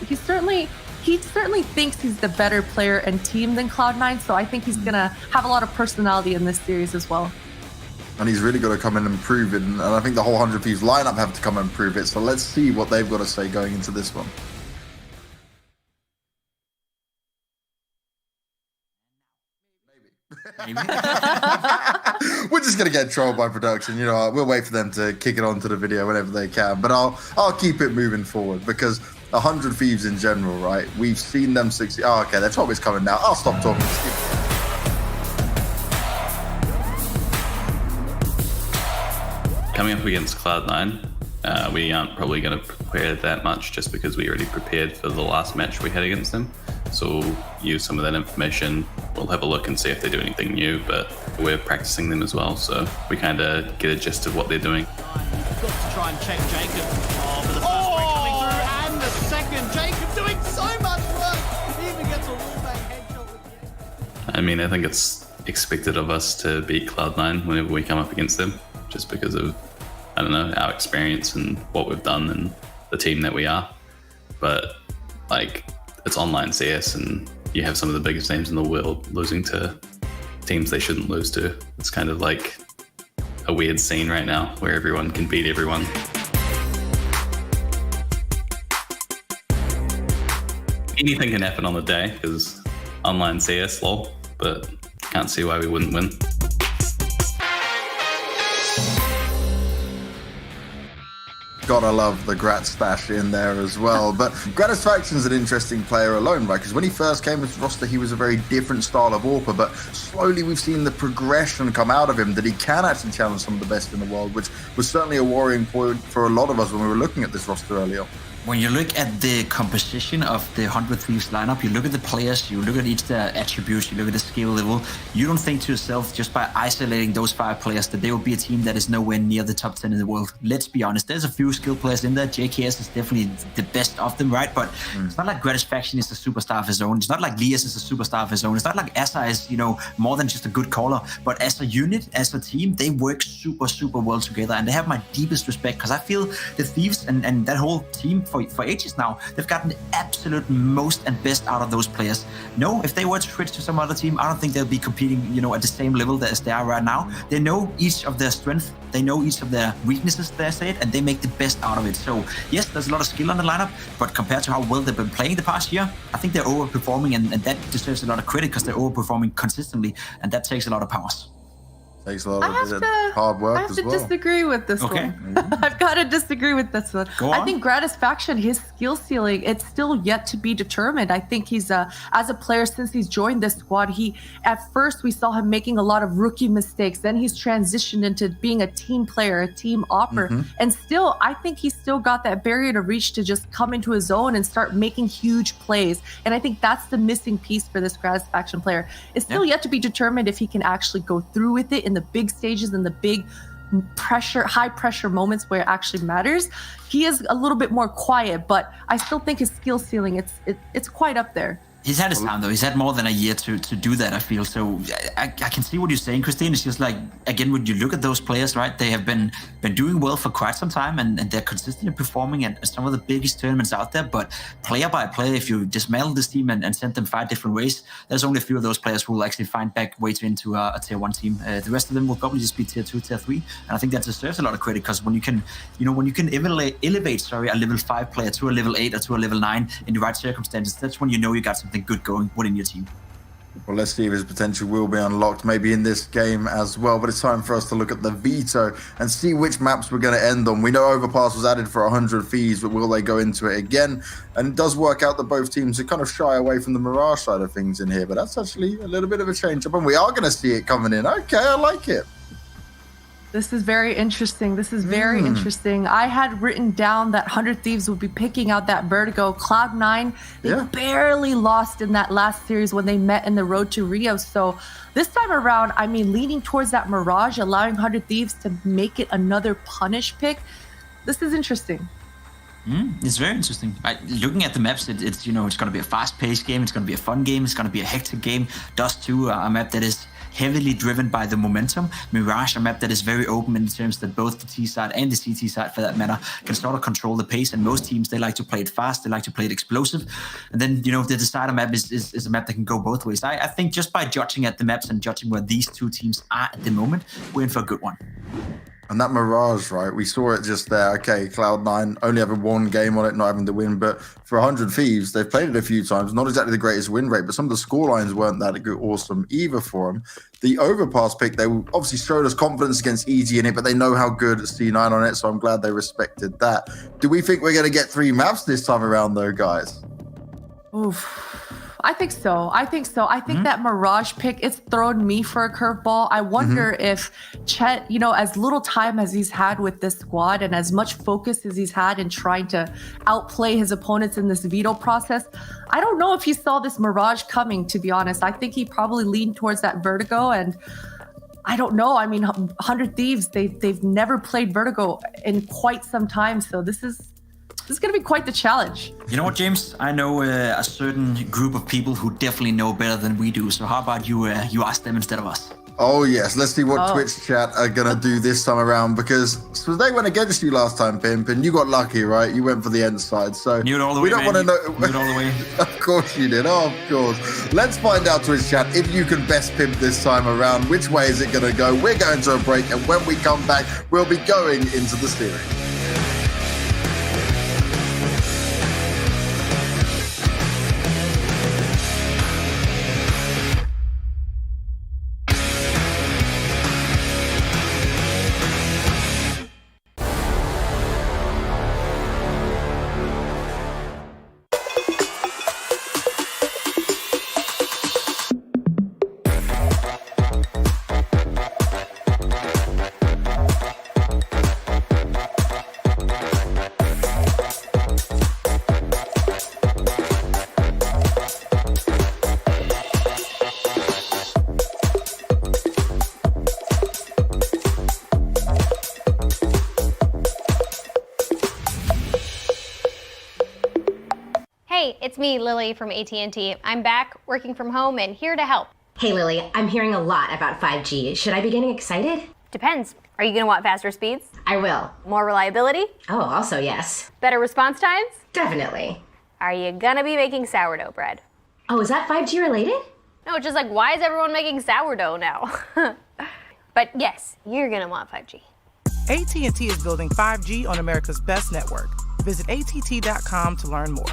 he certainly thinks he's the better player and team than Cloud9, so I think he's gonna have a lot of personality in this series as well. And he's really got to come in and prove it, and I think the whole 100 Thieves lineup have to come and prove it, so let's see what they've got to say going into this one. Maybe. We're just gonna get trolled by production, you know. We'll wait for them to kick it onto the video whenever they can, but I'll keep it moving forward because 100 Thieves in general, right? We've seen them succeed. Oh, okay, their top is coming now. I'll stop talking. Coming up against Cloud9, we aren't probably going to prepare that much just because we already prepared for the last match we had against them. So we'll use some of that information. We'll have a look and see if they do anything new, but we're practicing them as well. So we kind of get a gist of what they're doing. Got to try and check Jacob. Oh, but the first break coming through and the second. Jacob doing so much work. He even gets a wallbang headshot with the end. I mean, I think it's expected of us to beat Cloud9 whenever we come up against them, just because of, I don't know, our experience and what we've done and the team that we are. But like, it's online CS and you have some of the biggest names in the world losing to teams they shouldn't lose to. It's kind of like a weird scene right now where everyone can beat everyone. Anything can happen on the day because online CS, lol, but can't see why we wouldn't win. Gotta love the Grat stash in there as well. But Gratisfaction's an interesting player alone, right? Because when he first came into the roster, he was a very different style of AWPer, but slowly we've seen the progression come out of him that he can actually challenge some of the best in the world, which was certainly a worrying point for a lot of us when we were looking at this roster earlier. When you look at the composition of the 100 Thieves lineup, you look at the players, you look at each their attributes, you look at the skill level, you don't think to yourself just by isolating those 5 players that they will be a team that is nowhere near the top 10 in the world. Let's be honest, there's a few skill players in there. JKS is definitely the best of them, right? But it's not like Gratisfaction is a superstar of his own. It's not like Lias is a superstar of his own. It's not like Asa is, you know, more than just a good caller. But as a unit, as a team, they work super, super well together. And they have my deepest respect because I feel the Thieves and that whole team for ages now, they've gotten the absolute most and best out of those players. No, if they were to switch to some other team, I don't think they'll be competing, you know, at the same level as they are right now. They know each of their strengths, they know each of their weaknesses, they say it, and they make the best out of it. So yes, there's a lot of skill on the lineup, but compared to how well they've been playing the past year, I think they're overperforming, and that deserves a lot of credit because they're overperforming consistently, and that takes a lot of powers. Takes a lot of hard work as well. I have to disagree with this one. I've got to disagree with this one. I think Gratisfaction, his skill ceiling, it's still yet to be determined. I think he's as a player since he's joined this squad, at first we saw him making a lot of rookie mistakes. Then he's transitioned into being a team player, a team opper. And still, I think he's still got that barrier to reach to just come into his own and start making huge plays. And I think that's the missing piece for this Gratisfaction player. It's still yet to be determined if he can actually go through with it in the big stages and the big high pressure moments where it actually matters. He is a little bit more quiet, but I still think his skill ceiling, it's quite up there. He's had his time though. He's had more than a year to do that, I feel. So I can see what you're saying, Christine. It's just like, again, when you look at those players, right, they have been doing well for quite some time and they're consistently performing at some of the biggest tournaments out there. But player by player, if you dismantle this team and send them 5 different ways, there's only a few of those players who will actually find back ways into a tier 1 team. The rest of them will probably just be tier 2, tier 3. And I think that deserves a lot of credit because when you can elevate a level 5 player to a level 8 or to a level 9 in the right circumstances, that's when you know you got something good going within your team. Well, let's see if his potential will be unlocked maybe in this game as well. But it's time for us to look at the Veto and see which maps we're going to end on. We know Overpass was added for 100 Thieves, but will they go into it again? And it does work out that both teams are kind of shy away from the Mirage side of things in here, but that's actually a little bit of a change up, and we are going to see it coming in. Okay, I like it. This is very interesting. This is very interesting. I had written down that 100 Thieves would be picking out that Vertigo. Cloud9, they barely lost in that last series when they met in the Road to Rio. So this time around, I mean, leaning towards that Mirage, allowing 100 Thieves to make it another punish pick. This is interesting. It's very interesting. Looking at the maps, it's it's going to be a fast-paced game. It's going to be a fun game. It's going to be a hectic game. Dust 2, a map that is heavily driven by the momentum. Mirage, a map that is very open in terms that both the T side and the CT side, for that matter, can sort of control the pace. And most teams, they like to play it fast, they like to play it explosive. And then, you know, the decider map is a map that can go both ways. I think just by judging at the maps and judging where these two teams are at the moment, we're in for a good one. And that Mirage, right? We saw it just there. Okay, Cloud9 only having one game on it, not having the win. But for 100 Thieves, they've played it a few times. Not exactly the greatest win rate, but some of the score lines weren't that good, awesome either for them. The Overpass pick, they obviously showed us confidence against EG in it, but they know how good C9 on it. So I'm glad they respected that. Do we think we're going to get 3 maps this time around, though, guys? Oof. I think so. I think that Mirage pick, it's thrown me for a curveball. I wonder if Chet, you know, as little time as he's had with this squad and as much focus as he's had in trying to outplay his opponents in this Veto process, I don't know if he saw this Mirage coming, to be honest. I think he probably leaned towards that Vertigo, and I don't know. I mean, 100 Thieves, they've never played Vertigo in quite some time, so this is going to be quite the challenge. You know what, James? I know a certain group of people who definitely know better than we do. So how about you ask them instead of us? Oh, yes. Let's see what Twitch chat are going to do this time around, because so they went against you last time, Pimp, and you got lucky, right? You went for the end side. So knew it all the way, we don't want to know. Knew it all the way. Of course you did. Oh, of course. Let's find out, Twitch chat, if you can best Pimp this time around. Which way is it going to go? We're going to a break, and when we come back, we'll be going into the steering. Hey, it's me, Lily from AT&T. I'm back, working from home, and here to help. Hey, Lily, I'm hearing a lot about 5G. Should I be getting excited? Depends. Are you gonna want faster speeds? I will. More reliability? Oh, also yes. Better response times? Definitely. Are you gonna be making sourdough bread? Oh, is that 5G related? No, it's just like, why is everyone making sourdough now? But yes, you're gonna want 5G. AT&T is building 5G on America's best network. Visit att.com to learn more.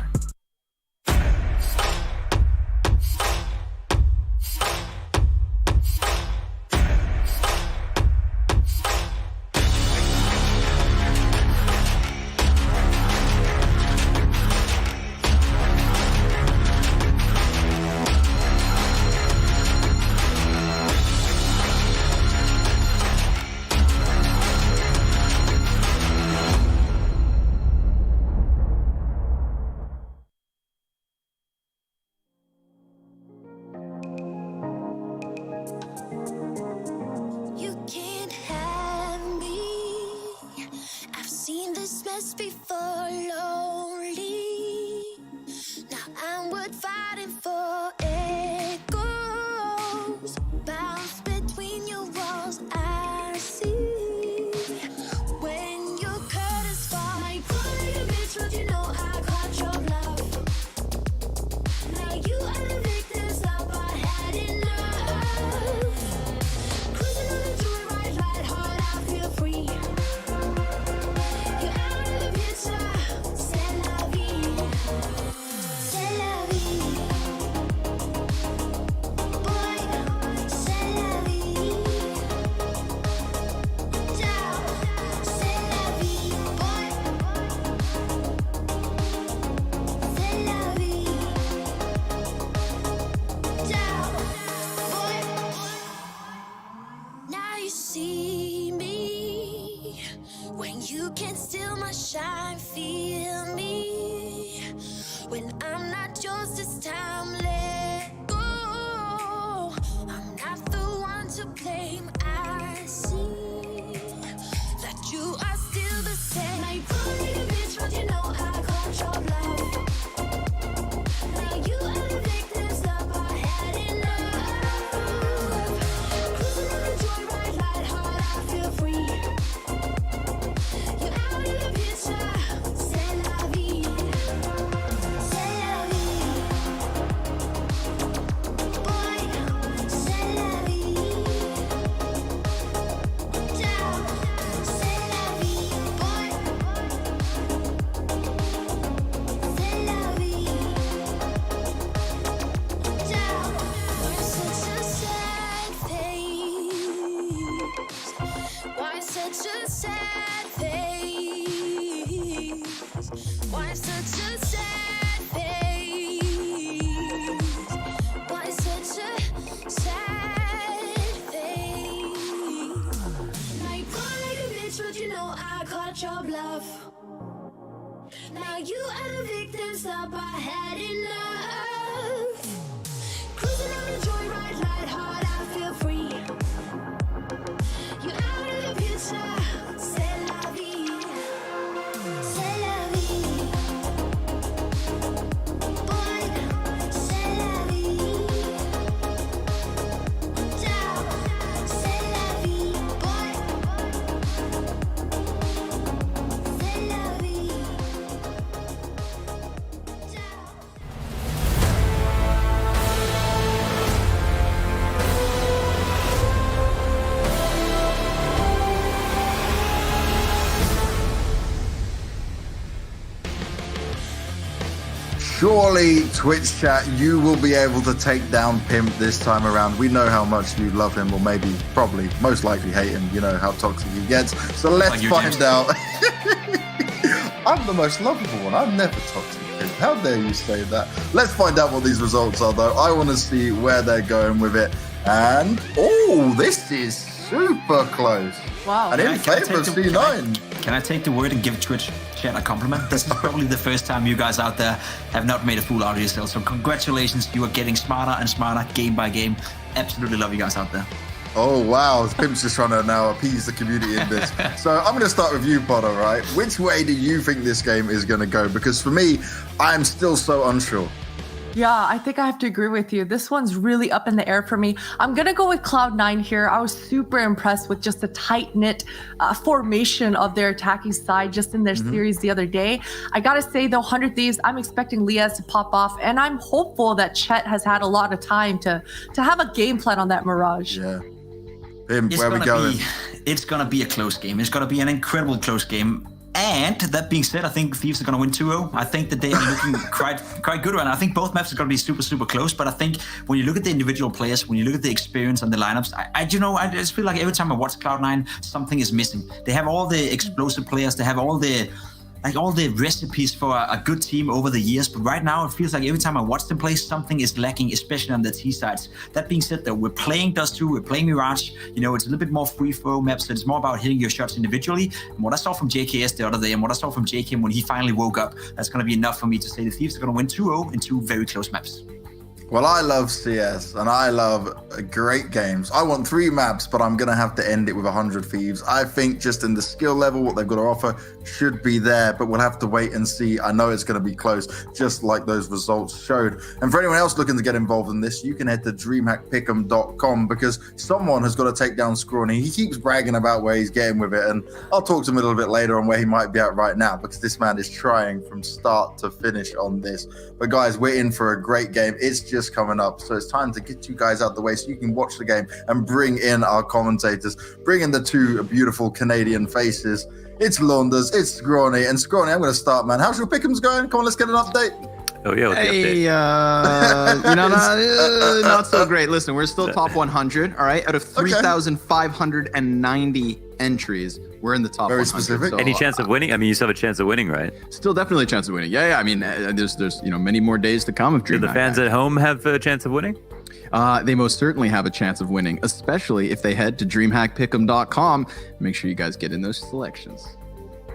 Before lonely, now I'm worth fighting for. It goes bounce between your walls. I see when your curtains fall. I call you a bitch, but you know I caught your bluff. Now you are the victim, stop. I had enough. Cruising on the joyride, ride hard, I feel free. C'est la vie. your bluff. Now you are the victim, stop, I had enough. Cruising on a joyride, light heart, I feel free. You out of the picture, c'est la vie. C'est la vie. Boy, c'est la vie. Down, c'est la vie. Boy, c'est la vie. Surely, Twitch chat, you will be able to take down Pimp this time around. We know how much you love him, or maybe, probably, most likely hate him. You know how toxic he gets. So let's find out. I'm the most lovable one. I'm never toxic. How dare you say that? Let's find out what these results are, though. I want to see where they're going with it. And, oh, this is super close. Wow. And in favor of C9. Can I take the word and give Twitch chat a compliment? This is probably the first time you guys out there have not made a fool out of yourselves. So congratulations, you are getting smarter and smarter game by game. Absolutely love you guys out there. Oh, wow. Pimp's just trying to now appease the community in this. So I'm going to start with you, Potter, right? Which way do you think this game is going to go? Because for me, I'm still so unsure. Yeah, I think I have to agree with you. This one's really up in the air for me. I'm going to go with Cloud9 here. I was super impressed with just the tight-knit formation of their attacking side just in their series the other day. I got to say, though, 100 Thieves, I'm expecting Liaz to pop off, and I'm hopeful that Chet has had a lot of time to have a game plan on that Mirage. Yeah. Pimp, where are we going? It's going to be a close game. It's going to be an incredible close game. And that being said, I think Thieves are going to win 2-0. I think that they are looking quite good right now. I think both maps are going to be super, super close. But I think when you look at the individual players, when you look at the experience and the lineups, I just feel like every time I watch Cloud9, something is missing. They have all the explosive players. They have all the recipes for a good team over the years, but right now it feels like every time I watch them play, something is lacking, especially on the T sides. That being said, though, we're playing Dust 2, we're playing Mirage. You know, it's a little bit more free flow maps, so it's more about hitting your shots individually. And what I saw from JKS the other day, and what I saw from JK when he finally woke up, that's going to be enough for me to say the Thieves are going to win 2-0 in two very close maps. Well, I love CS and I love great games. I want 3 maps, but I'm going to have to end it with 100 Thieves. I think just in the skill level, what they've got to offer should be there, but we'll have to wait and see. I know it's going to be close, just like those results showed. And for anyone else looking to get involved in this, you can head to DreamHackPick'em.com because someone has got to take down Scrawny. He keeps bragging about where he's getting with it, and I'll talk to him a little bit later on where he might be at right now because this man is trying from start to finish on this. But guys, we're in for a great game. It's just coming up, so it's time to get you guys out the way so you can watch the game and bring in our commentators, bring in the 2 beautiful Canadian faces. It's Launders, it's Scrawny, and Scrawny, I'm going to start, man. How's your pick'ems going? Come on, let's get an update. Oh yeah, hey, not so great. Listen, we're still top 100. All right, out of 3,590 entries, we're in the top 100. Specific. So, any chance of winning? I mean, you still have a chance of winning, right? Still definitely a chance of winning. Yeah. I mean, there's many more days to come of DreamHack. Do the fans at home have a chance of winning? They most certainly have a chance of winning, especially if they head to DreamHackPick'em.com. Make sure you guys get in those selections.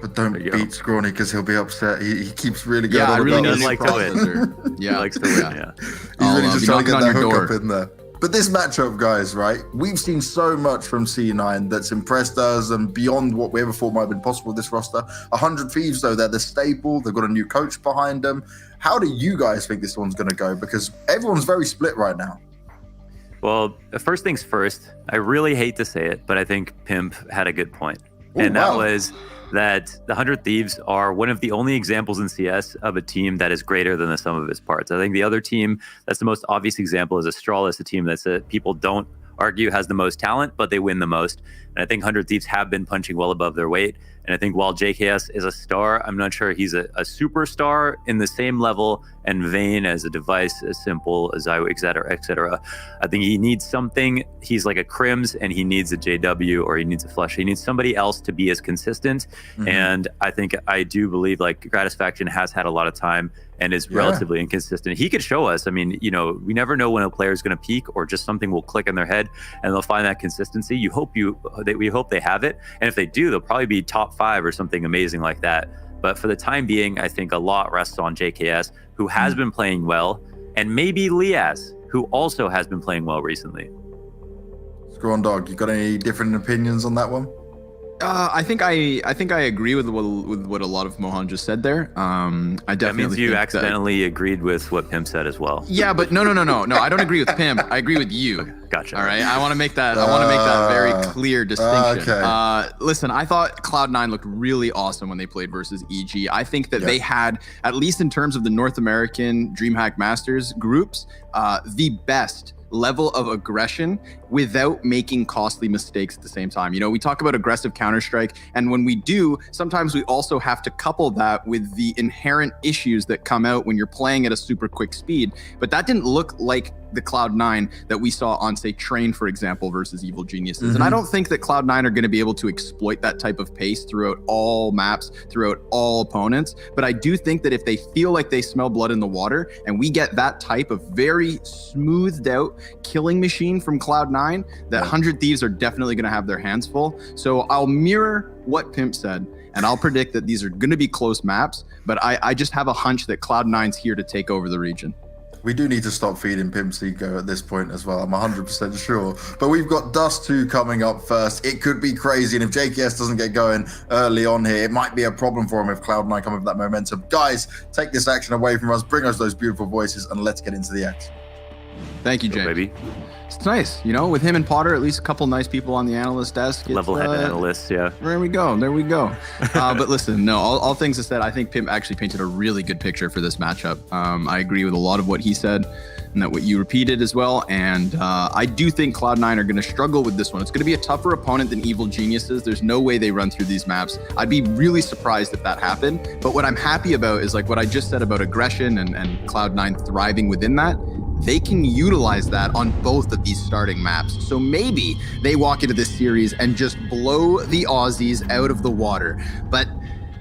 But don't beat Scrawny because he'll be upset. He keeps really good. Yeah, I really does like to win. Yeah, he likes to win. Yeah, he's really just trying to get that hook up in there. But this matchup, guys, right? We've seen so much from C9 that's impressed us and beyond what we ever thought might have been possible with this roster. 100 Thieves, though, they're the staple. They've got a new coach behind them. How do you guys think this one's going to go? Because everyone's very split right now. Well, first things first, I really hate to say it, but I think Pimp had a good point. And that was that the 100 Thieves are one of the only examples in CS of a team that is greater than the sum of its parts. I think the other team that's the most obvious example is Astralis, a team that's people don't argue has the most talent, but they win the most. And I think 100 Thieves have been punching well above their weight. And I think while JKS is a star, I'm not sure he's a superstar in the same level and vein as a device, as simple as I, et cetera, et cetera. I think he needs something. He's like a Crims and he needs a JW or he needs a Flush. He needs somebody else to be as consistent. And I do believe like Gratisfaction has had a lot of time and is relatively inconsistent. He could show us. I mean, we never know when a player is going to peak or just something will click in their head and they'll find that consistency. We hope they have it. And if they do, they'll probably be top 5 or something amazing like that. But for the time being, I think a lot rests on JKS, who has been playing well, and maybe Liaz, who also has been playing well recently. Scrawn Dog, you got any different opinions on that one? I think I agree with what a lot of Mohan just said there. I definitely that means you think accidentally agreed with what Pimp said as well. Yeah, but no. I don't agree with Pimp. I agree with you. Gotcha. All right. I want to make that very clear distinction. Okay. Listen, I thought Cloud9 looked really awesome when they played versus EG. I think that they had, at least in terms of the North American DreamHack Masters groups, the best level of aggression without making costly mistakes at the same time. You know, we talk about aggressive Counter-Strike, and when we do, sometimes we also have to couple that with the inherent issues that come out when you're playing at a super quick speed. But that didn't look like the Cloud9 that we saw on, say, Train, for example, versus Evil Geniuses. And I don't think that Cloud9 are going to be able to exploit that type of pace throughout all maps, throughout all opponents. But I do think that if they feel like they smell blood in the water, and we get that type of very smoothed out killing machine from Cloud9, that 100 Thieves are definitely going to have their hands full. So I'll mirror what Pimp said, and I'll predict that these are going to be close maps, but I just have a hunch that Cloud9's here to take over the region. We do need to stop feeding Pimp's ego at this point as well. I'm 100% sure. But we've got Dust 2 coming up first. It could be crazy. And if JKS doesn't get going early on here, it might be a problem for him if Cloud9 come with that momentum. Guys, take this action away from us. Bring us those beautiful voices and let's get into the action. Thank you, James. Baby. It's nice, you know, with him and Potter, at least a couple nice people on the analyst desk. Level-headed analysts, yeah. There we go. But listen, no, all things aside, I think Pimp actually painted a really good picture for this matchup. I agree with a lot of what he said and that what you repeated as well. And I do think Cloud9 are going to struggle with this one. It's going to be a tougher opponent than Evil Geniuses. There's no way they run through these maps. I'd be really surprised if that happened. But what I'm happy about is like what I just said about aggression and Cloud9 thriving within that. They can utilize that on both of these starting maps. So maybe they walk into this series and just blow the Aussies out of the water. But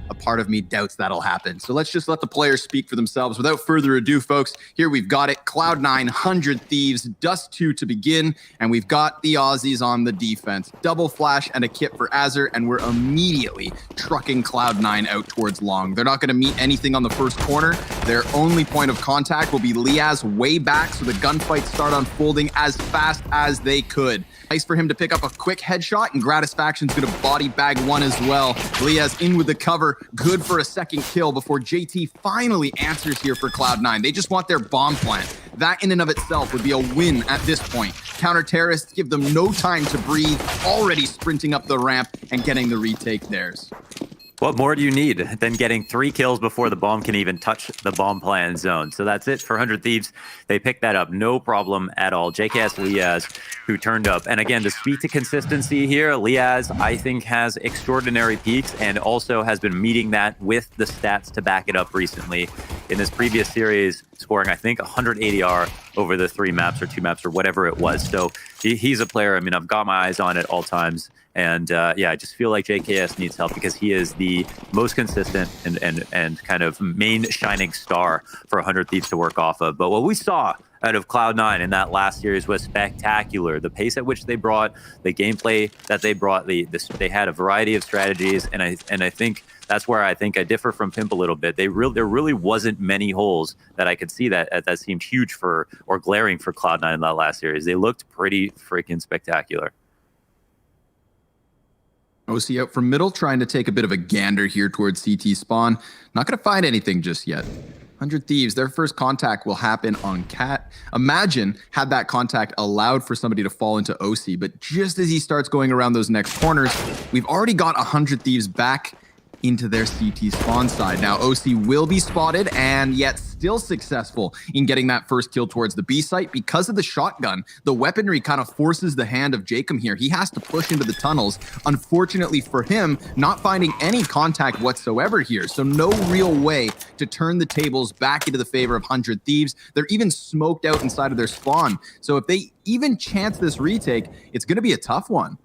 a part of me doubts that'll happen. So let's just let the players speak for themselves. Without further ado, folks, here we've got it. Cloud9, 100 Thieves, Dust 2 to begin, and we've got the Aussies on the defense. Double flash and a kit for Azur, and we're immediately trucking Cloud9 out towards long. They're not going to meet anything on the first corner. Their only point of contact will be Liaz way back, so the gunfights start unfolding as fast as they could. Nice for him to pick up a quick headshot, and Gratisfaction's going to body bag one as well. Liaz in with the cover, good for a second kill before JT finally answers here for Cloud9. They just want their bomb plant. That in and of itself would be a win at this point. Counter-terrorists give them no time to breathe, already sprinting up the ramp and getting the retake theirs. What more do you need than getting 3 kills before the bomb can even touch the bomb plant zone? So that's it for 100 Thieves. They picked that up, no problem at all. JKS Liaz, who turned up. And again, to speak to consistency here, Liaz, I think, has extraordinary peaks and also has been meeting that with the stats to back it up recently. In this previous series, scoring, I think, 180 R over the 3 maps or 2 maps or whatever it was. So he's a player, I mean, I've got my eyes on at all times. And yeah, I just feel like JKS needs help because he is the most consistent and kind of main shining star for 100 Thieves to work off of. But what we saw out of Cloud9 in that last series was spectacular. The pace at which they brought, the gameplay that they brought, they had a variety of strategies, and I think that's where I think I differ from Pimp a little bit. There really wasn't many holes that I could see that seemed huge for or glaring for Cloud9 in that last series. They looked pretty freaking spectacular. OC out from middle, trying to take a bit of a gander here towards CT spawn. Not going to find anything just yet. 100 Thieves, their first contact will happen on Cat. Imagine had that contact allowed for somebody to fall into OC, but just as he starts going around those next corners, we've already got 100 Thieves back into their CT spawn side. Now OC will be spotted and yet still successful in getting that first kill towards the B site. Because of the shotgun, the weaponry kind of forces the hand of Jacob here. He has to push into the tunnels. Unfortunately for him, not finding any contact whatsoever here. So no real way to turn the tables back into the favor of 100 Thieves. They're even smoked out inside of their spawn. So if they even chance this retake, it's going to be a tough one.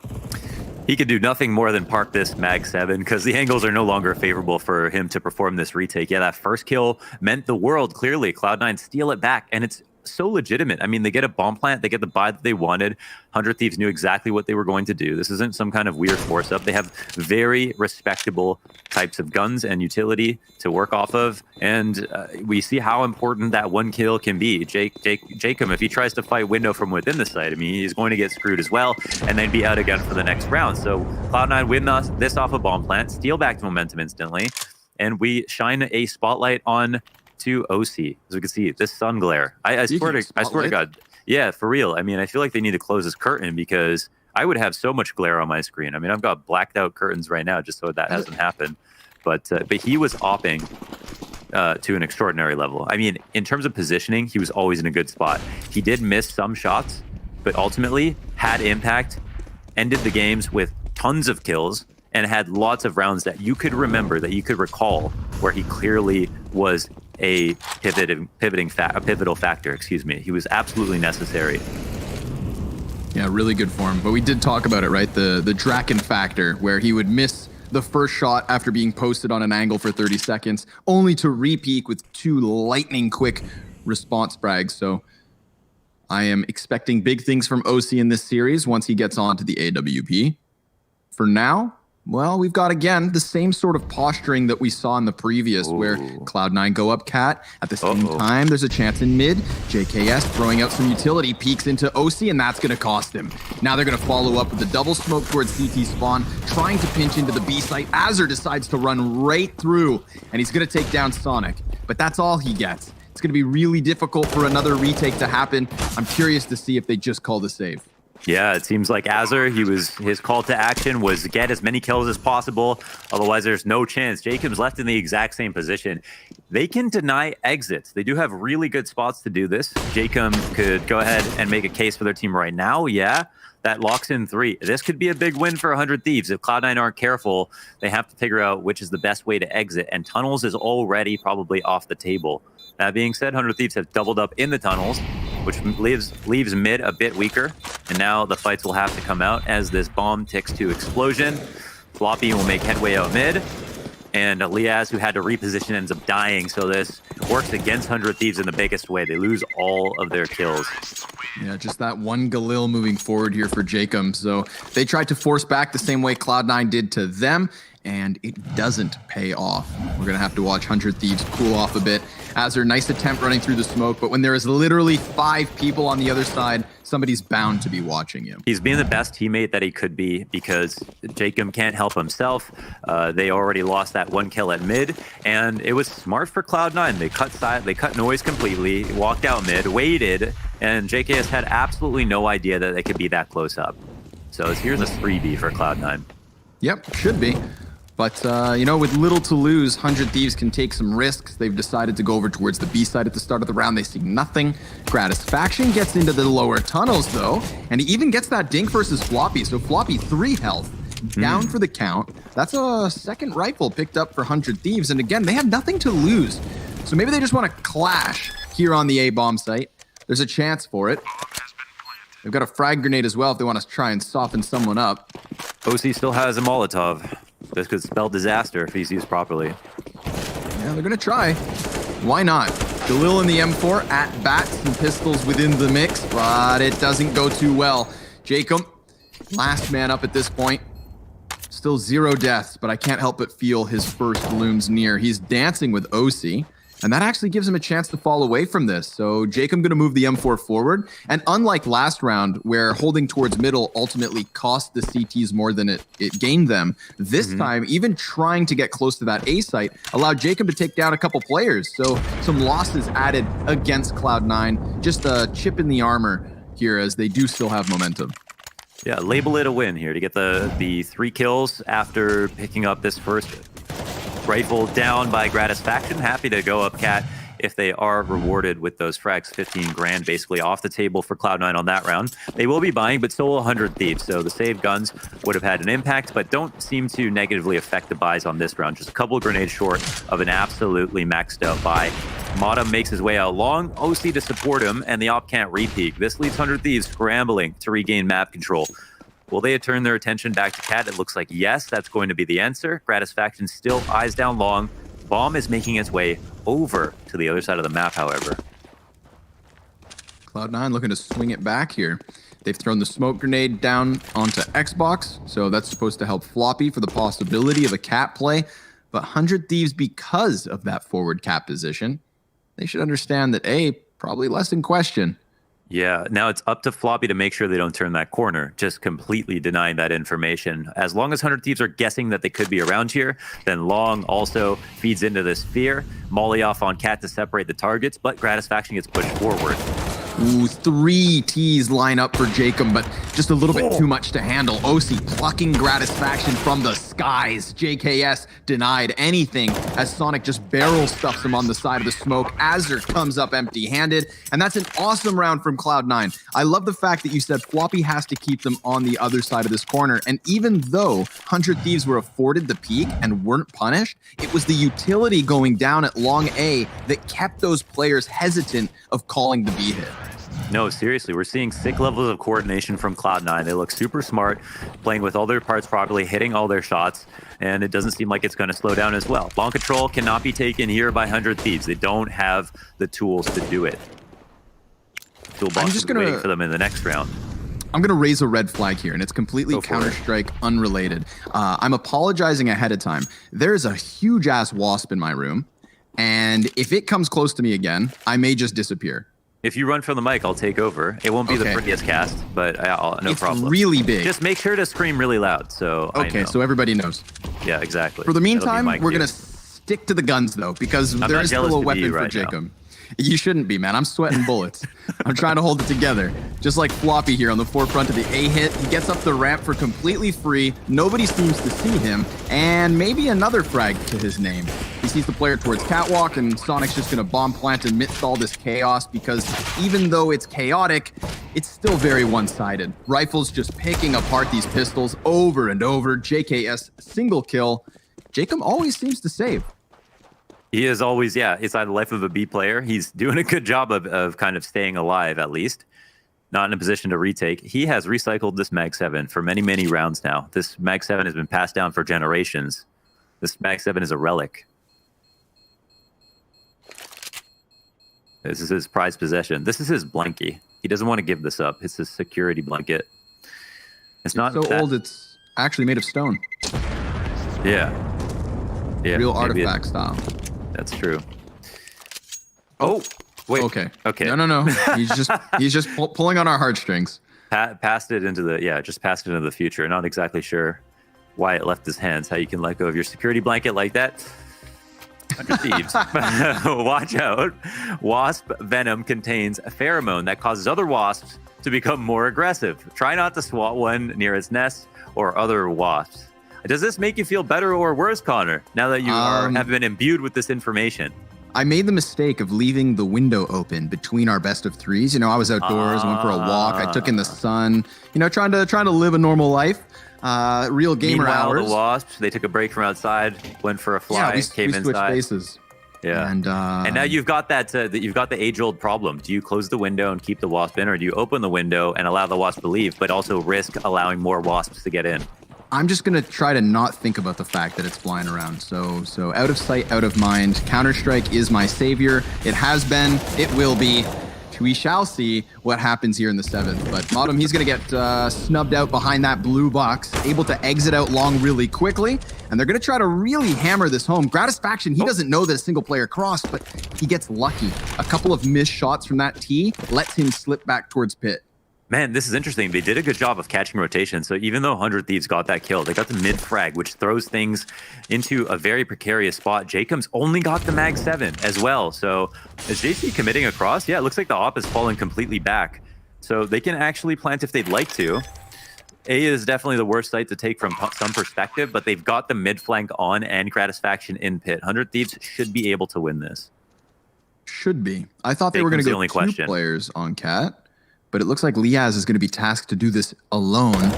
He could do nothing more than park this Mag 7 because the angles are no longer favorable for him to perform this retake. Yeah, that first kill meant the world, clearly. Cloud9 steal it back, and it's so legitimate. I mean, they get a bomb plant, they get the buy that they wanted. 100 Thieves knew exactly what they were going to do. This isn't some kind of weird force up. They have very respectable types of guns and utility to work off of, and we see how important that one kill can be. Jacob, if he tries to fight window from within the site, I mean, he's going to get screwed as well, and then be out again for the next round. So Cloud9 win this off a bomb plant, steal back to momentum instantly, and we shine a spotlight on to OC. As we can see, this sun glare. I swear to God. Yeah, for real. I mean, I feel like they need to close this curtain because I would have so much glare on my screen. I mean, I've got blacked out curtains right now just so that hasn't happened. But he was opping to an extraordinary level. I mean, in terms of positioning, he was always in a good spot. He did miss some shots, but ultimately had impact, ended the games with tons of kills, and had lots of rounds that you could remember, that you could recall, where he clearly was a pivotal factor. Excuse me. He was absolutely necessary. Yeah, really good form. But we did talk about it, right? The Draken factor, where he would miss the first shot after being posted on an angle for 30 seconds, only to re-peak with 2 lightning quick response frags. So I am expecting big things from OC in this series once he gets on to the AWP. For now, well, we've got, again, the same sort of posturing that we saw in the previous, where Cloud9 go up cat. At the same time, there's a chance in mid. JKS throwing out some utility, peeks into OC, and that's going to cost him. Now they're going to follow up with the double smoke towards CT spawn, trying to pinch into the B site. Azur decides to run right through, and he's going to take down Sonic. But that's all he gets. It's going to be really difficult for another retake to happen. I'm curious to see if they just call the save. Yeah, it seems like Azur, his call to action was get as many kills as possible. Otherwise, there's no chance. Jacob's left in the exact same position. They can deny exits. They do have really good spots to do this. Jacob could go ahead and make a case for their team right now. Yeah, that locks in 3. This could be a big win for 100 Thieves. If Cloud9 aren't careful, they have to figure out which is the best way to exit. And tunnels is already probably off the table. That being said, 100 Thieves have doubled up in the tunnels, which leaves mid a bit weaker. And now the fights will have to come out as this bomb ticks to explosion. Floppy will make headway out mid. And Liaz, who had to reposition, ends up dying. So this works against 100 Thieves in the biggest way. They lose all of their kills. Yeah, just that one Galil moving forward here for Jacob. So they tried to force back the same way Cloud9 did to them, and it doesn't pay off. We're going to have to watch 100 Thieves cool off a bit. Azur, nice attempt running through the smoke, but when there is literally 5 people on the other side, somebody's bound to be watching him. He's being the best teammate that he could be because Jacob can't help himself. They already lost that 1 kill at mid, and it was smart for Cloud9. They cut noise completely, walked out mid, waited, and JKS had absolutely no idea that they could be that close up. So here's a freebie for Cloud9. Yep, should be. But, you know, with little to lose, 100 Thieves can take some risks. They've decided to go over towards the B side at the start of the round. They see nothing. Gratisfaction gets into the lower tunnels, though, and he even gets that dink versus Floppy. So Floppy, 3 health, down for the count. That's a second rifle picked up for 100 Thieves, and again, they have nothing to lose. So maybe they just want to clash here on the A-bomb site. There's a chance for it. They've got a frag grenade as well if they want to try and soften someone up. OC still has a Molotov. This could spell disaster if he's used properly. Yeah, they're going to try. Why not? Galil in the M4 at bats and pistols within the mix, but it doesn't go too well. Jacob, last man up at this point. Still 0 deaths, but I can't help but feel his first looms near. He's dancing with OC, and that actually gives him a chance to fall away from this. So Jacob going to move the M4 forward. And unlike last round, where holding towards middle ultimately cost the CTs more than it gained them, this time, even trying to get close to that A site allowed Jacob to take down a couple players. So some losses added against Cloud9. Just a chip in the armor here as they do still have momentum. Yeah, label it a win here to get the 3 kills after picking up this first rifle down by Gratisfaction. Happy to go up cat if they are rewarded with those frags. 15 grand basically off the table for Cloud9 on that round. They will be buying, but so will 100 Thieves. So the save guns would have had an impact, but don't seem to negatively affect the buys on this round. Just a couple of grenades short of an absolutely maxed out buy. Mata makes his way out long, OC to support him, and the op can't re-peek. This leaves 100 Thieves scrambling to regain map control. Will they turn their attention back to cat? It looks like yes, that's going to be the answer. Gratisfaction still eyes down long. Bomb is making its way over to the other side of the map, however. Cloud9 looking to swing it back here. They've thrown the smoke grenade down onto Xbox, so that's supposed to help Floppy for the possibility of a cap play. But 100 Thieves, because of that forward cap position, they should understand that A, probably less in question. Yeah, now it's up to Floppy to make sure they don't turn that corner, just completely denying that information. As long as 100 Thieves are guessing that they could be around here, then Long also feeds into this fear. Molly off on Cat to separate the targets, but Gratisfaction gets pushed forward. Ooh, 3 T's line up for Jacob, but just a little bit too much to handle. OC plucking Gratisfaction from the skies. JKS denied anything as Sonic just barrel stuffs him on the side of the smoke. Azure comes up empty-handed, and that's an awesome round from Cloud9. I love the fact that you said Floppy has to keep them on the other side of this corner, and even though 100 Thieves were afforded the peak and weren't punished, it was the utility going down at long A that kept those players hesitant of calling the B hit. No, seriously, we're seeing sick levels of coordination from Cloud9. They look super smart, playing with all their parts properly, hitting all their shots, and it doesn't seem like it's going to slow down as well. Long control cannot be taken here by 100 Thieves. They don't have the tools to do it. Toolbox is waiting for them in the next round. I'm going to raise a red flag here, and it's completely Counter-Strike unrelated. I'm apologizing ahead of time. There's a huge-ass wasp in my room, and if it comes close to me again, I may just disappear. If you run from the mic, I'll take over. It won't be the prettiest cast, but no problem. It's really big. Just make sure to scream really loud, so Okay, so everybody knows. Yeah, exactly. For the meantime, we're going to stick to the guns, though, because there is still a weapon for Jacob. You shouldn't be, man. I'm sweating bullets. I'm trying to hold it together. Just like Floppy here on the forefront of the A hit. He gets up the ramp for completely free. Nobody seems to see him. And maybe another frag to his name. He sees the player towards Catwalk, and Sonic's just going to bomb plant amidst all this chaos, because even though it's chaotic, it's still very one-sided. Rifles just picking apart these pistols over and over. JKS single kill. Jacob always seems to save. He is always, inside the life of a B player. He's doing a good job of kind of staying alive, at least. Not in a position to retake. He has recycled this Mag 7 for many, many rounds now. This Mag 7 has been passed down for generations. This Mag 7 is a relic. This is his prized possession. This is his blankie. He doesn't want to give this up. It's his security blanket. It's not so old, it's actually made of stone. Yeah. Real artifact style. That's true. Oh, wait. Okay. Okay. No. He's just pulling on our heartstrings. Passed it into the future. Not exactly sure why it left his hands. How you can let go of your security blanket like that. 100 Thieves. Watch out. Wasp venom contains a pheromone that causes other wasps to become more aggressive. Try not to swat one near its nest or other wasps. Does this make you feel better or worse, Connor, now that you have been imbued with this information? I made the mistake of leaving the window open between our best of threes. You know, I was outdoors, went for a walk, I took in the sun, you know, trying to live a normal life. Real gamer hours. The wasps, they took a break from outside, went for a fly, came inside. Switched bases. Yeah, and now you've got you've got the age-old problem. Do you close the window and keep the wasp in, or do you open the window and allow the wasp to leave, but also risk allowing more wasps to get in? I'm just going to try to not think about the fact that it's flying around. So out of sight, out of mind. Counter-Strike is my savior. It has been. It will be. We shall see what happens here in the 7th. But Modem, he's going to get snubbed out behind that blue box, able to exit out long really quickly. And they're going to try to really hammer this home. Gratisfaction, he doesn't know that a single player crossed, but he gets lucky. A couple of missed shots from that T lets him slip back towards pit. Man, this is interesting. They did a good job of catching rotation. So even though 100 Thieves got that kill, they got the mid frag, which throws things into a very precarious spot. Jacob's only got the Mag 7 as well. So is JC committing across? Yeah, it looks like the op is falling completely back. So they can actually plant if they'd like to. A is definitely the worst site to take from some perspective, but they've got the mid flank on and Gratisfaction in pit. 100 Thieves should be able to win this. Should be. I thought they were going to go two players on Cat. But it looks like Liaz is going to be tasked to do this alone.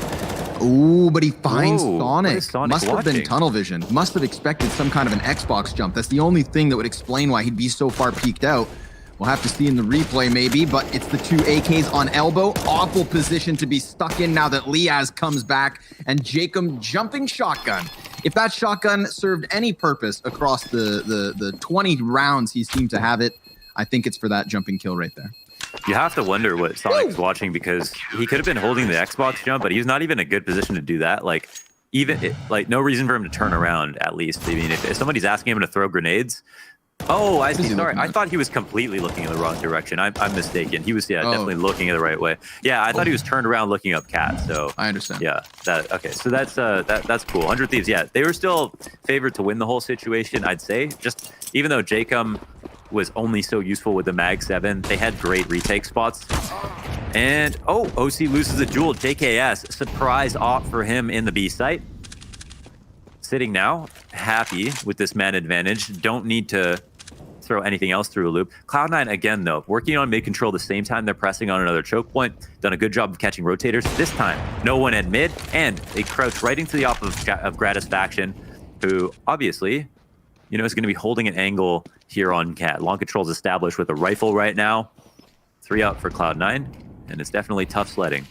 Ooh, but he finds Sonic. Must have been tunnel vision. Must have expected some kind of an Xbox jump. That's the only thing that would explain why he'd be so far peeked out. We'll have to see in the replay maybe, but it's the two AKs on elbow. Awful position to be stuck in now that Liaz comes back. And Jacob jumping shotgun. If that shotgun served any purpose across the 20 rounds he seemed to have it, I think it's for that jumping kill right there. You have to wonder what Sonic's watching, because he could have been holding the Xbox jump, but he's not even in a good position to do that. Like, no reason for him to turn around, at least. I mean, if somebody's asking him to throw grenades... Oh, I see. Sorry, I thought he was completely looking in the wrong direction. I'm mistaken. He was, definitely looking in the right way. Yeah, I thought he was turned around looking up cat. So I understand. Yeah, okay. So that's cool. 100 Thieves. Yeah, they were still favored to win the whole situation, I'd say. Just even though Jacob was only so useful with the Mag 7, they had great retake spots. And OC loses a duel. JKS surprise op for him in the B site. Sitting now, happy with this man advantage. Don't need to throw anything else through a loop. Cloud9, again, though, working on mid control the same time they're pressing on another choke point. Done a good job of catching rotators. This time, no one at mid, and they crouch right into the op of Gratis Faction, who obviously, is going to be holding an angle here on Cat. Long control's established with a rifle right now. 3 out for Cloud9, and it's definitely tough sledding.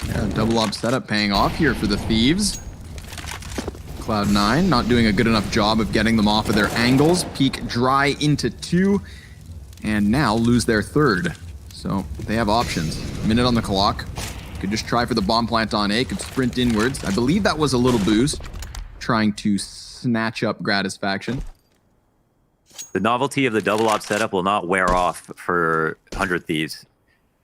Yeah, double op setup paying off here for the Thieves. Cloud9 not doing a good enough job of getting them off of their angles. Peek dry into 2, and now lose their 3rd. So they have options. Minute on the clock. Could just try for the bomb plant on A. Could sprint inwards. I believe that was a little boost. Trying to snatch up Gratis Faction. The novelty of the double op setup will not wear off for 100 Thieves.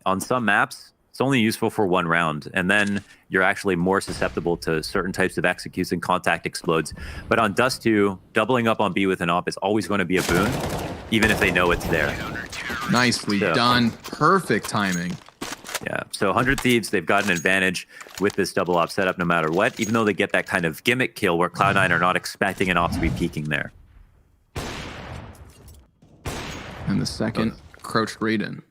On some maps, it's only useful for 1 round, and then you're actually more susceptible to certain types of executes and contact explodes. But on Dust 2, doubling up on B with an op is always going to be a boon, even if they know it's there. Nicely done. Perfect timing. Yeah, so 100 Thieves, they've got an advantage with this double op setup no matter what, even though they get that kind of gimmick kill where Cloud9 are not expecting an op to be peeking there. And the second crouched right in.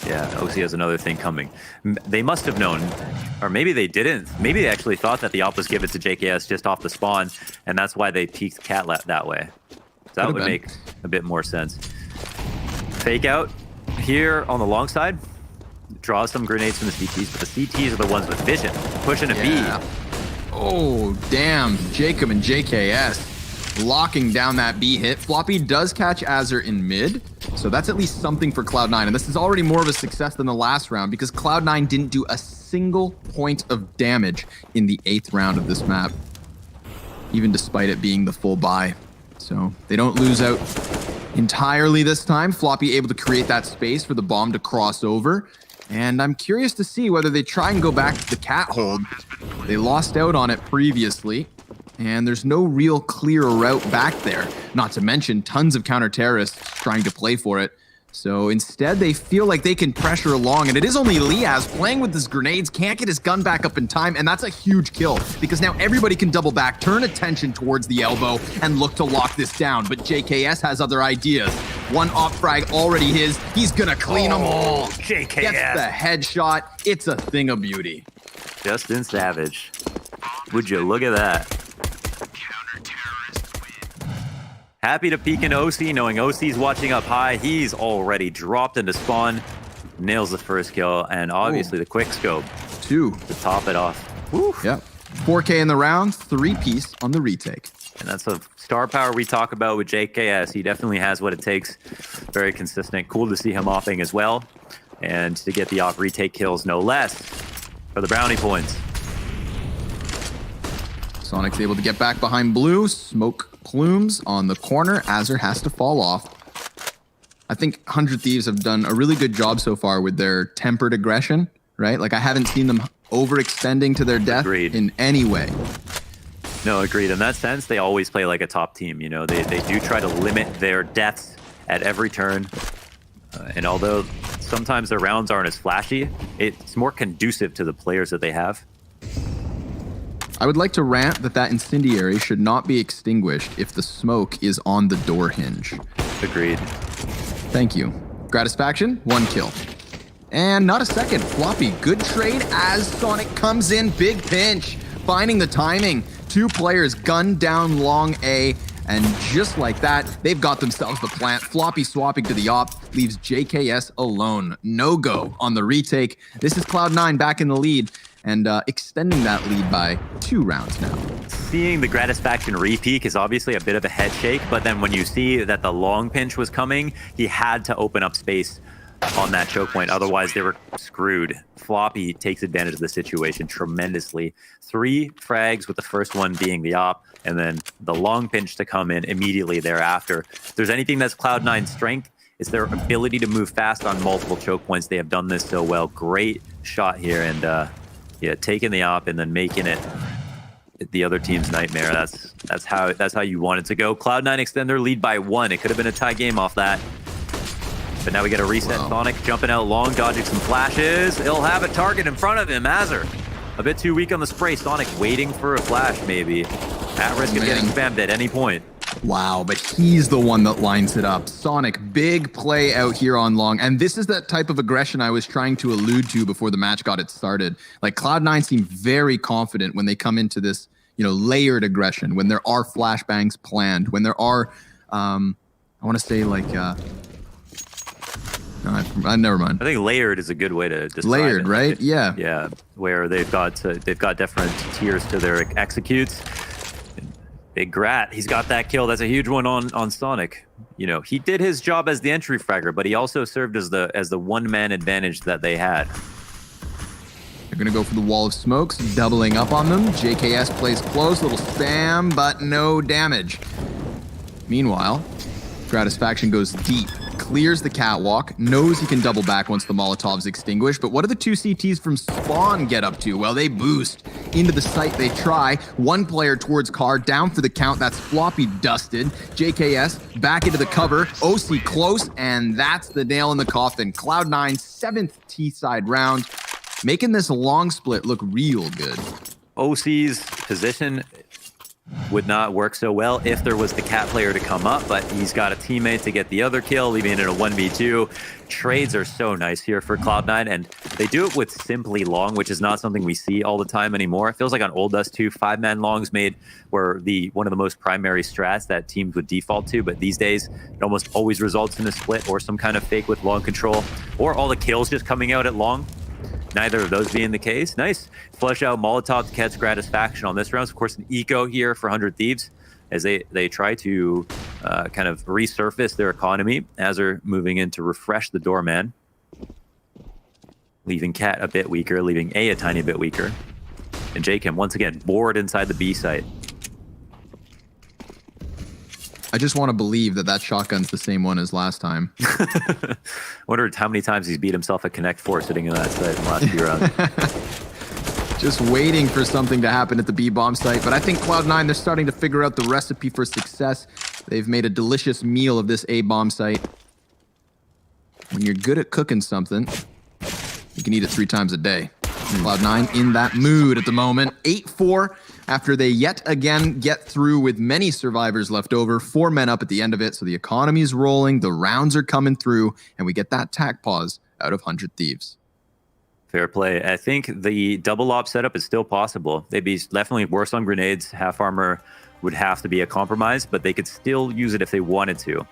Yeah, OC has another thing coming. They must have known, or maybe they didn't. Maybe they actually thought that the op was given to JKS just off the spawn, and that's why they peeked Catlet that way. So that would make a bit more sense. Fake out here on the long side. Draw some grenades from the CTs, but the CTs are the ones with vision. Pushing a B. Oh, damn. Jacob and JKS locking down that B hit. Floppy does catch Azure in mid, so that's at least something for Cloud9. And this is already more of a success than the last round because Cloud9 didn't do a single point of damage in the 8th round of this map, even despite it being the full buy. So they don't lose out entirely this time. Floppy able to create that space for the bomb to cross over. And I'm curious to see whether they try and go back to the cat hold. They lost out on it previously, and there's no real clear route back there. Not to mention tons of counter-terrorists trying to play for it. So instead, they feel like they can pressure along, and it is only Liaz playing with his grenades, can't get his gun back up in time, and that's a huge kill, because now everybody can double back, turn attention towards the elbow, and look to lock this down. But JKS has other ideas. One op frag already his, he's gonna clean them all. JKS gets the headshot, it's a thing of beauty. Justin Savage. Would you look at that? Happy to peek in OC, knowing OC's watching up high. He's already dropped into spawn. Nails the first kill, and obviously the quick scope. 2 to top it off. Woo. Yep. 4K in the round, 3-piece on the retake. And that's a star power we talk about with JKS. He definitely has what it takes. Very consistent. Cool to see him offing as well. And to get the off retake kills, no less, for the brownie points. Sonic's able to get back behind blue. Smoke plumes on the corner. Azure has to fall off. I think 100 Thieves have done a really good job so far with their tempered aggression, right? Like, I haven't seen them overextending to their death in any way. No, agreed. In that sense, they always play like a top team. You know, they do try to limit their deaths at every turn. And although sometimes their rounds aren't as flashy, it's more conducive to the players that they have. I would like to rant that incendiary should not be extinguished if the smoke is on the door hinge. Agreed. Thank you. Gratis Faction, 1 kill. And not a second. Floppy, good trade as Sonic comes in. Big pinch. Finding the timing. 2 players gunned down long A. And just like that, they've got themselves the plant. Floppy swapping to the op leaves JKS alone. No go on the retake. This is Cloud9 back in the lead, and extending that lead by 2 rounds now. Seeing the Gratis Faction re-peak is obviously a bit of a head shake, but then when you see that the long pinch was coming, he had to open up space on that choke point. Otherwise, they were screwed. Floppy takes advantage of the situation tremendously. 3 frags, with the first one being the op, and then the long pinch to come in immediately thereafter. If there's anything that's Cloud9's strength, it's their ability to move fast on multiple choke points. They have done this so well. Great shot here, and yeah, taking the op and then making it the other team's nightmare. That's how you want it to go. Cloud9 extend their lead by 1. It could have been a tie game off that. But now we get a reset. Wow. Sonic jumping out long, dodging some flashes. He'll have a target in front of him. Azur, a bit too weak on the spray. Sonic waiting for a flash, maybe. At risk of getting spammed at any point. Wow, but he's the one that lines it up. Sonic, big play out here on long. And this is that type of aggression I was trying to allude to before the match got it started. Like, Cloud9 seem very confident when they come into this, you know, layered aggression, when there are flashbangs planned, when there are, I want to say, like, no, never mind. I think layered is a good way to describe layered, it. Right? Yeah. Yeah, where they've got different tiers to their executes. Big Grat, he's got that kill. That's a huge one on Sonic. You know, he did his job as the entry fragger, but he also served as the one-man advantage that they had. They're going to go for the wall of smokes, doubling up on them. JKS plays close, little spam, but no damage. Meanwhile, Gratisfaction goes deep, clears the catwalk, knows he can double back once the Molotov's extinguished, but what do the 2 CTs from Spawn get up to? Well, they boost into the site, they try. 1 player towards car, down for the count, that's Floppy dusted. JKS back into the cover, OC close, and that's the nail in the coffin. Cloud9, 7th T-side round, making this long split look real good. OC's position would not work so well if there was the cat player to come up, but he's got a teammate to get the other kill, leaving it in a 1v2. Trades are so nice here for Cloud9, and they do it with simply long, which is not something we see all the time anymore. It feels like on Old Dust 2, 5-man longs were one of the most primary strats that teams would default to, but these days it almost always results in a split or some kind of fake with long control, or all the kills just coming out at long. Neither of those being the case. Nice flush out Molotov to catch Gratisfaction on this round. Of course, an eco here for 100 Thieves as they try to kind of resurface their economy. Azur moving in to refresh the doorman, leaving Cat a bit weaker, leaving A tiny bit weaker. And Jakem once again bored inside the B site. I just want to believe that shotgun's the same one as last time. Wondered how many times he's beat himself at Connect 4 sitting in that site in the last few rounds. Just waiting for something to happen at the B-bomb site. But I think Cloud9, they're starting to figure out the recipe for success. They've made a delicious meal of this A-bomb site. When you're good at cooking something, you can eat it 3 times a day. Cloud9 in that mood at the moment. 8-4 after they yet again get through with many survivors left over. 4 men up at the end of it, so the economy's rolling, the rounds are coming through, and we get that tack pause out of 100 Thieves. Fair play. I think the double op setup is still possible. They'd be definitely worse on grenades. Half armor would have to be a compromise, but they could still use it if they wanted to.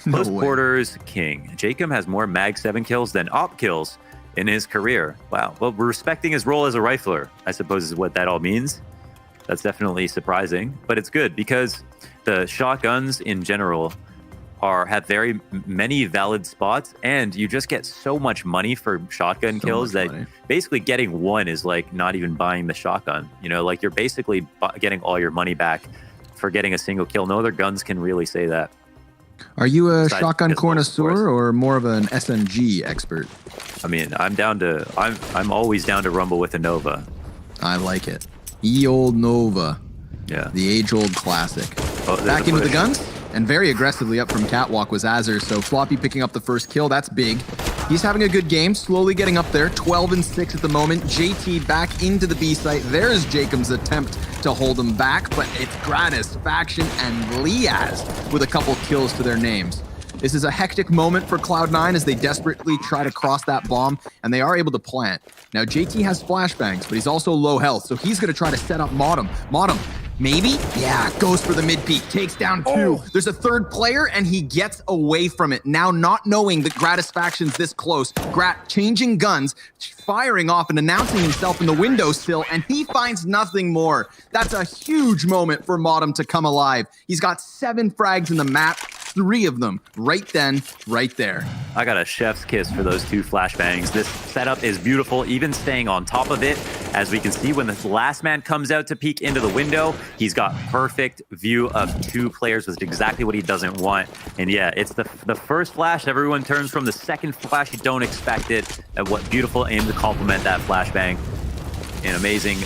Close quarters, king. Jakem has more Mag 7 kills than op kills in his career. Wow. Well, we're respecting his role as a rifler, I suppose is what that all means. That's definitely surprising, but it's good because the shotguns in general have very many valid spots, and you just get so much money for shotgun kills that basically getting one is like not even buying the shotgun. You know, like you're basically getting all your money back for getting a single kill. No other guns can really say that. Are you a shotgun connoisseur or more of an SMG expert? I mean, I'm always down to rumble with a Nova. I like it. Ye old Nova. Yeah. The age-old classic. Oh, back into the guns, and very aggressively up from Catwalk was Azur, so Floppy picking up the first kill. That's big. He's having a good game, slowly getting up there. 12-6 at the moment. JT back into the B site. There's Jacob's attempt to hold him back, but it's Gratisfaction and Liaz with a couple kills to their names. This is a hectic moment for Cloud9 as they desperately try to cross that bomb, and they are able to plant. Now, JT has flashbangs, but he's also low health, so he's going to try to set up Modem. Modem, maybe? Yeah, goes for the mid-peak, takes down 2. There's a 3rd player, and he gets away from it. Now, not knowing that Gratisfaction's this close, Grat changing guns, firing off and announcing himself in the windowsill, and he finds nothing more. That's a huge moment for Modem to come alive. He's got 7 frags in the map. 3 of them right then, right there. I got a chef's kiss for those 2 flashbangs. This setup is beautiful, even staying on top of it. As we can see, when the last man comes out to peek into the window, he's got perfect view of 2 players, which is exactly what he doesn't want. And yeah, it's the first flash everyone turns from. The second flash, you don't expect it. And what beautiful aim to complement that flashbang. An amazing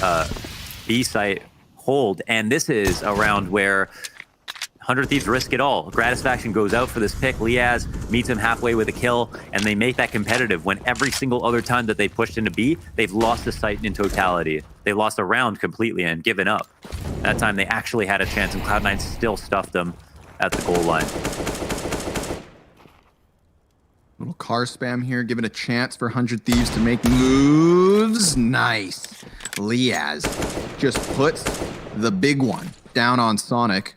B-site hold. And this is a round where 100 Thieves risk it all. Gratisfaction goes out for this pick. Liaz meets him halfway with a kill, and they make that competitive when every single other time that they pushed into B, they've lost the site in totality. They lost a round completely and given up. That time they actually had a chance, and Cloud9 still stuffed them at the goal line. Little car spam here, giving a chance for 100 Thieves to make moves. Nice. Liaz just puts the big one down on Sonic.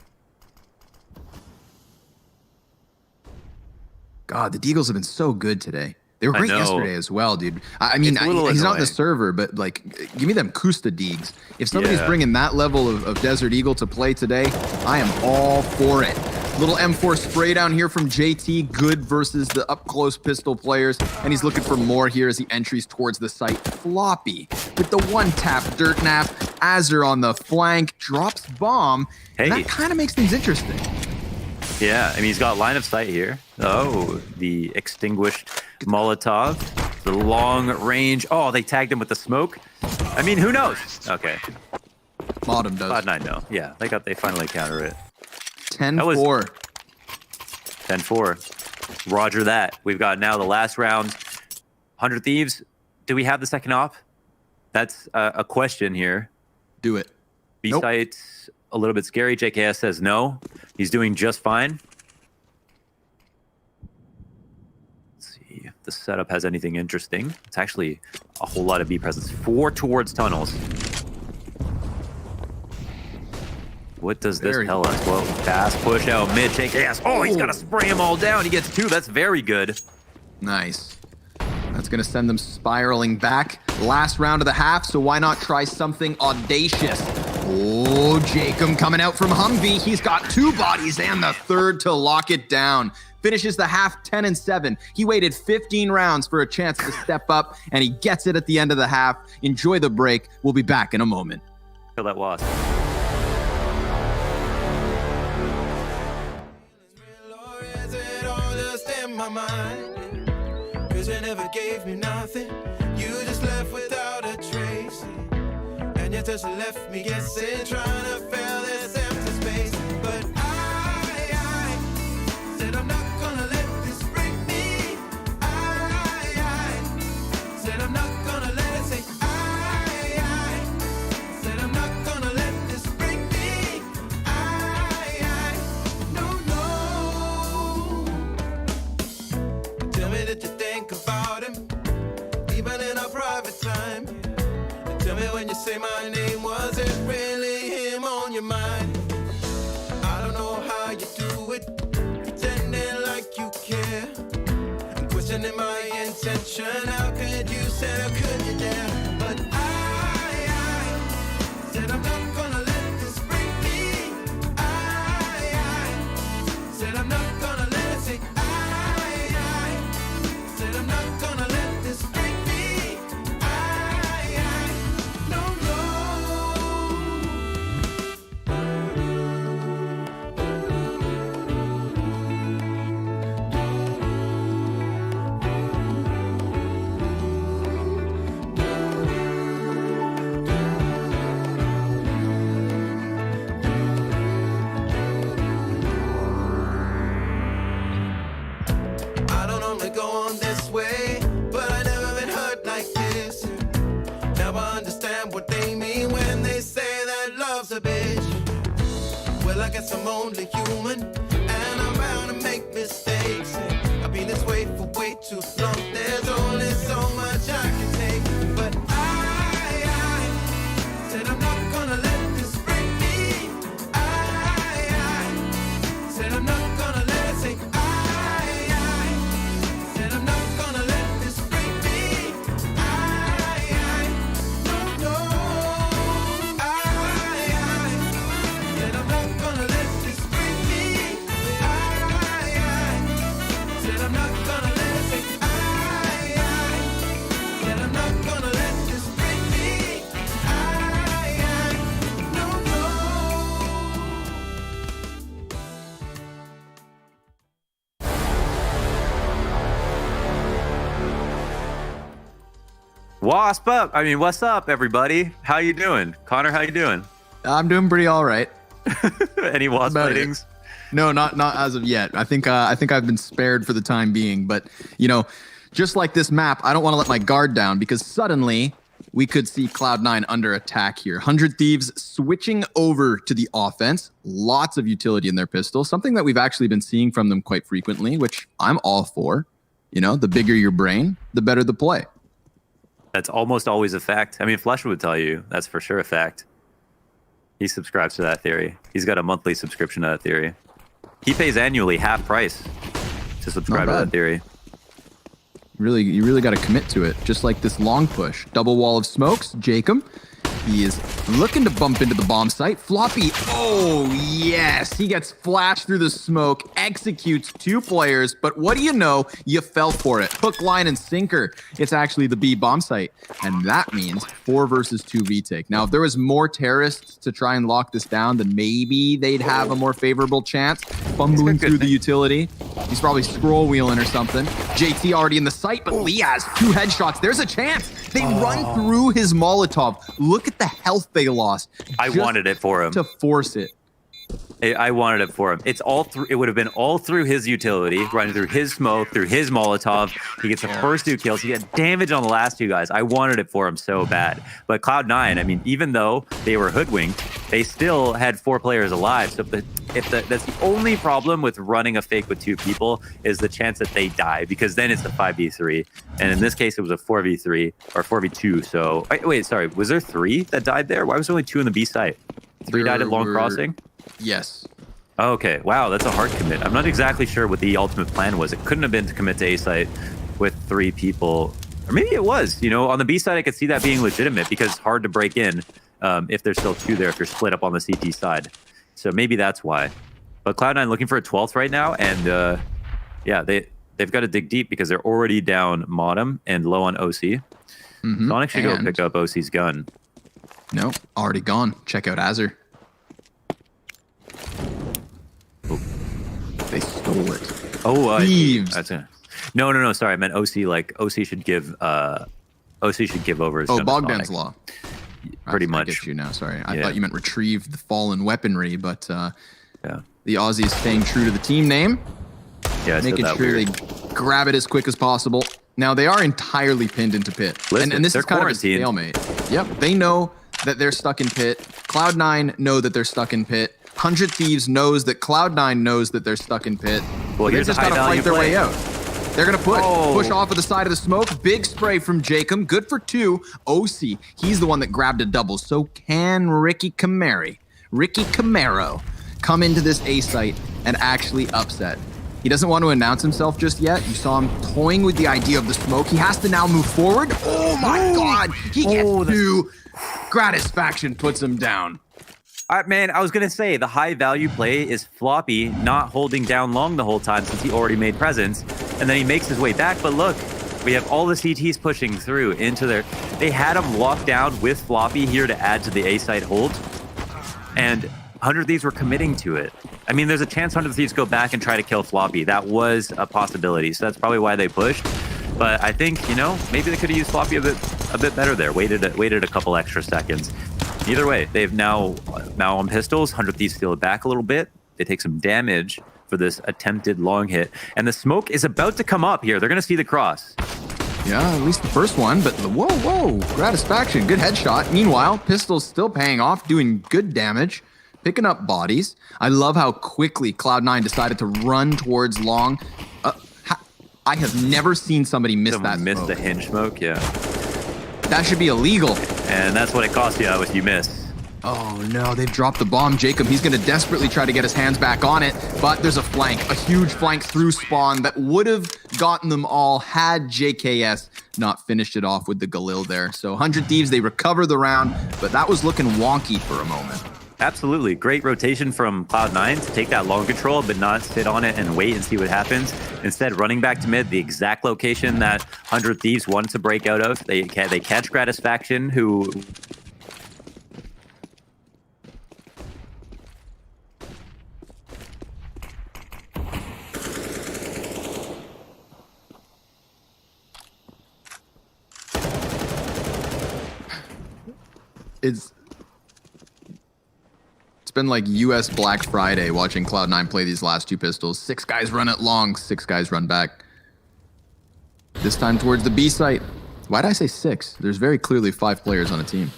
God, the Deagles have been so good today. They were great yesterday as well, dude. I mean, he's not the server, but like, give me them Kusta Deags. If somebody's bringing that level of Desert Eagle to play today, I am all for it. Little M4 spray down here from JT, good versus the up-close pistol players, and he's looking for more here as he entries towards the site. Floppy with the one-tap dirt nap. Azur on the flank, drops bomb, and that kind of makes things interesting. Yeah, I mean, he's got line of sight here. Oh, the extinguished Molotov, the long range. Oh, they tagged him with the smoke. I mean, who knows? Okay. Bottom does. Cloud9 no. Yeah, they finally counter it. 10-4. 10-4. Roger that. We've got now the last round. 100 Thieves. Do we have the second op? That's a question here. Do it. B-site's a little bit scary. JKS says no. He's doing just fine. Let's see if the setup has anything interesting. It's actually a whole lot of B presence. 4 towards tunnels. What does this tell us? Well, fast push out mid. JKS. Oh, he's got to spray them all down. He gets 2. That's very good. Nice. That's going to send them spiraling back. Last round of the half, so why not try something audacious? Oh, Jacob coming out from Humvee. He's got 2 bodies and the third to lock it down. Finishes the half 10-7. He waited 15 rounds for a chance to step up, and he gets it at the end of the half. Enjoy the break. We'll be back in a moment. Kill that wasp. Cause you never gave me nothing. You just left without a trace. And your touch left me guessing, trying to fill this empty space. But I said I'm not gonna let this break me. I said I'm not gonna let it say. I said I'm not gonna let this break me. No. Tell me that you think about him, even in our private time. And tell me when you say my name, was it really him on your mind? I don't know how you do it, pretending like you care. I'm questioning my intention. How could you say, how could you dare? But I said I'm not gonna let this break me. I said I'm not gonna let it say. Said I'm not gonna let this break me. I don't normally go on this way, but I never been hurt like this. Now I understand what they mean when they say that love's a bitch. Well, I guess I'm only human, and I'm bound to make mistakes. I've been this way for way too long. There's only so much I can take. But I said I'm not gonna let this break me. I said I'm not gonna let it say. Said I'm not gonna let this break me. No. Said I'm not gonna let this break me. Wasp up. I mean, what's up, everybody? How you doing? Connor, how you doing? I'm doing pretty all right. Any Wasp sightings? No, not as of yet. I think I've been spared for the time being. But, you know, just like this map, I don't want to let my guard down because suddenly we could see Cloud9 under attack here. 100 Thieves switching over to the offense. Lots of utility in their pistol. Something that we've actually been seeing from them quite frequently, which I'm all for. You know, the bigger your brain, the better the play. That's almost always a fact. I mean, Flesh would tell you that's for sure a fact. He subscribes to that theory. He's got a monthly subscription to that theory. He pays annually half price to subscribe to that theory. You really got to commit to it. Just like this long push. Double wall of smokes. Jacob. He is looking to bump into the bomb site. Floppy. Oh, yes. He gets flashed through the smoke. Executes 2 players. But what do you know? You fell for it. Hook, line, and sinker. It's actually the B bomb site. And that means 4 versus 2 retake. Now, if there was more terrorists to try and lock this down, then maybe they'd have a more favorable chance. Fumbling through the utility. He's probably scroll wheeling or something. JT already in the site, but Lee has 2 headshots. There's a chance. They run through his Molotov. Look at the health they lost. I wanted it for him. To force it. I wanted it for him. It's all through. It would have been all through his utility, running through his smoke, through his Molotov. He gets the first 2 kills. He got damage on the last 2 guys. I wanted it for him so bad. But Cloud9, I mean, even though they were hoodwinked, they still had 4 players alive. So that's the only problem with running a fake with 2 people is the chance that they die, because then it's a 5v3. And in this case, it was a 4v3 or 4v2. So wait, sorry, was there 3 that died there? Why was there only 2 in the B site? 3 died at Long Crossing? Yes. Okay, wow, that's a hard commit. I'm not exactly sure what the ultimate plan was. It couldn't have been to commit to A site with 3 people. Or maybe it was. You know, on the B side, I could see that being legitimate because it's hard to break in if there's still 2 there, if you're split up on the CT side. So maybe that's why. But Cloud9 looking for a 12th right now, and yeah, they've got to dig deep because they're already down Modem and low on OC. Sonic should go pick up OC's gun. No, already gone. Check out Azure. They stole it. Oh, Thieves. No. Sorry, I meant OC. Like OC should give over his gun to Bogdan's Sonic. Law. Pretty I much. get you now. Sorry, I thought you meant retrieve the fallen weaponry, but the Aussie is staying true to the team name. Yeah, making sure they grab it as quick as possible. Now they are entirely pinned into pit, Listen, and this is kind quarantined. of a stalemate. Yep, they know that they're stuck in pit. Cloud9 know that they're stuck in pit. 100 Thieves knows that Cloud9 knows that they're stuck in pit. Well, they here's just a gotta high-value fight their play. way out. They're gonna push off of the side of the smoke. Big spray from Jacob. Good for 2. OC, he's the one that grabbed a double. So can Ricky Camaro come into this A site and actually upset? He doesn't want to announce himself just yet. You saw him toying with the idea of the smoke. He has to now move forward. Oh my God! He gets 2. Gratisfaction puts him down. Man, I was going to say, the high-value play is Floppy not holding down long the whole time since he already made presence, and then he makes his way back. But look, we have all the CTs pushing through into their... They had him locked down with Floppy here to add to the A-site hold, and 100 Thieves were committing to it. I mean, there's a chance 100 Thieves go back and try to kill Floppy. That was a possibility, so that's probably why they pushed. But I think, you know, maybe they could have used Floppy a bit better there. Waited a couple extra seconds. Either way, they've now on pistols. 100 Thieves steal it back a little bit. They take some damage for this attempted long hit. And the smoke is about to come up here. They're going to see the cross. Yeah, at least the first one. But whoa. Gratisfaction. Good headshot. Meanwhile, pistol's still paying off, doing good damage. Picking up bodies. I love how quickly Cloud9 decided to run towards long. I have never seen somebody miss that smoke. Missed the hinge smoke, yeah. That should be illegal. And that's what it costs you if you miss. Oh no, they've dropped the bomb. Jacob, he's going to desperately try to get his hands back on it, but there's a huge flank through spawn that would have gotten them all had JKS not finished it off with the Galil there. So 100 Thieves, they recover the round, but that was looking wonky for a moment. Absolutely. Great rotation from Cloud9 to take that long control, but not sit on it and wait and see what happens. Instead, running back to mid, the exact location that 100 Thieves wanted to break out of. They catch Gratisfaction, who... It's been like US Black Friday watching Cloud9 play these last two pistols. 6 guys run it long, 6 guys run back. This time towards the B site. Why did I say 6? There's very clearly 5 players on a team.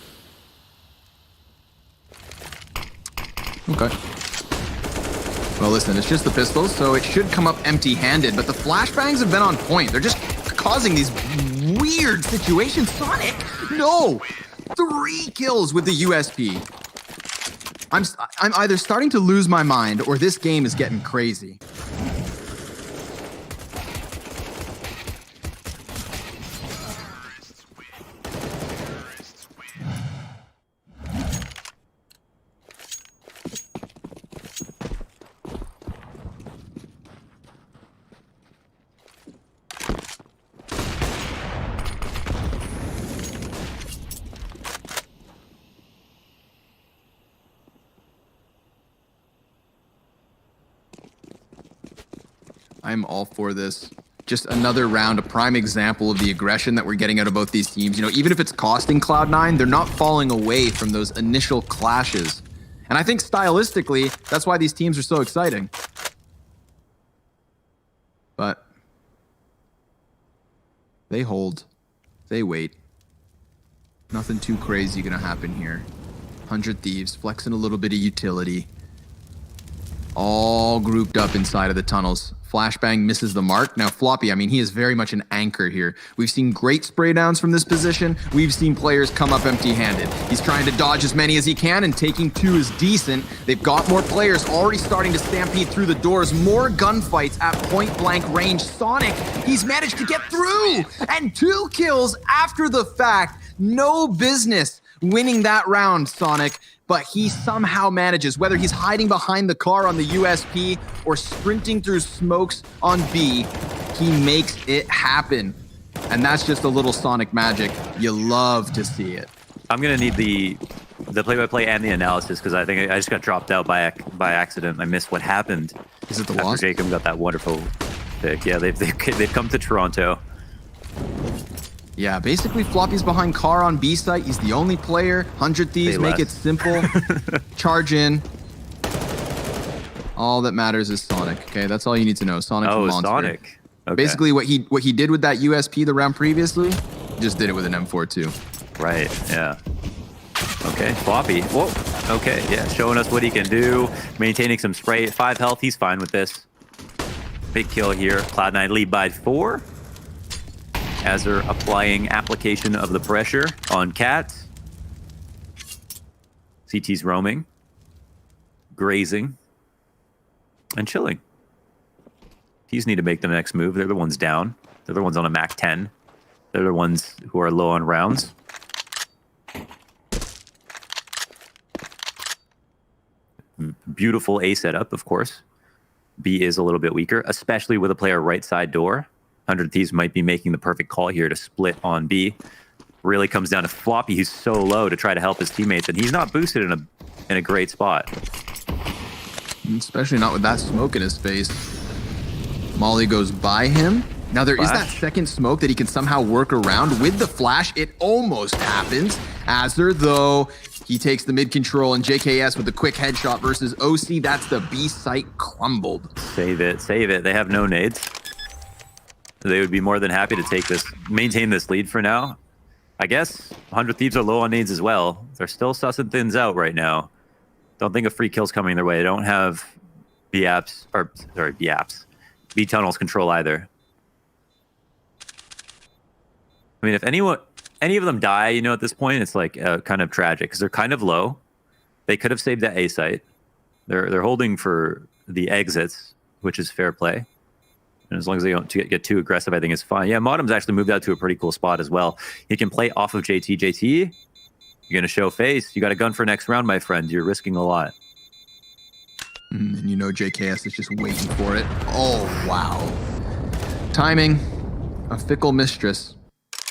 Okay. Well, listen, it's just the pistols, so it should come up empty-handed, but the flashbangs have been on point. They're just causing these weird situations. Sonic, no! 3 kills with the USP. I'm either starting to lose my mind or this game is getting crazy. I'm all for this. Just another round, a prime example of the aggression that we're getting out of both these teams. You know, even if it's costing Cloud9, they're not falling away from those initial clashes. And I think stylistically, that's why these teams are so exciting. But they hold. They wait. Nothing too crazy gonna happen here. 100 Thieves, flexing a little bit of utility. All grouped up inside of the tunnels. Flashbang misses the mark. Now, Floppy, I mean, he is very much an anchor here. We've seen great spray downs from this position. We've seen players come up empty-handed. He's trying to dodge as many as he can, and taking 2 is decent. They've got more players already starting to stampede through the doors. More gunfights at point-blank range. Sonic, he's managed to get through! And 2 kills after the fact. No business winning that round, Sonic. But he somehow manages, whether he's hiding behind the car on the USP or sprinting through smokes on B, he makes it happen. And that's just a little Sonic magic. You love to see it. I'm going to need the play-by-play and the analysis because I think I just got dropped out by accident. I missed what happened. Is it the after loss? Jacob got that wonderful pick. Yeah, they've come to Toronto. Yeah, basically Floppy's behind car on B site. He's the only player. 100 Thieves, make it simple. Charge in. All that matters is Sonic. Okay, that's all you need to know. Sonic's a monster. Sonic. Okay. Basically, what he did with that USP the round previously, just did it with an M4 too. Right. Yeah. Okay, Floppy. Whoa. Okay. Yeah, showing us what he can do. Maintaining some spray. 5 health. He's fine with this. Big kill here. Cloud9 lead by 4. As they're applying application of the pressure on Cat. CT's roaming, grazing, and chilling. These need to make the next move. They're the ones down. They're the ones on a Mac 10. They're the ones who are low on rounds. Beautiful A setup, of course. B is a little bit weaker, especially with a player right side door. 100 Thieves might be making the perfect call here to split on B. Really comes down to Floppy, who's so low to try to help his teammates, and he's not boosted in a great spot. Especially not with that smoke in his face. Molly goes by him. Now there is that second smoke that he can somehow work around. With the flash, it almost happens. Azur, though, he takes the mid control, and JKS with a quick headshot versus OC. That's the B site crumbled. Save it, save it. They have no nades. They would be more than happy to take this, maintain this lead for now. I guess 100 Thieves are low on nades as well. They're still sussing things out right now. Don't think a free kill's coming their way. They don't have B tunnels control either. I mean, if any of them die, you know, at this point, it's like kind of tragic because they're kind of low. They could have saved that A site. They're holding for the exits, which is fair play. And as long as they don't get too aggressive, I think it's fine. Yeah, Modem's actually moved out to a pretty cool spot as well. He can play off of JT. JT, you're going to show face. You got a gun for next round, my friend. You're risking a lot. And you know JKS is just waiting for it. Oh, wow. Timing. A fickle mistress.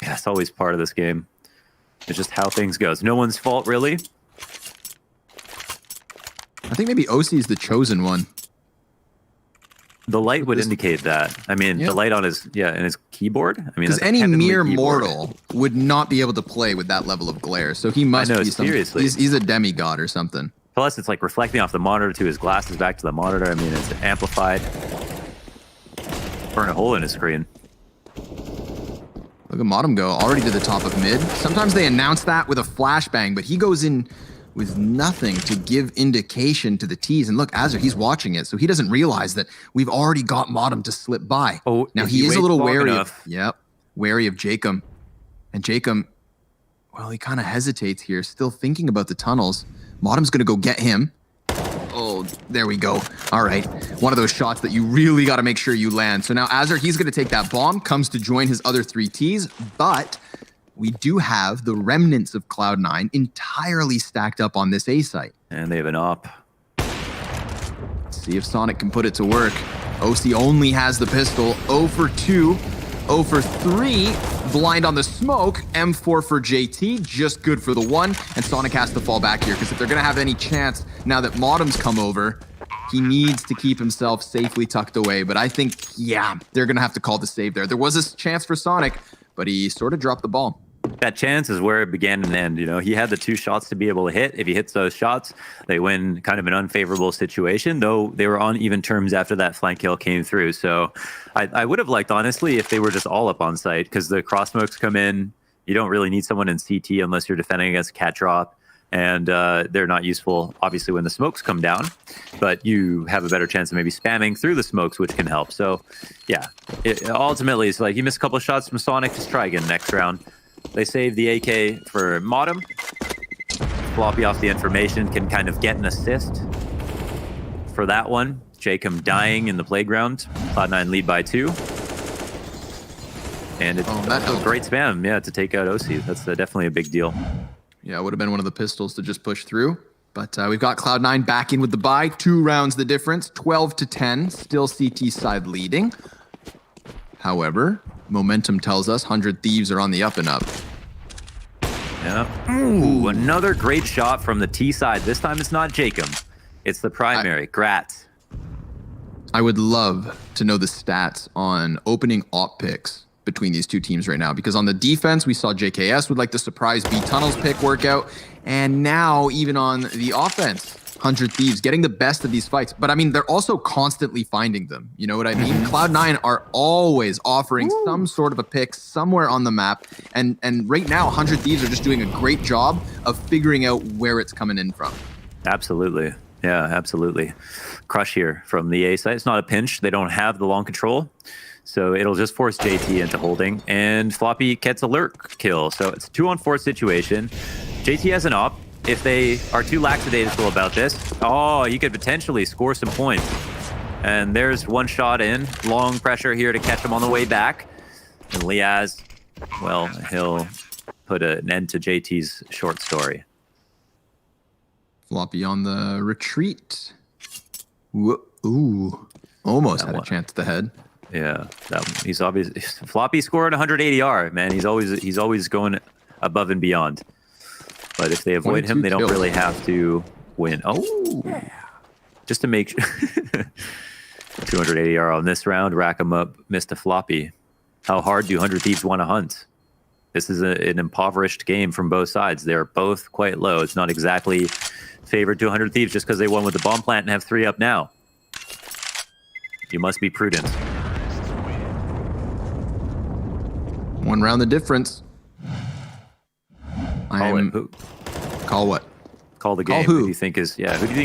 Yeah, it's always part of this game. It's just how things go. It's no one's fault, really. I think maybe OC is the chosen one. The light would indicate that. I mean, the light on his in his keyboard. I mean, because any mere mortal would not be able to play with that level of glare. So he must be seriously. He's a demigod or something. Plus, it's like reflecting off the monitor to his glasses back to the monitor. I mean, it's amplified. Burn a hole in his screen. Look at Modem go already to the top of mid. Sometimes they announce that with a flashbang, but he goes in with nothing to give indication to the T's. And look, Azur, he's watching it, so he doesn't realize that we've already got Modem to slip by. Oh, now he is a little wary of Jacob. And Jacob, well, he kind of hesitates here, still thinking about the tunnels. Modem's going to go get him. Oh, there we go. All right. One of those shots that you really got to make sure you land. So now Azur, he's going to take that bomb, comes to join his other 3 T's, but we do have the remnants of Cloud9 entirely stacked up on this A site. And they have an op. Let's see if Sonic can put it to work. OC only has the pistol. 0 for 2. 0 for 3. Blind on the smoke. M4 for JT. Just good for the 1. And Sonic has to fall back here, because if they're going to have any chance now that Modem's come over, he needs to keep himself safely tucked away. But I think, they're going to have to call the save there. There was a chance for Sonic, but he sort of dropped the ball. That chance is where it began and end. You know, he had the 2 shots to be able to hit. If he hits those shots, they win kind of an unfavorable situation, though they were on even terms after that flank kill came through. So I would have liked, honestly, if they were just all up on site, because the cross smokes come in. You don't really need someone in CT unless you're defending against cat drop. And they're not useful, obviously, when the smokes come down. But you have a better chance of maybe spamming through the smokes, which can help. So, ultimately, it's like you miss a couple of shots from Sonic, just try again next round. They save the AK for Modem. Floppy off the information can kind of get an assist for that one. Jacob dying in the playground. Cloud9 lead by 2. And it's a great spam, to take out OC. That's definitely a big deal. Yeah, it would have been one of the pistols to just push through. But we've got Cloud9 back in with the buy. 2 rounds the difference. 12-10. Still CT side leading. However, momentum tells us 100 Thieves are on the up and up. Yeah. Ooh, another great shot from the T side. This time it's not Jacob. It's the primary, Grat. I would love to know the stats on opening op picks between these 2 teams right now, because on the defense, we saw JKS with like the surprise B tunnels pick workout. And now even on the offense, 100 Thieves getting the best of these fights. But I mean, they're also constantly finding them. You know what I mean? Cloud9 are always offering some sort of a pick somewhere on the map. And right now, 100 Thieves are just doing a great job of figuring out where it's coming in from. Absolutely. Yeah, absolutely. Crush here from the A side. It's not a pinch. They don't have the long control. So it'll just force JT into holding. And Floppy gets a lurk kill. So it's a 2-on-4 situation. JT has an op. If they are too lackadaisical about this, you could potentially score some points. And there's one shot in. Long pressure here to catch him on the way back. And Liaz, well, he'll put an end to JT's short story. Floppy on the retreat. Ooh, almost had a chance at the head. Yeah, he's obviously Floppy scored 180R, man. He's always going above and beyond. But if they avoid him, they don't really have to win. Oh, just to make 280R on this round, rack him up, missed a Floppy. How hard do 100 Thieves want to hunt? This is an impoverished game from both sides. They're both quite low. It's not exactly favored to 100 Thieves just because they won with the bomb plant and have 3 up now. You must be prudent. 1 round the difference. Call what? Call the game. Call who? Who do you think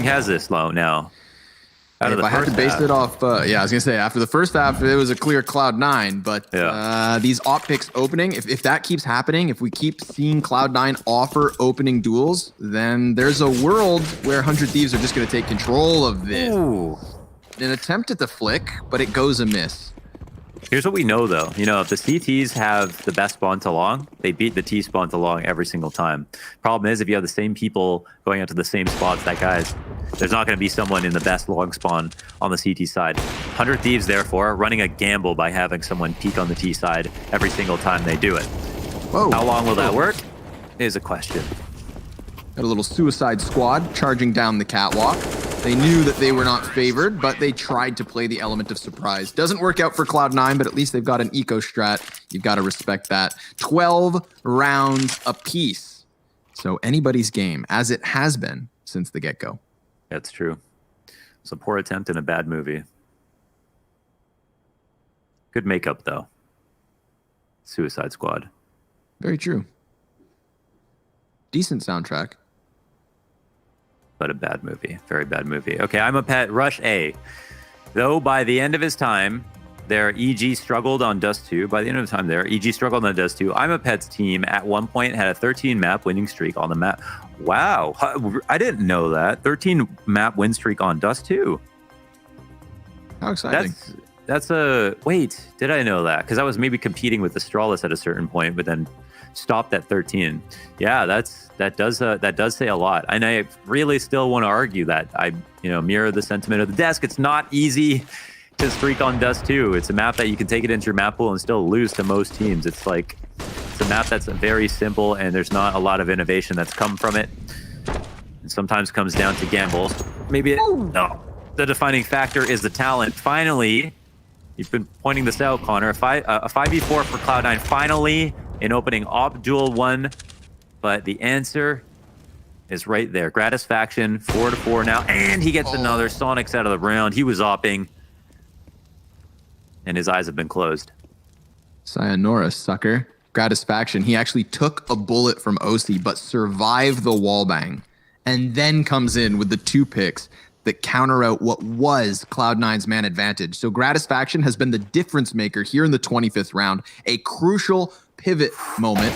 has this low now? If I had to base it off, I was gonna say after the first half, it was a clear Cloud9. But these op picks opening, if that keeps happening, if we keep seeing Cloud9 offer opening duels, then there's a world where 100 Thieves are just gonna take control of this. Ooh. An attempt at the flick, but it goes amiss. Here's what we know, though. You know, if the CTs have the best spawn to long, they beat the T spawn to long every single time. Problem is, if you have the same people going out to the same spots, there's not going to be someone in the best long spawn on the CT side. 100 Thieves, therefore, running a gamble by having someone peek on the T side every single time they do it. Whoa. How long will that work is a question. Got a little suicide squad charging down the catwalk. They knew that they were not favored, but they tried to play the element of surprise. Doesn't work out for Cloud9, but at least they've got an eco strat. You've got to respect that. 12 rounds apiece. So anybody's game, as it has been since the get-go. That's true. It's a poor attempt in a bad movie. Good makeup, though. Suicide Squad. Very true. Decent soundtrack. But a bad movie. Very bad movie. Okay, I'm a pet. Rush A. Though by the end of his time, their EG struggled on Dust 2. By the end of the time there, EG struggled on Dust 2. I'm a Pet's team at one point had a 13 map winning streak on the map. Wow. I didn't know that. 13 map win streak on Dust 2. How exciting. That's a... Wait, did I know that? Because I was maybe competing with Astralis at a certain point, but then stopped at 13. Yeah, that does say a lot. And I really still want to argue that. I mirror the sentiment of the desk. It's not easy to streak on Dust 2. It's a map that you can take it into your map pool and still lose to most teams. It's a map that's very simple, and there's not a lot of innovation that's come from it. It sometimes comes down to gambles. Maybe the defining factor is the talent. Finally, you've been pointing this out, Connor. A 5v4 for Cloud9. Finally, in opening op duel 1, but the answer is right there. Gratisfaction 4-4 now, and he gets another. Sonic's out of the round. He was opping, and his eyes have been closed. Sayonara, sucker. Gratisfaction. He actually took a bullet from OC, but survived the wallbang, and then comes in with the 2 picks that counter out what was Cloud9's man advantage. So Gratisfaction has been the difference maker here in the 25th round, a crucial pivot moment,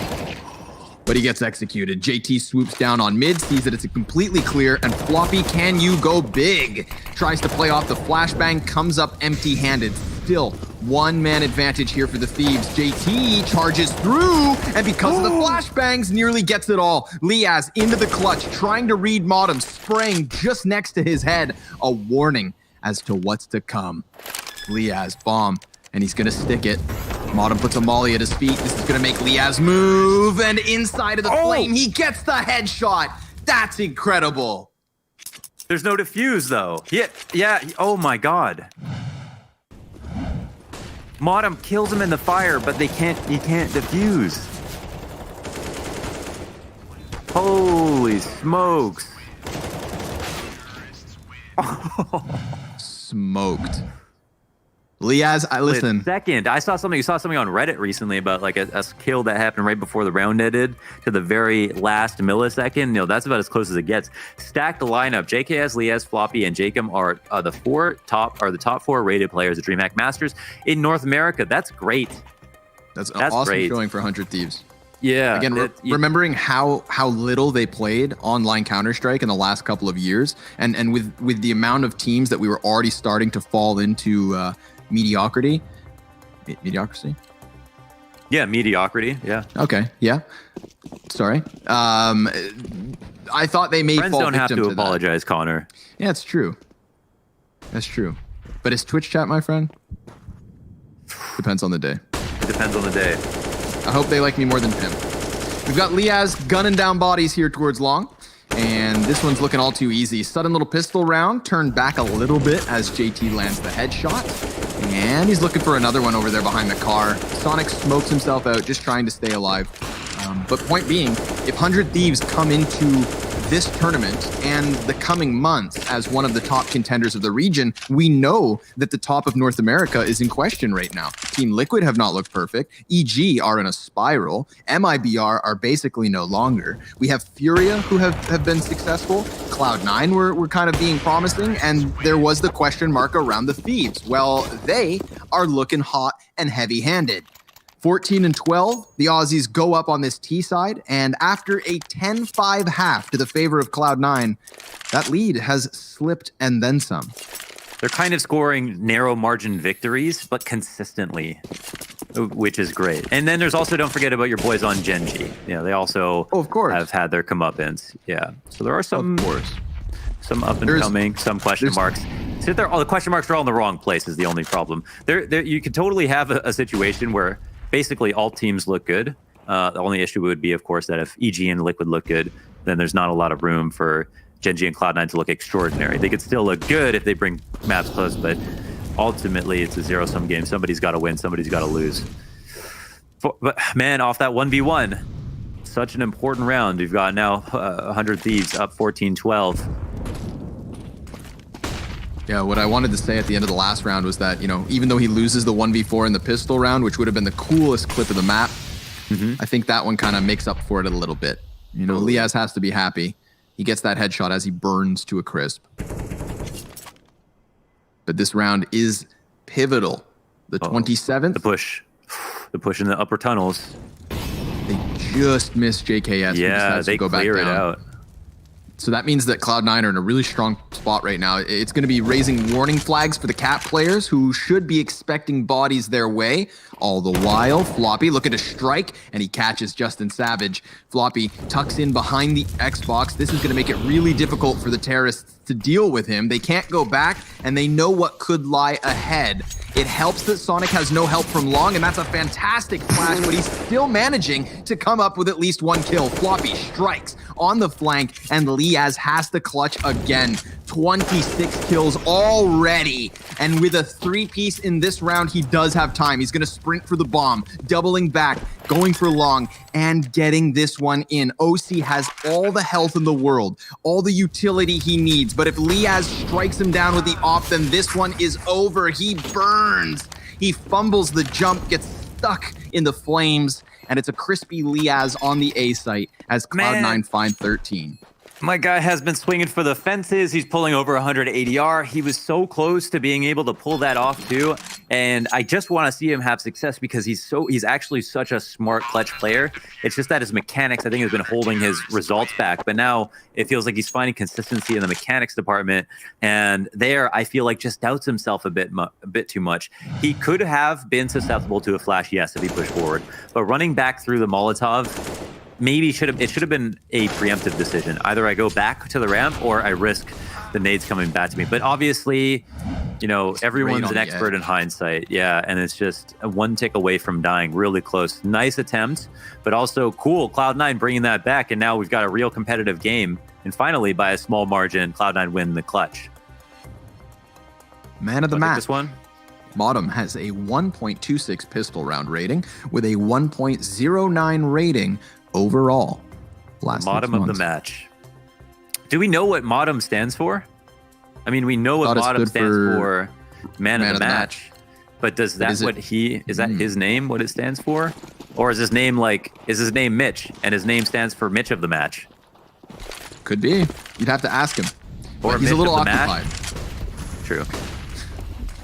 but he gets executed. JT swoops down on mid, sees that it's completely clear, and Floppy, can you go big? Tries to play off the flashbang, comes up empty-handed. Still, 1-man advantage here for the Thieves. JT charges through, and because of the flashbangs, nearly gets it all. Liaz into the clutch, trying to read Modem, spraying just next to his head. A warning as to what's to come. Liaz bomb, and he's gonna stick it. Modem puts a molly at his feet. This is gonna make Liaz move, and inside of the flame, he gets the headshot. That's incredible. There's no defuse, though. Yeah. Oh my god. Modem kills him in the fire, but he can't defuse. Holy smokes. Smoked. Liaz, listen. Second, you saw something on Reddit recently about like a kill that happened right before the round ended to the very last millisecond. That's about as close as it gets. Stacked the lineup. JKS, Liaz, Floppy, and Jacob are the top 4 rated players at DreamHack Masters in North America. That's great. That's an awesome showing for 100 Thieves. Yeah. Again, remembering how little they played online Counter-Strike in the last couple of years, and with the amount of teams that we were already starting to fall into mediocrity. Yeah, mediocrity. Yeah. Okay. Yeah. Sorry. I thought they may Friends fall don't have victim to to apologize, that. Connor. Yeah, it's true. That's true. But is Twitch chat, my friend? Depends on the day. It depends on the day. I hope they like me more than Pim. We've got Liaz gunning down bodies here towards long. And this one's looking all too easy. Sudden little pistol round, turned back a little bit as JT lands the headshot. And he's looking for another one over there behind the car. Sonic smokes himself out, just trying to stay alive. But point being, if 100 Thieves come into this tournament and the coming months as one of the top contenders of the region, we know that the top of North America is in question right now. Team Liquid have not looked perfect. EG are in a spiral. MIBR are basically no longer. We have Furia who have been successful. Cloud9 were kind of being promising, and there was the question mark around the Thieves. Well, they are looking hot and heavy-handed. 14-12, the Aussies go up on this T side, and after a 10-5 half to the favor of Cloud9, that lead has slipped and then some. They're kind of scoring narrow margin victories, but consistently, which is great. And then there's also, don't forget about your boys on Genji. They also have had their comeuppance. Yeah, so there are some up and coming, some question marks. Sit there, all the question marks are all in the wrong place is the only problem. You could totally have a situation where basically all teams look good. The only issue would be, of course, that if EG and Liquid look good, then there's not a lot of room for Gen.G and Cloud9 to look extraordinary. They could still look good if they bring maps close, but ultimately it's a zero-sum game. Somebody's got to win, somebody's got to lose. But man, off that 1v1, such an important round. We've got now 100 Thieves up 14-12. Yeah, what I wanted to say at the end of the last round was that, you know, even though he loses the 1v4 in the pistol round, which would have been the coolest clip of the map, I think that one kind of makes up for it a little bit. You know, Liaz has to be happy. He gets that headshot as he burns to a crisp. But this round is pivotal. The 27th. The push in the upper tunnels. They just missed JKS. Yeah, they clear it out. So that means that Cloud9 are in a really strong spot right now. It's going to be raising warning flags for the Cap players who should be expecting bodies their way. All the while, Floppy looking to strike, and he catches Justin Savage. Floppy tucks in behind the Xbox. This is going to make it really difficult for the terrorists to deal with him. They can't go back, and they know what could lie ahead. It helps that Sonic has no help from Long, and that's a fantastic flash, but he's still managing to come up with at least one kill. Floppy strikes on the flank, and Liaz has to clutch again. 26 kills already, and with a 3-piece in this round, he does have time. He's going to sprint for the bomb, doubling back, going for Long, and getting this one in. OC has all the health in the world, all the utility he needs, but if Liaz strikes him down with the op, then this one is over. He burns. He fumbles the jump, gets stuck in the flames, and it's a crispy Liaz on the A site as Cloud9 find 13. My guy has been swinging for the fences. He's pulling over 100 ADR. He was so close to being able to pull that off too. And I just want to see him have success because he's actually such a smart clutch player. It's just that his mechanics, I think, has been holding his results back. But now it feels like he's finding consistency in the mechanics department. And there, I feel like just doubts himself a bit too much. He could have been susceptible to a flash, yes, if he pushed forward. But running back through the Molotov, maybe it should have been a preemptive decision. Either I go back to the ramp or I risk the nades coming back to me. But obviously, you know, everyone's an expert in hindsight. Yeah, and it's just one tick away from dying, really close. Nice attempt, but also cool. Cloud9 bringing that back, and now we've got a real competitive game. And finally, by a small margin, Cloud9 win the clutch. Man of the match. This one? Modem has a 1.26 pistol round rating with a 1.09 rating overall. Modem of the match. Do we know what Modem stands for? I mean, we know what Modem stands for man of the match. But does that is that his name, what it stands for? Or is his name Mitch and his name stands for Mitch of the match? Could be. You'd have to ask him. Or he's a little occupied. True.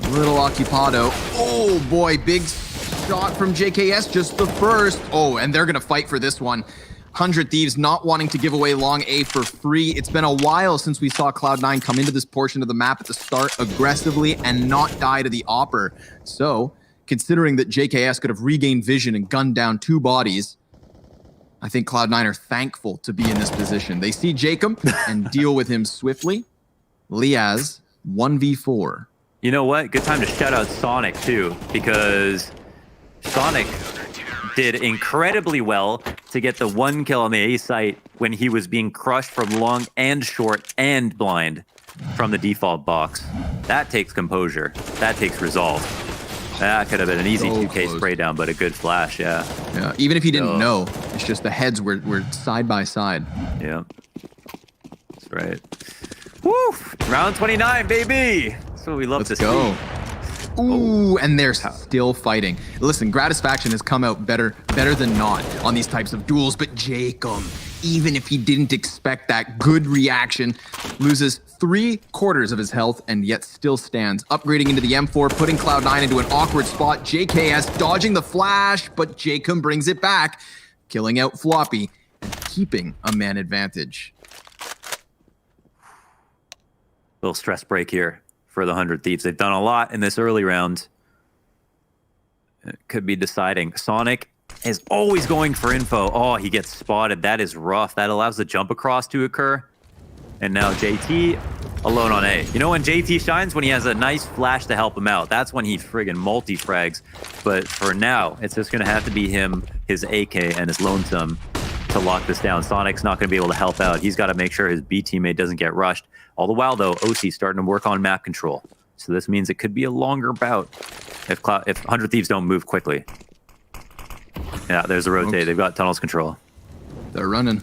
A little occupado. Oh boy, big shot from JKS, just the first. Oh, and they're going to fight for this one. 100 Thieves not wanting to give away Long A for free. It's been a while since we saw Cloud9 come into this portion of the map at the start aggressively and not die to the Opper. So, considering that JKS could have regained vision and gunned down 2 bodies, I think Cloud9 are thankful to be in this position. They see Jacob and deal with him swiftly. Liaz, 1v4. You know what? Good time to shout out Sonic, too, because Sonic did incredibly well to get the 1 kill on the A site when he was being crushed from long and short and blind from the default box. That takes composure. That takes resolve. That could have been an easy 2K spray down, but a good flash, yeah. Yeah, even if he didn't know, it's just the heads were side by side. Yeah. That's right. Woo! Round 29, baby! That's what we love to see. Ooh, and they're still fighting. Listen, Gratisfaction has come out better than not on these types of duels, but Jacob, even if he didn't expect that good reaction, loses 3/4 of his health and yet still stands, upgrading into the M4, putting Cloud9 into an awkward spot. JKS dodging the flash, but Jacob brings it back, killing out Floppy and keeping a man advantage. Little stress break here for the 100 Thieves. They've done a lot in this early round. It could be deciding. Sonic is always going for info. Oh, he gets spotted. That is rough. That allows the jump across to occur. And now JT alone on A. You know when JT shines? When he has a nice flash to help him out. That's when he friggin' multi-frags. But for now, it's just going to have to be him, his AK, and his lonesome. to lock this down. Sonic's not going to be able to help out. He's got to make sure his B teammate doesn't get rushed. All the while, though, OC starting to work on map control. So this means it could be a longer bout if 100 Thieves don't move quickly. Yeah, there's a rotate. They've got tunnels control. They're running.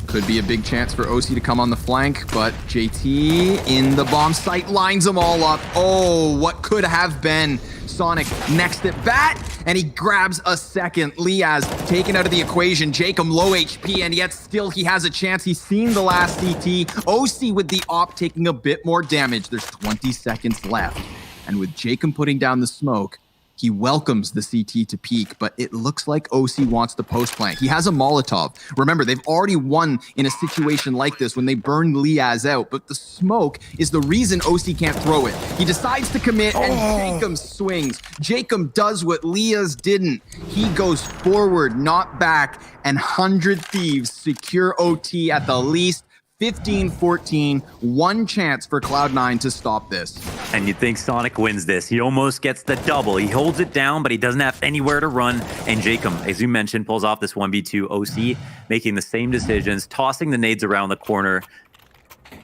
Could be a big chance for OC to come on the flank, but JT in the bomb site lines them all up. Oh, what could have been Sonic next at bat, and he grabs a second. Liaz taken out of the equation. Jacob low HP, and yet still he has a chance. He's seen the last CT. OC with the op taking a bit more damage. There's 20 seconds left, and with Jacob putting down the smoke, he welcomes the CT to peak, but it looks like OC wants the post plant. He has a Molotov. Remember, they've already won in a situation like this when they burned Liaz out, but the smoke is the reason OC can't throw it. He decides to commit, and Jacob swings. Jacob does what Liaz didn't. He goes forward, not back, and 100 Thieves secure OT at the least. 15-14, one chance for Cloud9 to stop this. And you think Sonic wins this. He almost gets the double. He holds it down, but he doesn't have anywhere to run. And Jacob, as you mentioned, pulls off this 1v2 OC, making the same decisions, tossing the nades around the corner,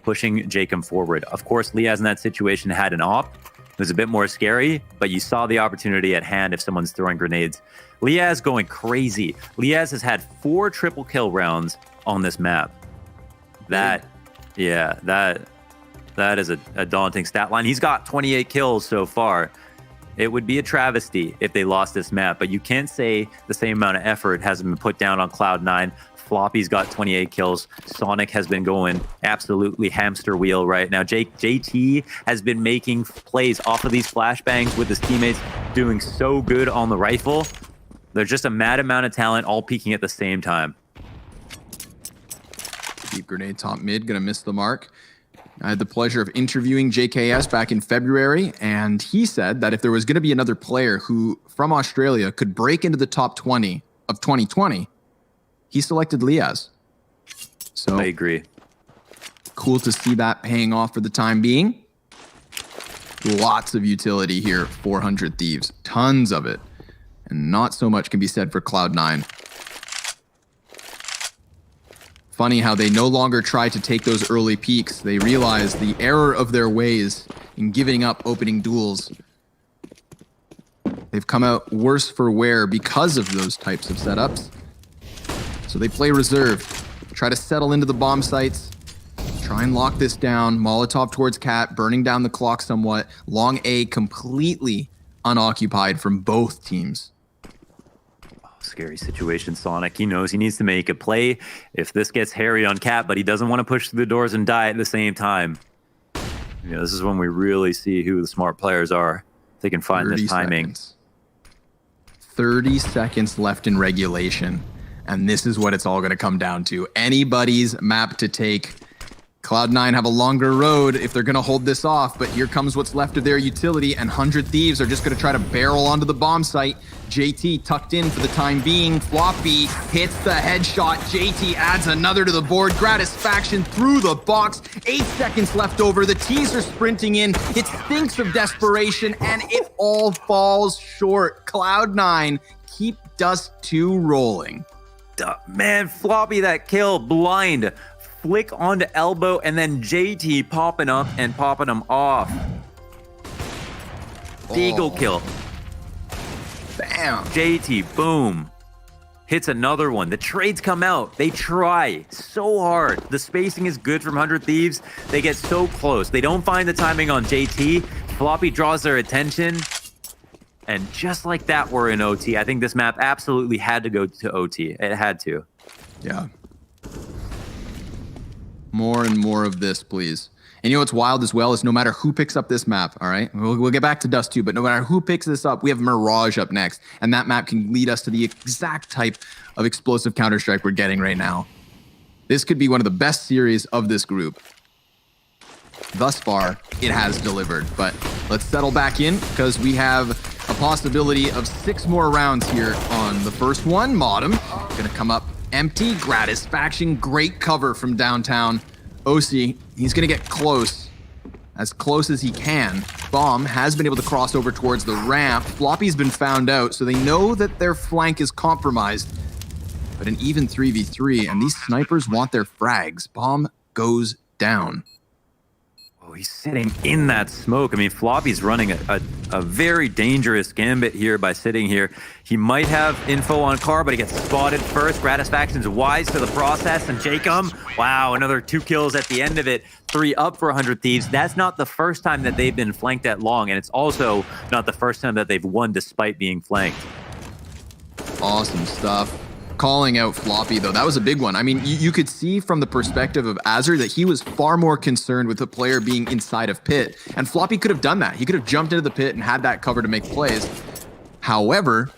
pushing Jacob forward. Of course, Liaz in that situation had an op. It was a bit more scary, but you saw the opportunity at hand if someone's throwing grenades. Liaz going crazy. Liaz has had 4 triple kill rounds on this map. That is a daunting stat line. He's got 28 kills so far. It would be a travesty if they lost this map, but you can't say the same amount of effort hasn't been put down on Cloud9. Floppy's got 28 kills. Sonic has been going absolutely hamster wheel right now. JT has been making plays off of these flashbangs with his teammates, doing so good on the rifle. There's just a mad amount of talent all peaking at the same time. Deep grenade top mid, gonna miss the mark. I had the pleasure of interviewing JKS back in February, and he said that if there was gonna be another player who, from Australia, could break into the top 20 of 2020, he selected Liaz. So I agree. Cool to see that paying off for the time being. Lots of utility here, 400 Thieves, tons of it. And not so much can be said for Cloud9. Funny how they no longer try to take those early peaks. They realize the error of their ways in giving up opening duels. They've come out worse for wear because of those types of setups. So they play reserve, try to settle into the bomb sites, try and lock this down. Molotov towards Cat, burning down the clock somewhat. Long A completely unoccupied from both teams. Scary situation, Sonic. He knows he needs to make a play if this gets hairy on Cat, but he doesn't want to push through the doors and die at the same time. You know, this is when we really see who the smart players are. They can find this timing. Seconds. 30 seconds left in regulation, and this is what it's all going to come down to. Anybody's map to take. Cloud9 have a longer road if they're going to hold this off, but here comes what's left of their utility, and 100 Thieves are just going to try to barrel onto the bomb site. JT tucked in for the time being. Floppy hits the headshot. JT adds another to the board. Gratisfaction through the box. 8 seconds left over. The T's are sprinting in. It stinks of desperation, and it all falls short. Cloud9 keep Dust 2 rolling. Man, Floppy, that kill, blind. Flick onto elbow, and then JT popping up and popping him off. Deagle kill. Bam. JT, boom. Hits another one. The trades come out. They try so hard. The spacing is good from 100 Thieves. They get so close. They don't find the timing on JT. Floppy draws their attention. And just like that, we're in OT. I think this map absolutely had to go to OT. It had to. Yeah. More and more of this, please. And you know what's wild as well is no matter who picks up this map, all right? We'll get back to Dust 2, but no matter who picks this up, we have Mirage up next. And that map can lead us to the exact type of explosive Counter-Strike we're getting right now. This could be one of the best series of this group. Thus far, it has delivered. But let's settle back in because we have a possibility of 6 more rounds here on the first one. Modem gonna come up empty. Gratisfaction, great cover from downtown. OC, he's gonna get close as he can. Bomb has been able to cross over towards the ramp. Floppy's been found out, so they know that their flank is compromised. but an even 3v3, and these snipers want their frags. Bomb goes down. Oh, he's sitting in that smoke. I mean, Floppy's running a very dangerous gambit here by sitting here. He might have info on Car, but he gets spotted first. Gratisfaction's wise to the process, and Jacob, wow, another 2 kills at the end of it. 3 up for 100 Thieves. That's not the first time that they've been flanked that long, and it's also not the first time that they've won despite being flanked. Awesome stuff. Calling out Floppy, though, that was a big one. I mean, you could see from the perspective of Azur that he was far more concerned with the player being inside of pit, and Floppy could have done that. He could have jumped into the pit and had that cover to make plays. However,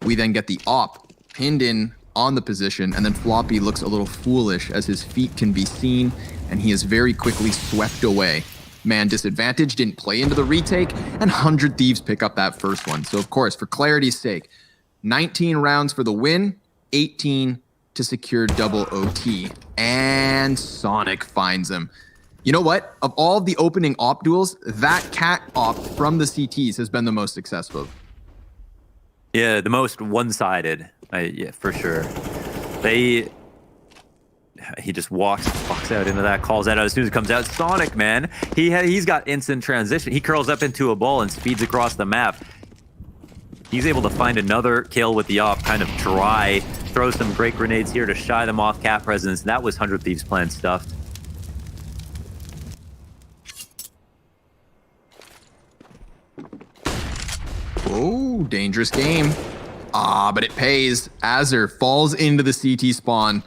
we then get the op pinned in on the position, and then Floppy looks a little foolish as his feet can be seen, and he is very quickly swept away. Man disadvantage, didn't play into the retake, and 100 Thieves pick up that first one. So, of course, for clarity's sake, 19 rounds for the win, 18 to secure double OT, and Sonic finds him. You know what? Of all the opening op duels, that cat op from the CTs has been the most successful. Yeah, the most one-sided. Yeah, for sure. He just walks out into that, calls that out as soon as it comes out. Sonic, man, he's got instant transition. He curls up into a ball and speeds across the map. He's able to find another kill with the op, kind of dry, throw some great grenades here to shy them off cat presence. That was 100 Thieves plan stuffed. Oh, dangerous game. But it pays. Azur falls into the CT spawn.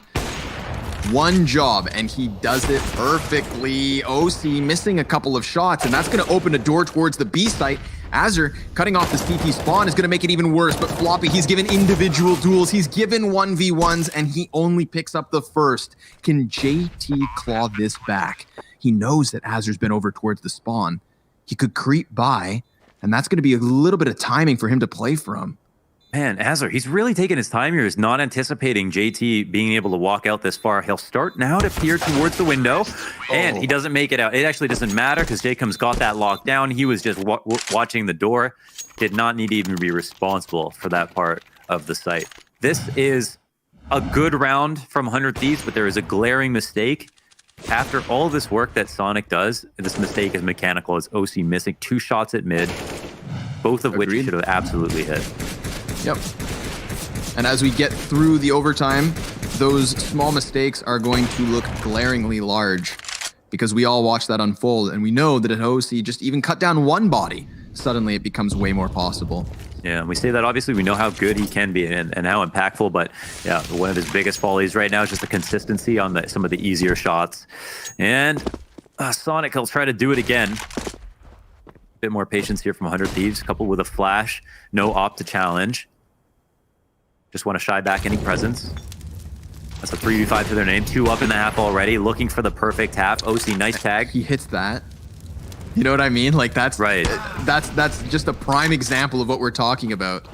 One job, and he does it perfectly. OC missing a couple of shots, and that's going to open a door towards the B site. Azur cutting off the CT spawn is going to make it even worse, but Floppy, he's given individual duels. He's given 1v1s, and he only picks up the first. Can JT claw this back? He knows that Azur's been over towards the spawn. He could creep by, and that's going to be a little bit of timing for him to play from. Man, Azur, he's really taking his time here. He's not anticipating JT being able to walk out this far. He'll start now to peer towards the window, and he doesn't make it out. It actually doesn't matter because Jacob's got that locked down. He was just watching the door. Did not need to even be responsible for that part of the site. This is a good round from 100 Thieves, but there is a glaring mistake. After all this work that Sonic does, this mistake is mechanical. It's OC missing 2 shots at mid, both of which he should have absolutely hit. Yep. And as we get through the overtime, those small mistakes are going to look glaringly large because we all watch that unfold, and we know that at OC, just even cut down one body, suddenly it becomes way more possible. Yeah, and we say that obviously we know how good he can be and how impactful, but yeah, one of his biggest follies right now is just the consistency on some of the easier shots. And Sonic, he'll try to do it again. Bit more patience here from 100 Thieves, coupled with a flash, no op to challenge. Just want to shy back any presence. That's a 3v5 to their name. 2 up in the half already, looking for the perfect half. OC, nice tag. He hits that. You know what I mean? Like that's right. That's just a prime example of what we're talking about.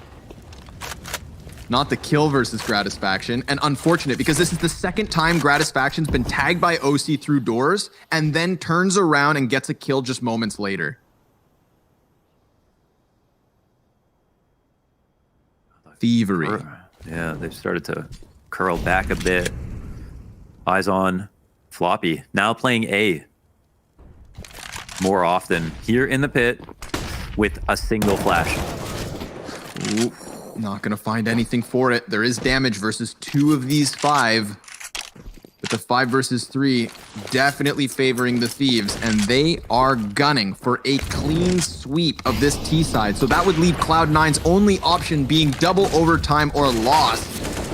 Not the kill versus Gratisfaction, and unfortunate because this is the second time Gratisfaction's been tagged by OC through doors and then turns around and gets a kill just moments later. Thievery. Yeah, they've started to curl back a bit. Eyes on Floppy. Now playing A. More often. Here in the pit with a single flash. Ooh, not going to find anything for it. There is damage versus 2 of these 5. But the 5 versus 3 definitely favoring the Thieves, and they are gunning for a clean sweep of this T side. So that would leave Cloud9's only option being double overtime or loss.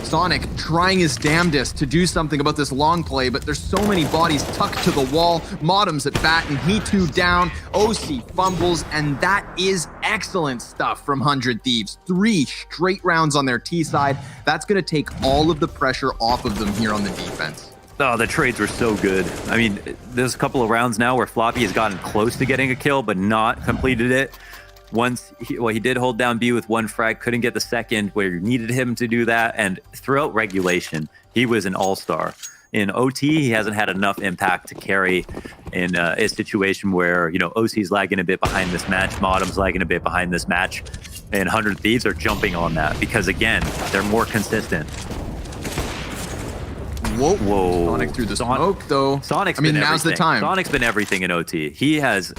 Sonic trying his damnedest to do something about this long play, but there's so many bodies tucked to the wall. Modem's at bat, and he too down. OC fumbles, and that is excellent stuff from 100 Thieves. 3 straight rounds on their T side. That's going to take all of the pressure off of them here on the defense. Oh, the trades were so good. I mean, there's a couple of rounds now where Floppy has gotten close to getting a kill, but not completed it. Once, he did hold down B with 1 frag, couldn't get the second where you needed him to do that. And throughout regulation, he was an all-star. In OT, he hasn't had enough impact to carry in a situation where, OC's lagging a bit behind this match, Modem's lagging a bit behind this match, and 100 Thieves are jumping on that because, again, they're more consistent. Whoa. Sonic through the smoke, though. Sonic's been now's everything. The time. Sonic's been everything in OT. He has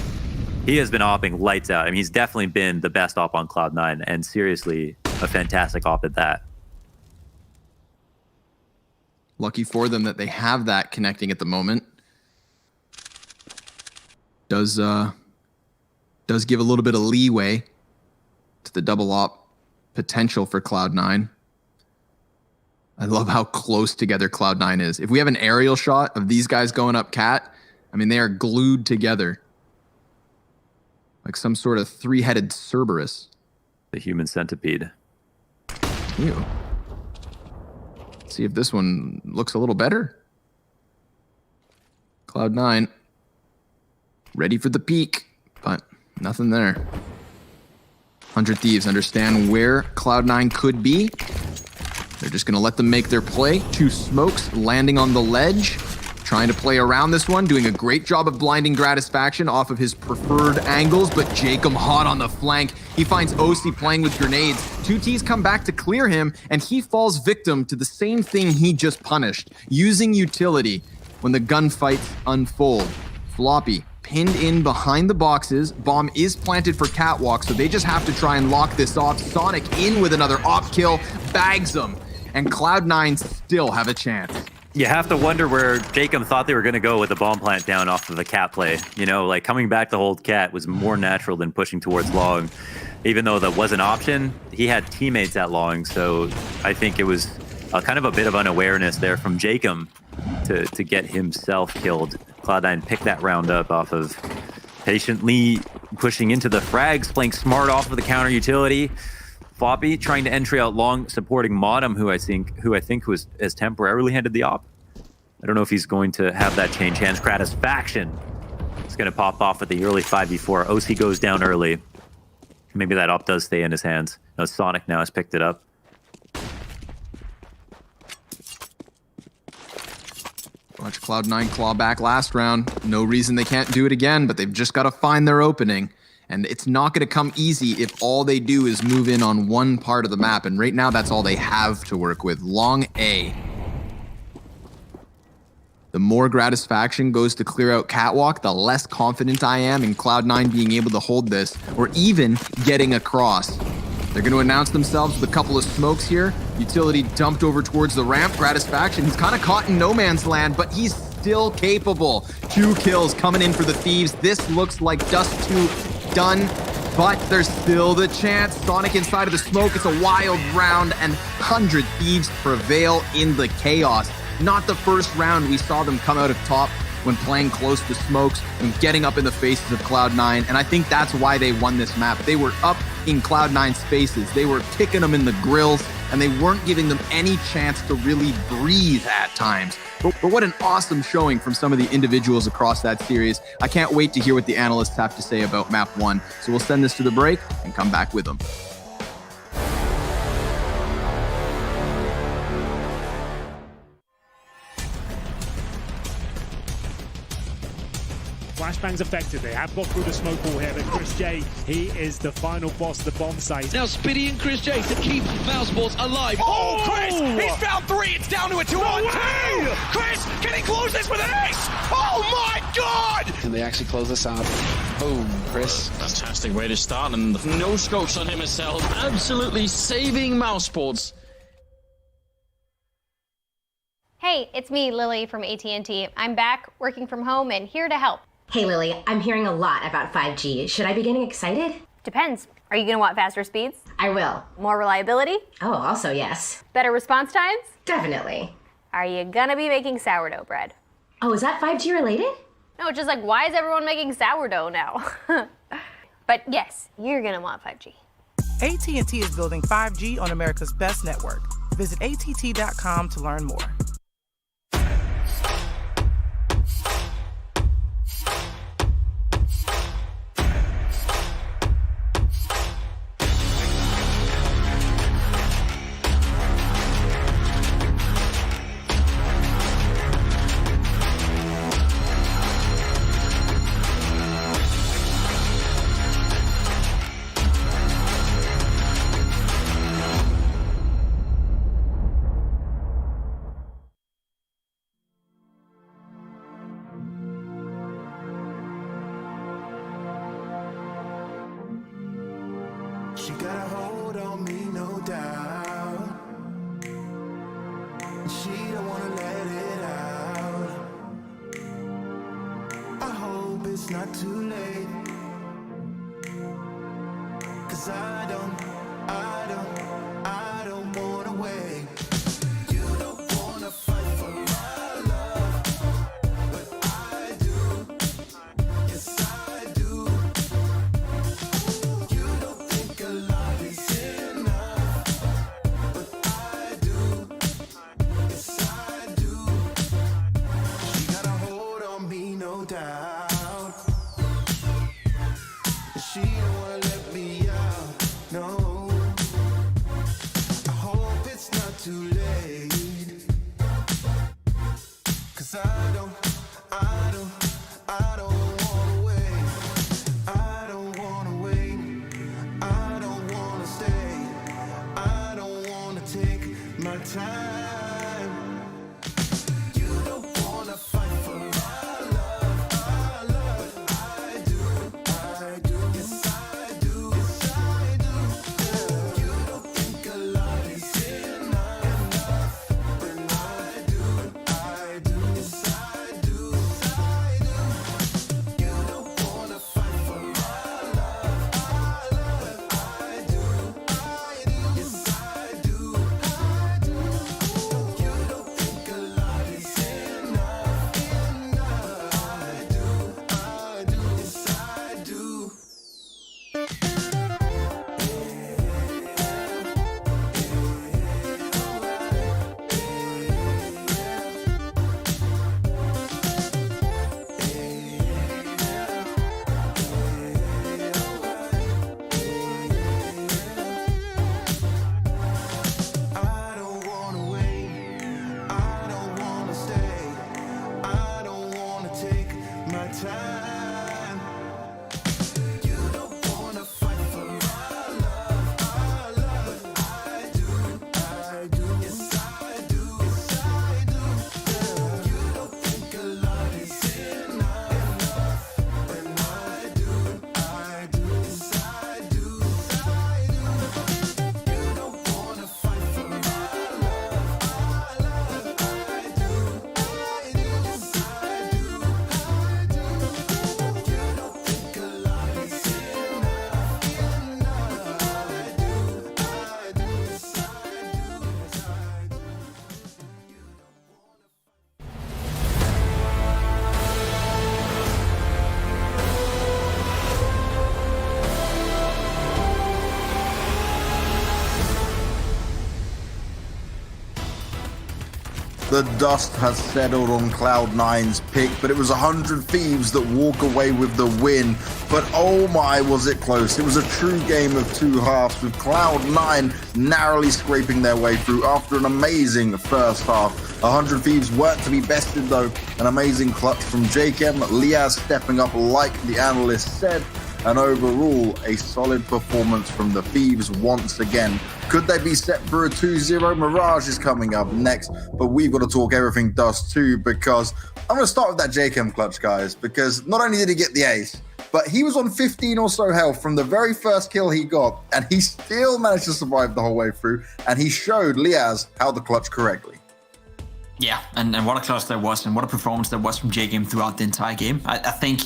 been opping lights out. I mean, he's definitely been the best op on Cloud9, and seriously, a fantastic op at that. Lucky for them that they have that connecting at the moment. Does give a little bit of leeway to the double op potential for Cloud9. I love how close together Cloud9 is. If we have an aerial shot of these guys going up cat, I mean, they are glued together. Like some sort of three-headed Cerberus. The human centipede. Ew. Let's see if this one looks a little better. Cloud9. Ready for the peak, but nothing there. 100 Thieves understand where Cloud9 could be. They're just going to let them make their play. 2 smokes landing on the ledge. Trying to play around this one. Doing a great job of blinding Gratisfaction off of his preferred angles. But Jacob hot on the flank. He finds OC playing with grenades. 2 Ts come back to clear him. And he falls victim to the same thing he just punished. Using utility when the gunfights unfold. Floppy pinned in behind the boxes. Bomb is planted for Catwalk. So they just have to try and lock this off. Sonic in with another op kill. Bags them. And Cloud9 still have a chance. You have to wonder where Jacob thought they were going to go with the bomb plant down off of the cat play. You know, like coming back to hold cat was more natural than pushing towards long. Even though that was an option, he had teammates at long. So I think it was kind of a bit of unawareness there from Jacob to get himself killed. Cloud9 picked that round up off of patiently pushing into the frags, playing smart off of the counter utility. Floppy trying to entry out long, supporting Modem, who I think has temporarily handed the op. I don't know if he's going to have that change hands. Gratisfaction is going to pop off at the early 5v4. OC goes down early. Maybe that op does stay in his hands. No, Sonic now has picked it up. Watch Cloud9 claw back last round. No reason they can't do it again, but they've just got to find their opening. And it's not going to come easy if all they do is move in on one part of the map. And right now, that's all they have to work with. Long A. The more Gratisfaction goes to clear out Catwalk, the less confident I am in Cloud9 being able to hold this, or even getting across. They're going to announce themselves with a couple of smokes here. Utility dumped over towards the ramp. Gratisfaction, he's kind of caught in no man's land, but he's still capable. 2 kills coming in for the Thieves. This looks like Dust 2 done, but there's still the chance. Sonic inside of the smoke. It's a wild round, and 100 Thieves prevail in the chaos. Not the first round we saw them come out of top when playing close to smokes and getting up in the faces of Cloud9, and I think that's why they won this map. They were up in Cloud9's spaces. They were kicking them in the grills, and they weren't giving them any chance to really breathe at times. But what an awesome showing from some of the individuals across that series. I can't wait to hear what the analysts have to say about map 1. So we'll send this to the break and come back with them. Flashbang's effective. They have got through the smoke wall here, but Chris J, he is the final boss of the bomb site. Now Spitty and Chris J to keep Mousesports alive. Oh, Chris! He's found 3! It's down to a 2-on-2! Chris, can he close this with an ace? Oh my god! Can they actually close this out? Boom, Chris. Fantastic way to start, and no scopes on him himself. Absolutely saving Mousesports. Hey, it's me, Lily from AT&T. I'm back, working from home, and here to help. Hey Lily, I'm hearing a lot about 5G. Should I be getting excited? Depends. Are you gonna want faster speeds? I will. More reliability? Oh, also yes. Better response times? Definitely. Are you gonna be making sourdough bread? Oh, is that 5G related? No, just like, why is everyone making sourdough now? But yes, you're gonna want 5G. AT&T is building 5G on America's best network. Visit att.com to learn more. She got a hold on me, no doubt. She don't wanna let it out. I hope it's not too late. 'Cause I don't wanna wait. You don't wanna fight for my love, but I do. Yes, I do. You don't think a lot is enough, but I do. Yes, I do. She got a hold on me, no doubt. She don't wanna let me out, no. I hope it's not too late. 'Cause I don't wanna wait. I don't wanna wait. I don't wanna stay. I don't wanna take my time. You don't wanna fight for my love, I do. Yes, I do. Yes, I do. You don't think a lot is enough, but I do. Yes, I do. You don't wanna fight for my love, I do. Yes, I do. You don't think a lot is enough, I do. Yes, I do. I don't wanna wait. I don't wanna stay. I don't wanna take my time. You don't wanna fight for my love, but I do. Yes, I do. Yes, I do. You don't think a lot is enough, but I do. Yes, I do. You don't wanna fight for my love, I do. Yes, I do. You don't think a lot is enough, I do. Yes, I do. The dust has settled on Cloud9's pick, but it was 100 Thieves that walk away with the win. But oh my, was it close. It was a true game of two halves, with Cloud9 narrowly scraping their way through after an amazing first half. 100 Thieves weren't to be bested though. An amazing clutch from JKM, Liaz stepping up like the analyst said, and overall a solid performance from the Thieves once again. Could they be set for a 2-0? Mirage is coming up next, but we've got to talk everything Dust too, because I'm going to start with that JKM clutch, guys, because not only did he get the ace, but he was on 15 or so health from the very first kill he got, and he still managed to survive the whole way through, and he showed Liaz how to clutch correctly. Yeah, and what a clutch there was, and what a performance there was from JKM throughout the entire game. I think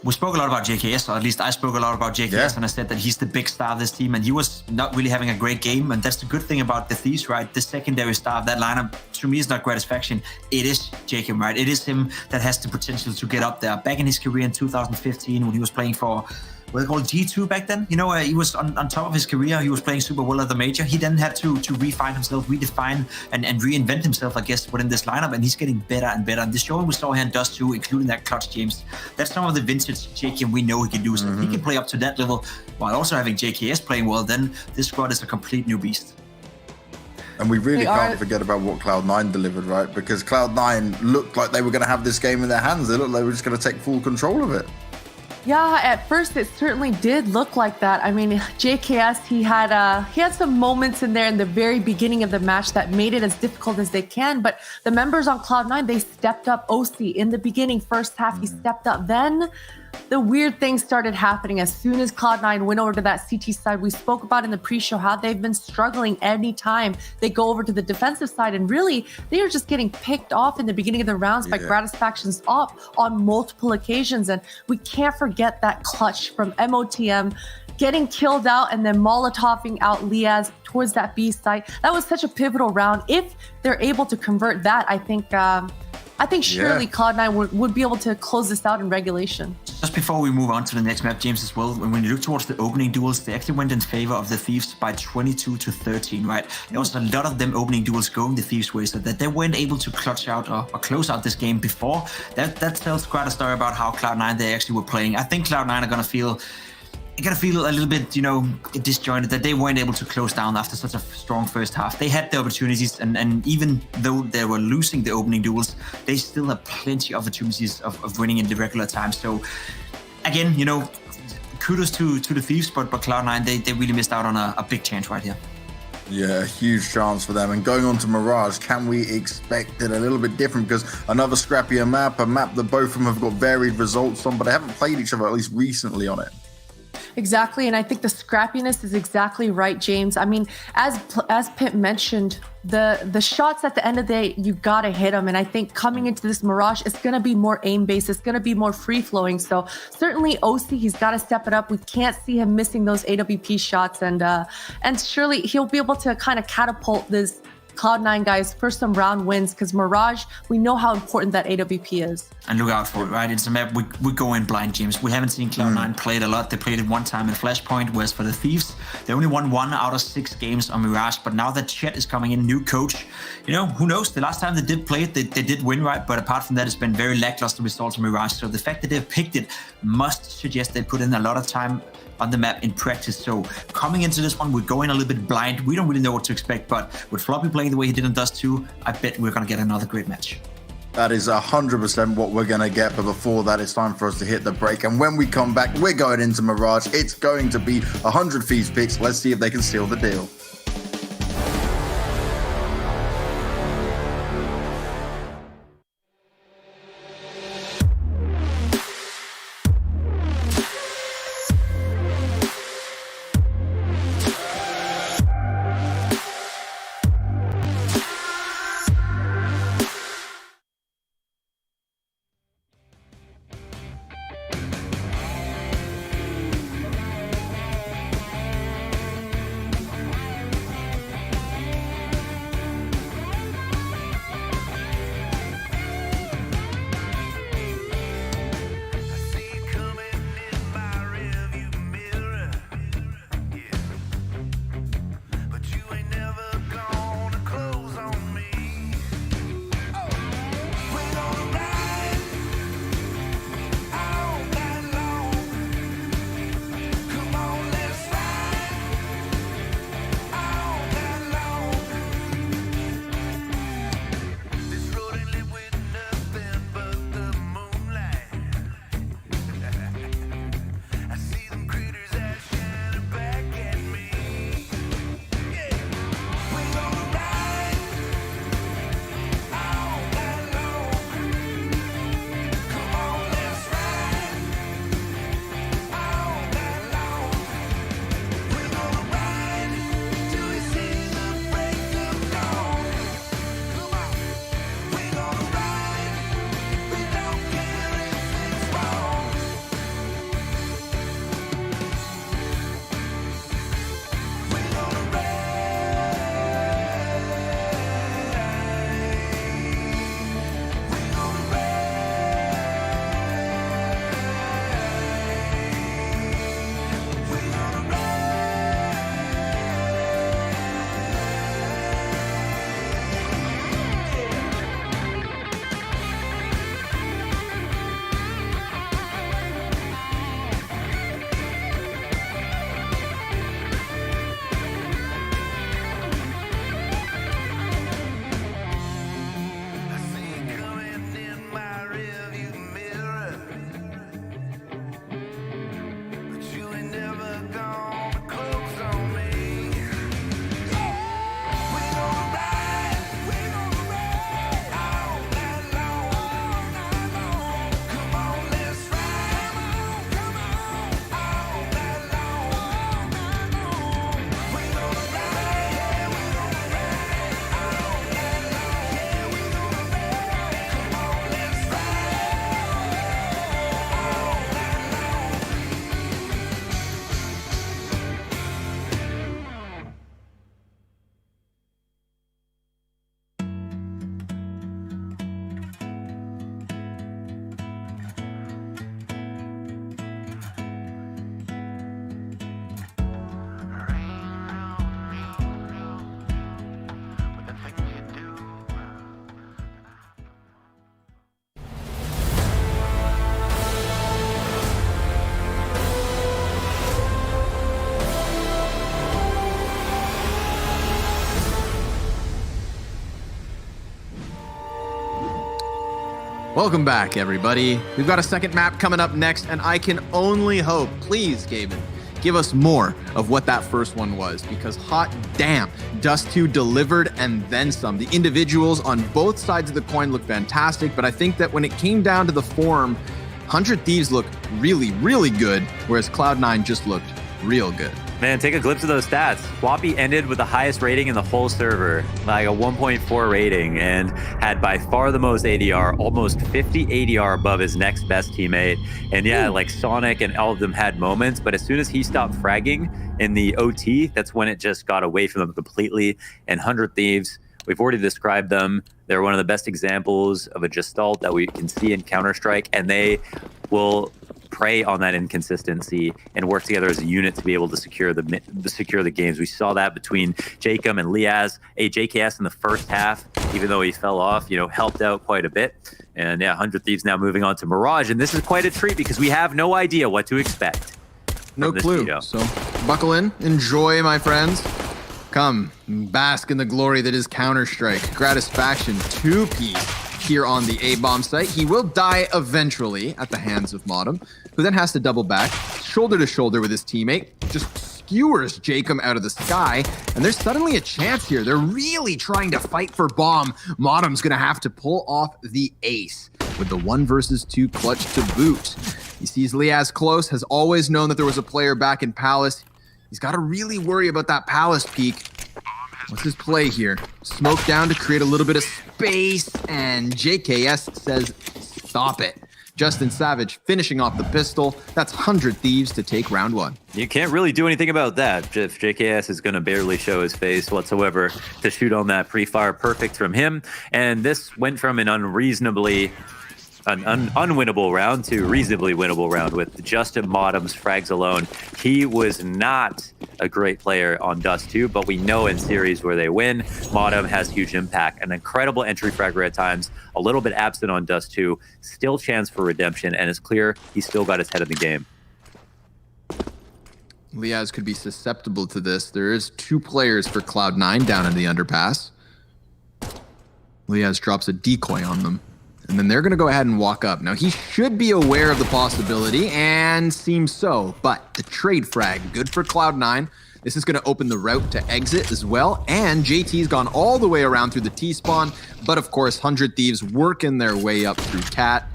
we spoke a lot about JKS, or at least I spoke a lot about JKS, and I said that he's the big star of this team, and he was not really having a great game, and that's the good thing about the Thieves, right? The secondary star of that lineup, to me, is not Gratisfaction. It is JKM, right? It is him that has the potential to get up there. Back in his career in 2015, when he was playing for what they called G2 back then, you know, he was on top of his career. He was playing super well at the major. He then had to refine himself, redefine and reinvent himself, I guess, within this lineup, and he's getting better and better. And the showing we saw here in Dust 2, including that clutch, James, that's some of the vintage JKM we know he can do. So if he can play up to that level while also having JKS playing well, then this squad is a complete new beast. And we really can't forget about what Cloud9 delivered, right? Because Cloud9 looked like they were going to have this game in their hands. They looked like they were just going to take full control of it. Yeah, at first it certainly did look like that. I mean, JKS, he had some moments in there in the very beginning of the match that made it as difficult as they can. But the members on Cloud9, they stepped up. OC in the beginning, first half, he stepped up. Then the weird things started happening as soon as Cloud9 went over to that CT side. We spoke about in the pre-show how they've been struggling anytime they go over to the defensive side. And really, they are just getting picked off in the beginning of the rounds by Gratis Factions up on multiple occasions. And we can't forget that clutch from MOTM getting killed out and then Molotoving out Liaz towards that B site. That was such a pivotal round. If they're able to convert that, I think surely Cloud9 would be able to close this out in regulation. Just before we move on to the next map, James, as well, when you look towards the opening duels, they actually went in favor of the Thieves by 22-13, right? There was a lot of them opening duels going the Thieves' way, so that they weren't able to clutch out or close out this game before. That tells quite a story about how Cloud9 they actually were playing. I think Cloud9 are going to feel a little bit, disjointed, that they weren't able to close down after such a strong first half. They had the opportunities, and even though they were losing the opening duels, they still have plenty of opportunities of winning in the regular time. So, again, kudos to the Thieves, but Cloud9, they really missed out on a big chance right here. Yeah, a huge chance for them. And going on to Mirage, can we expect it a little bit different? Because another scrappier map, a map that both of them have got varied results on, but they haven't played each other, at least recently, on it. Exactly, and I think the scrappiness is exactly right, James. I mean, as Pip mentioned, the shots at the end of the day, you gotta hit them. And I think coming into this Mirage, it's gonna be more aim-based. It's gonna be more free-flowing. So certainly OC, he's got to step it up. We can't see him missing those AWP shots, and surely he'll be able to kind of catapult this Cloud9 guys for some round wins, because Mirage, we know how important that AWP is. And look out for it, right? It's a map we go in blind, James. We haven't seen Cloud9 play it a lot. They played it one time in Flashpoint, whereas for the Thieves, they only won 1 out of 6 games on Mirage. But now that Chet is coming in, new coach, who knows? The last time they did play it, they did win, right? But apart from that, it's been very lackluster results on Mirage. So the fact that they've picked it must suggest they put in a lot of time on the map in practice. So coming into this one, we're going a little bit blind. We don't really know what to expect, but with Floppy playing the way he did in Dust 2, I bet we're going to get another great match. That is 100% what we're going to get. But before that, it's time for us to hit the break. And when we come back, we're going into Mirage. It's going to be 100 Thieves picks. Let's see if they can seal the deal. Welcome back, everybody. We've got a second map coming up next, and I can only hope, please, Gaben, give us more of what that first one was, because hot damn, Dust 2 delivered and then some. The individuals on both sides of the coin look fantastic, but I think that when it came down to the form, 100 Thieves looked really, really good, whereas Cloud9 just looked real good. Man, take a glimpse of those stats. Floppy ended with the highest rating in the whole server, like a 1.4 rating, and had by far the most ADR, almost 50 ADR above his next best teammate. And yeah, like Sonic and all of them had moments, but as soon as he stopped fragging in the OT, that's when it just got away from them completely. And 100 Thieves, we've already described them. They're one of the best examples of a gestalt that we can see in Counter-Strike, and they will prey on that inconsistency and work together as a unit to be able to secure the games. We saw that between Jacob and Liaz. JKS in the first half, even though he fell off, helped out quite a bit. And yeah, 100 Thieves now moving on to Mirage, and this is quite a treat because we have no idea what to expect. No clue. So buckle in, enjoy, my friends. Come, bask in the glory that is Counter-Strike. Gratisfaction 2-piece here on the A-bomb site. He will die eventually at the hands of Modem, who then has to double back, shoulder to shoulder with his teammate, just skewers Jacob out of the sky, and there's suddenly a chance here. They're really trying to fight for bomb. Modem's gonna have to pull off the ace with the 1 versus 2 clutch to boot. He sees Liaz close, has always known that there was a player back in Palace. He's got to really worry about that Palace peak. What's his play here? Smoke down to create a little bit of space, and JKS says, stop it. Justin Savage finishing off the pistol. That's 100 Thieves to take round 1. You can't really do anything about that if JKS is going to barely show his face whatsoever to shoot on that pre-fire perfect from him. And this went from an unwinnable round to reasonably winnable round with Justin Modem's frags alone. He was not a great player on Dust 2, but we know in series where they win, Modem has huge impact. An incredible entry fragger at times, a little bit absent on Dust 2, still chance for redemption, and it's clear he's still got his head in the game. Liaz could be susceptible to this. There is 2 players for Cloud9 down in the underpass. Liaz drops a decoy on them. And then they're going to go ahead and walk up. Now, he should be aware of the possibility, and seems so. But the trade frag, good for Cloud9. This is going to open the route to exit as well. And JT's gone all the way around through the T-spawn. But, of course, 100 Thieves working their way up through Cat.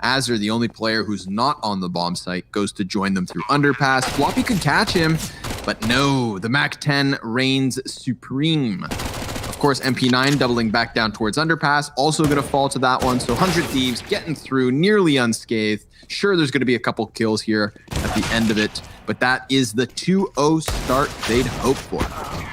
Azur, the only player who's not on the bomb site, goes to join them through Underpass. Floppy could catch him, but no. The MAC-10 reigns supreme. Of course, MP9 doubling back down towards Underpass, also going to fall to that one. So 100 Thieves getting through nearly unscathed. Sure, there's going to be a couple kills here at the end of it, but that is the 2-0 start they'd hoped for.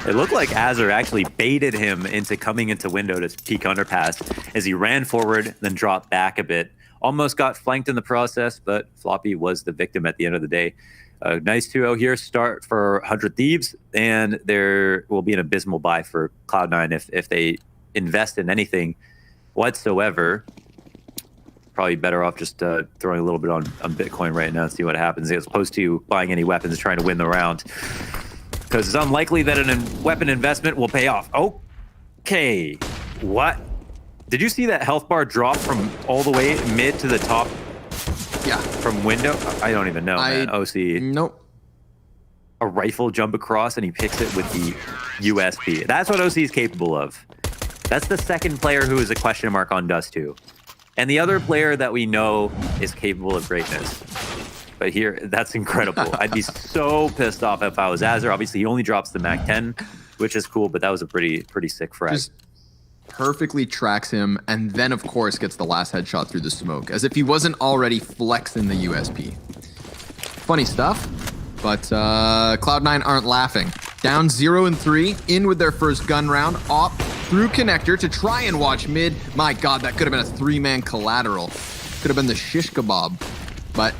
It looked like Azur actually baited him into coming into window to peek Underpass as he ran forward, then dropped back a bit. Almost got flanked in the process, but Floppy was the victim at the end of the day. Nice 2-0 here, start for 100 Thieves, and there will be an abysmal buy for Cloud9 if they invest in anything whatsoever. Probably better off just throwing a little bit on Bitcoin right now and see what happens, as opposed to buying any weapons trying to win the round. Because it's unlikely that a weapon investment will pay off. Okay, what? Did you see that health bar drop from all the way mid to the top? Yeah. From window? I don't even know, man. OC. Nope. A rifle jump across and he picks it with the USP. That's what OC is capable of. That's the second player who is a question mark on Dust 2. And the other player that we know is capable of greatness. But here, that's incredible. I'd be so pissed off if I was Azur. Obviously, he only drops the MAC-10, which is cool, but that was a pretty sick frag. Just perfectly tracks him, and then, of course, gets the last headshot through the smoke, as if he wasn't already flexing the USP. Funny stuff, but Cloud9 aren't laughing. Down 0-3, in with their first gun round, op through connector to try and watch mid. My God, that could have been a 3-man collateral. Could have been the shish kebab, but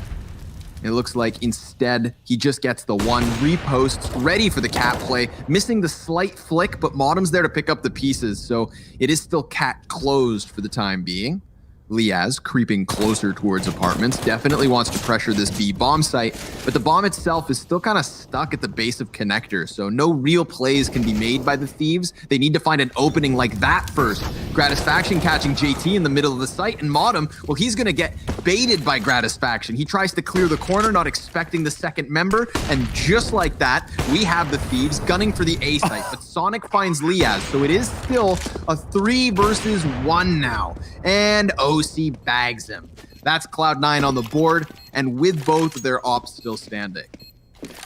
it looks like instead he just gets the one, reposts, ready for the cat play, missing the slight flick, but Modem's there to pick up the pieces, so it is still cat closed for the time being. Liaz creeping closer towards apartments, definitely wants to pressure this B bomb site, but the bomb itself is still kind of stuck at the base of connector, so no real plays can be made by the Thieves. They need to find an opening like that first. Gratisfaction catching JT in the middle of the site, and Modem, well, he's going to get baited by Gratisfaction. He tries to clear the corner, not expecting the second member, and just like that, we have the Thieves gunning for the A site, but Sonic finds Liaz, so it is still a 3 versus 1 now, and OC bags him. That's Cloud9 on the board, and with both of their ops still standing.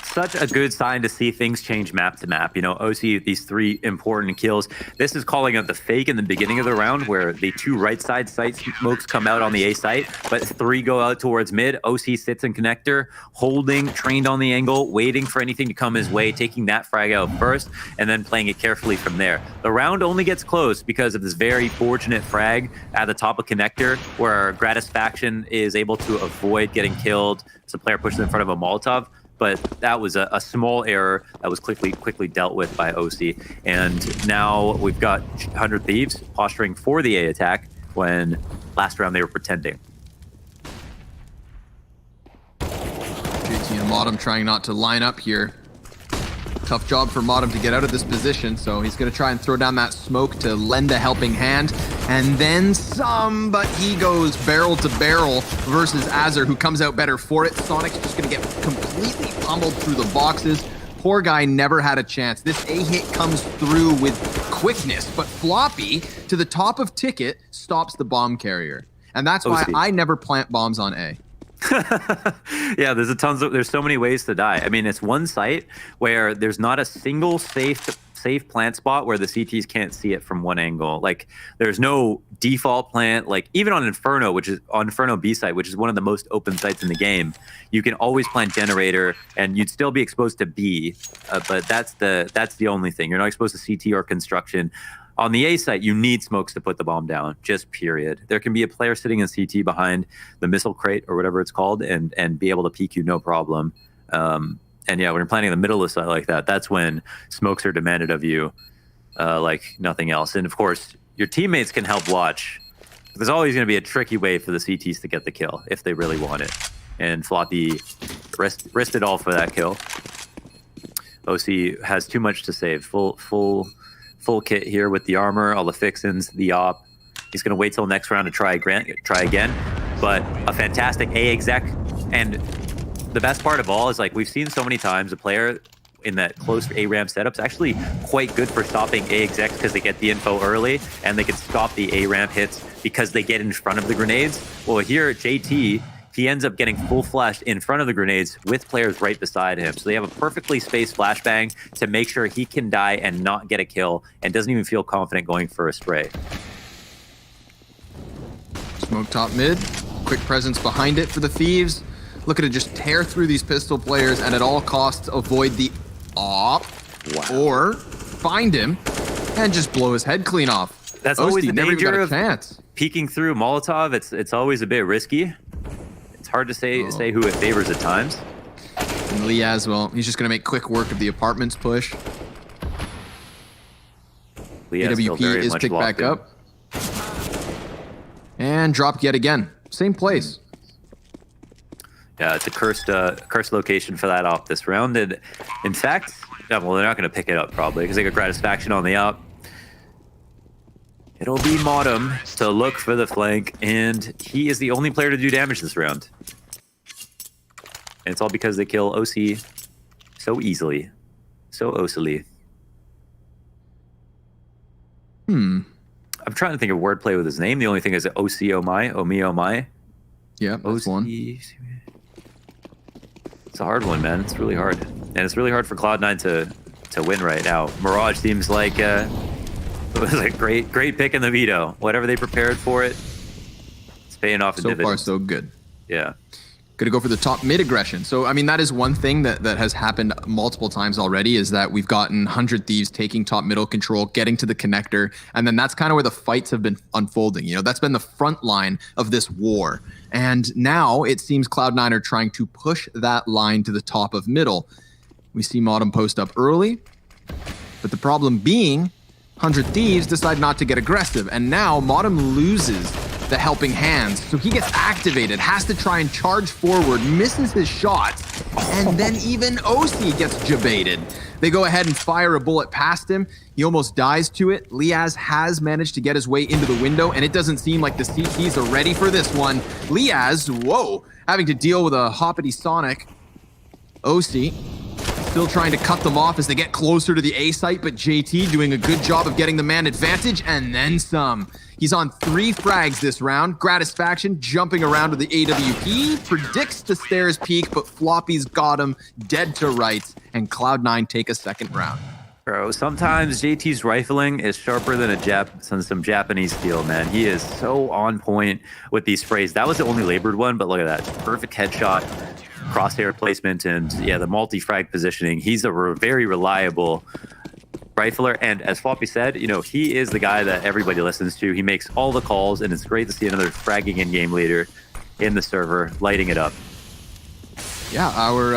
Such a good sign to see things change map to map. You know, OC, these 3 important kills. This is calling out the fake in the beginning of the round where the 2 right side site smokes come out on the A site, but 3 go out towards mid. OC sits in connector, holding, trained on the angle, waiting for anything to come his way, taking that frag out first, and then playing it carefully from there. The round only gets close because of this very fortunate frag at the top of connector where Gratisfaction is able to avoid getting killed. So player pushes in front of a Molotov. But that was a small error that was quickly dealt with by OC. And now we've got 100 Thieves posturing for the A attack when last round they were pretending. JT and Modem trying not to line up here. Tough job for Modem to get out of this position, so he's going to try and throw down that smoke to lend a helping hand. And then some, but he goes barrel to barrel versus Azur, who comes out better for it. Sonic's just going to get completely pummeled through the boxes. Poor guy never had a chance. This A hit comes through with quickness, but Floppy to the top of Ticket stops the bomb carrier. And that's why I never plant bombs on A. Yeah, there's so many ways to die. I mean, it's one site where there's not a single safe plant spot where the CTs can't see it from one angle. Like, there's no default plant. Like, even on Inferno, which is on Inferno B site, which is one of the most open sites in the game, you can always plant generator and you'd still be exposed to B, but that's the only thing. You're not exposed to CT or construction. On the A site, you need smokes to put the bomb down, just period. There can be a player sitting in CT behind the missile crate or whatever it's called and be able to peek you no problem. And yeah, when you're planning in the middle of the site like that, that's when smokes are demanded of you like nothing else. And of course, your teammates can help watch. There's always going to be a tricky way for the CTs to get the kill if they really want it. And Floppy risked it all for that kill. OC has too much to save. Full kit here with the armor, all the fixins, the op. He's going to wait till next round to try again. But a fantastic A exec. And the best part of all is, like, we've seen so many times a player in that close A ramp setup's actually quite good for stopping A execs because they get the info early and they can stop the A ramp hits because they get in front of the grenades. Well, here at JT, he ends up getting full flashed in front of the grenades with players right beside him. So they have a perfectly spaced flashbang to make sure he can die and not get a kill and doesn't even feel confident going for a spray. Smoke top mid, quick presence behind it for the Thieves. Looking to just tear through these pistol players and at all costs avoid the op or find him and just blow his head clean off. That's OC always the never danger got a of chance. Peeking through Molotov. It's always a bit risky. It's hard to say who it favors at times. And Liaz, well, he's just going to make quick work of the apartments push. AWP is picked back up. And dropped yet again. Same place. Yeah, it's a cursed location for that op this round. And in fact, well, they're not going to pick it up probably because they got Gratisfaction on the op. It'll be Modem to look for the flank, and he is the only player to do damage this round. And it's all because they kill OC so easily. So OCily. I'm trying to think of wordplay with his name. The only thing is OC oh my. Yeah, that's one. It's a hard one, man. It's really hard. And it's really hard for Cloud9 to win right now. Mirage seems like it was a great pick in the Veto. Whatever they prepared for it, it's paying off in dividends. So far, so good. Yeah. Going to go for the top mid aggression. So, I mean, that is one thing that has happened multiple times already is that we've gotten 100 Thieves taking top middle control, getting to the connector, and then that's kind of where the fights have been unfolding. You know, that's been the front line of this war. And now it seems Cloud9 are trying to push that line to the top of middle. We see Modem post up early, but the problem being 100 Thieves decide not to get aggressive, and now Modem loses the helping hands. So he gets activated, has to try and charge forward, misses his shots, and then even OC gets jebaited. They go ahead and fire a bullet past him. He almost dies to it. Liaz has managed to get his way into the window, and it doesn't seem like the CTs are ready for this one. Liaz, whoa, having to deal with a hoppity Sonic. OC still trying to cut them off as they get closer to the A site, but JT doing a good job of getting the man advantage and then some. He's on 3 frags this round. Gratisfaction jumping around to the AWP, predicts the stairs peak, but Floppy's got him dead to rights, and Cloud9 take a second round. Bro, sometimes JT's rifling is sharper than some Japanese steel, man. He is so on point with these sprays. That was the only labored one, but look at that. Perfect headshot, crosshair placement, and yeah, the multi-frag positioning. He's a very reliable rifler, and as Floppy said, you know, he is the guy that everybody listens to. He makes all the calls, and it's great to see another fragging in-game leader in the server, lighting it up. Yeah, our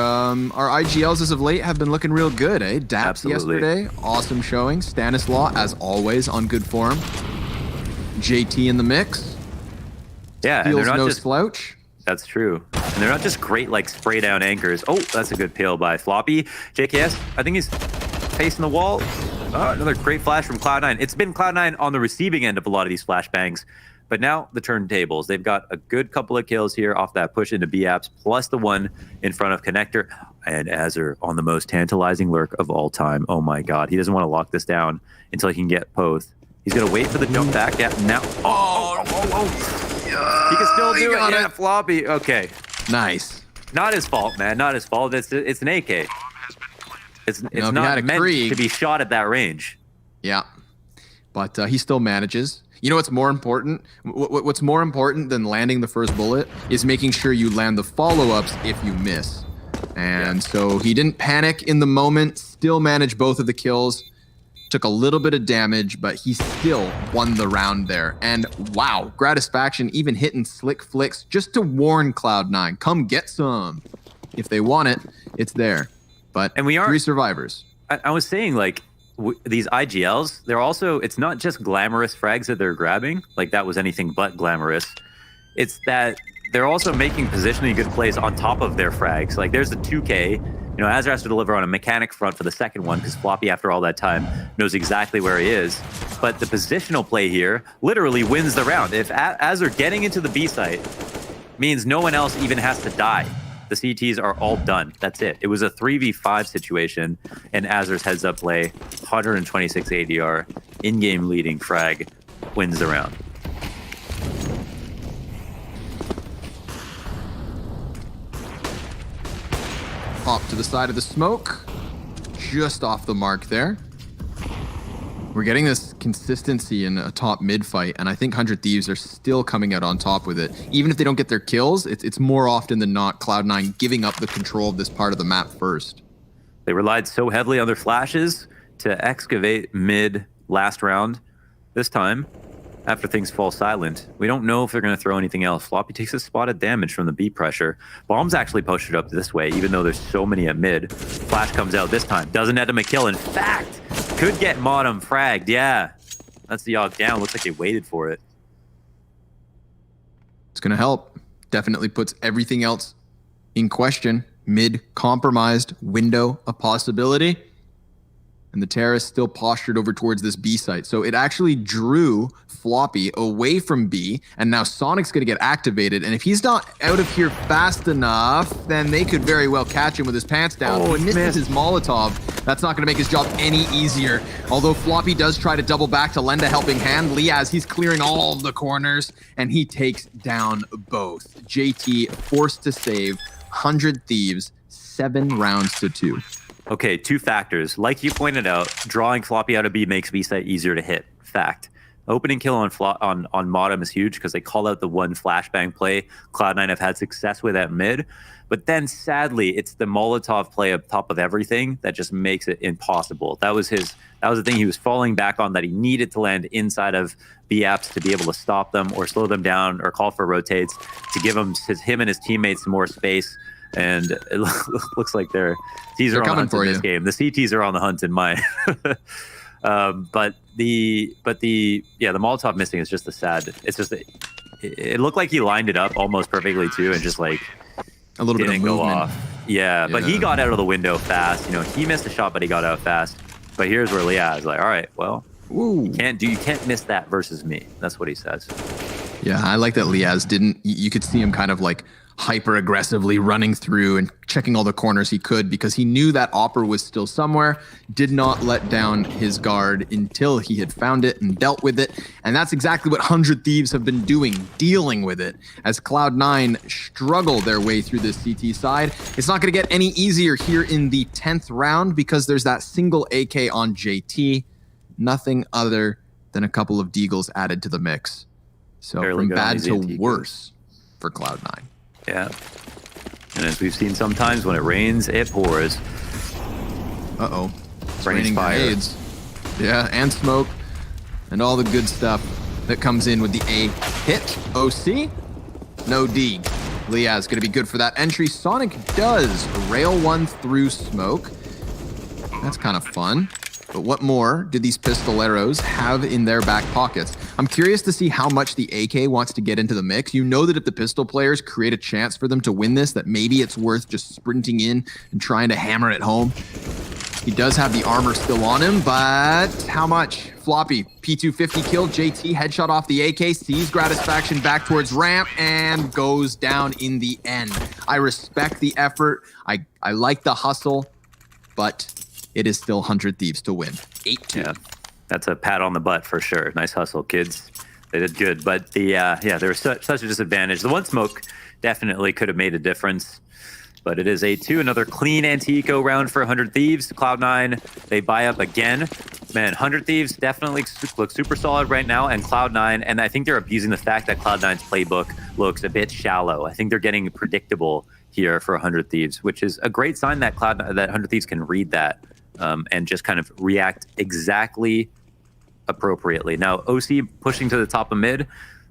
IGLs as of late have been looking real good, eh? Daps yesterday, awesome showing. Stanislaw, as always, on good form. JT in the mix. Yeah, and they're not no just slouch. That's true. And they're not just great, like, spray down anchors. Oh, that's a good peel by Floppy. JKS, I think he's facing the wall. Oh, another great flash from Cloud9. It's been Cloud9 on the receiving end of a lot of these flashbangs. But now the turntables. They've got a good couple of kills here off that push into B-Apps, plus the one in front of Connector. And Azur on the most tantalizing lurk of all time. Oh my god. He doesn't want to lock this down until he can get Poth. He's going to wait for the jump back. Yeah, now. He can still do it. Yeah, Floppy. Okay. Nice. Not his fault, man. Not his fault. It's an AK. It's not meant to be shot at that range. Yeah. But he still manages. You know what's more important? What's more important than landing the first bullet is making sure you land the follow-ups if you miss. And so he didn't panic in the moment, still managed both of the kills, took a little bit of damage, but he still won the round there. And wow, Gratisfaction even hitting slick flicks just to warn Cloud9, come get some. If they want it, it's there. But and we are 3 survivors. I was saying, like, these IGLs, they're also, it's not just glamorous frags that they're grabbing, like that was anything but glamorous. It's that they're also making positionally good plays on top of their frags. Like there's the 2K, you know, Azur has to deliver on a mechanic front for the second one because Floppy, after all that time, knows exactly where he is. But the positional play here literally wins the round. If Azur getting into the B site means no one else even has to die. The CTs are all done. That's it. It was a 3v5 situation, and Azur's heads-up play, 126 ADR, in-game leading frag, wins the round. Pop to the side of the smoke, just off the mark there. We're getting this consistency in a top mid fight, and I think 100 Thieves are still coming out on top with it. Even if they don't get their kills, it's more often than not Cloud9 giving up the control of this part of the map first. They relied so heavily on their flashes to excavate mid last round. This time, after things fall silent, we don't know if they're going to throw anything else. Floppy takes a spot of damage from the B pressure. Bomb's actually posted up this way, even though there's so many at mid. Flash comes out this time. Doesn't net him a kill. In fact, could get Modem fragged. Yeah, that's the Yogg down. Looks like they waited for it. It's going to help. Definitely puts everything else in question. Mid compromised, window a possibility. And the terrorist still postured over towards this B site. So it actually drew Floppy away from B, and now Sonic's going to get activated. And if he's not out of here fast enough, then they could very well catch him with his pants down. Oh, he misses his Molotov. That's not going to make his job any easier. Although Floppy does try to double back to lend a helping hand. Liaz, he's clearing all of the corners, and he takes down both. JT forced to save 100 Thieves, 7 rounds to 2. Okay, 2 factors. Like you pointed out, drawing Floppy out of B makes B site easier to hit. Fact. Opening kill on Modem is huge because they call out the one flashbang play Cloud9 have had success with at mid. But then sadly, it's the Molotov play up top of everything that just makes it impossible. That was the thing he was falling back on, that he needed to land inside of B-Apps to be able to stop them or slow them down or call for rotates to give him and his teammates more space. And it looks like they're on the hunt in this game. The CTs are on the hunt in mine. But the Molotov missing is just it looked like he lined it up almost perfectly too, and just like a little bit of go movement. off. Yeah, but he got out of the window fast. You know, he missed a shot, but he got out fast. But here's where Liaz like, all right, well, you can't miss that versus me. That's what he says. Yeah, I like that Liaz didn't. You could see him kind of like hyper aggressively running through and checking all the corners he could because he knew that Opper was still somewhere, did not let down his guard until he had found it and dealt with it. And that's exactly what 100 Thieves have been doing, dealing with it. As Cloud9 struggle their way through this CT side, it's not going to get any easier here in the 10th round because there's that single AK on JT. Nothing other than a couple of deagles added to the mix. So from bad to worse for Cloud9. Yeah. And as we've seen sometimes, when it rains, it pours. Uh-oh. Raining grenades. Yeah, and smoke. And all the good stuff that comes in with the A hit. OC? No D. Liaz going to be good for that entry. Sonic does rail one through smoke. That's kind of fun. But what more did these pistoleros have in their back pockets? I'm curious to see how much the AK wants to get into the mix. You know that if the pistol players create a chance for them to win this, that maybe it's worth just sprinting in and trying to hammer it home. He does have the armor still on him, but how much? Floppy, P250 kill, JT headshot off the AK, sees Gratisfaction back towards ramp, and goes down in the end. I respect the effort. I like the hustle, but it is still 100 Thieves to win. 8-2. Yeah, that's a pat on the butt for sure. Nice hustle, kids. They did good. But there was such a disadvantage. The one smoke definitely could have made a difference. But it is 8-2. Another clean anti-eco round for 100 Thieves. Cloud9, they buy up again. Man, 100 Thieves definitely look super solid right now. And Cloud9, and I think they're abusing the fact that Cloud9's playbook looks a bit shallow. I think they're getting predictable here for 100 Thieves, which is a great sign that 100 Thieves can read that. And just kind of react exactly appropriately. Now, OC pushing to the top of mid,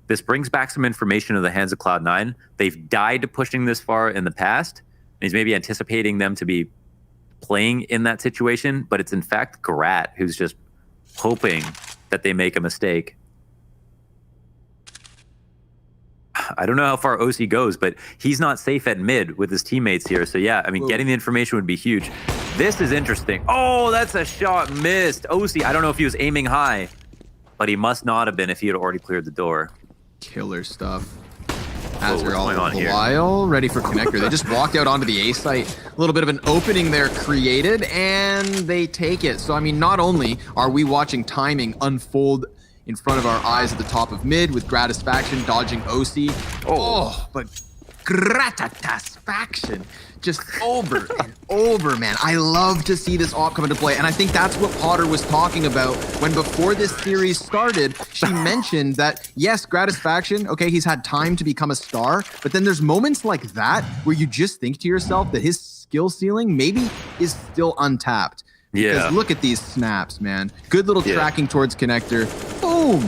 this brings back some information to the hands of Cloud9. They've died pushing this far in the past, and he's maybe anticipating them to be playing in that situation, but it's in fact Grat who's just hoping that they make a mistake. I don't know how far OC goes, but he's not safe at mid with his teammates here. So yeah, I mean, getting the information would be huge. This is interesting. Oh, that's a shot missed. OC, I don't know if he was aiming high, but he must not have been if he had already cleared the door. Killer stuff. Azure all the while, ready for connector. They just walked out onto the A site. A little bit of an opening there created, and they take it. So, I mean, not only are we watching timing unfold in front of our eyes at the top of mid with Gratisfaction dodging OC. Oh, but Gratisfaction just over and over, man. I love to see this op come into play. And I think that's what Potter was talking about when before this series started, she mentioned that, yes, Gratisfaction, okay, he's had time to become a star, but then there's moments like that where you just think to yourself that his skill ceiling maybe is still untapped. Because look at these snaps, man. Good little tracking towards connector. Boom.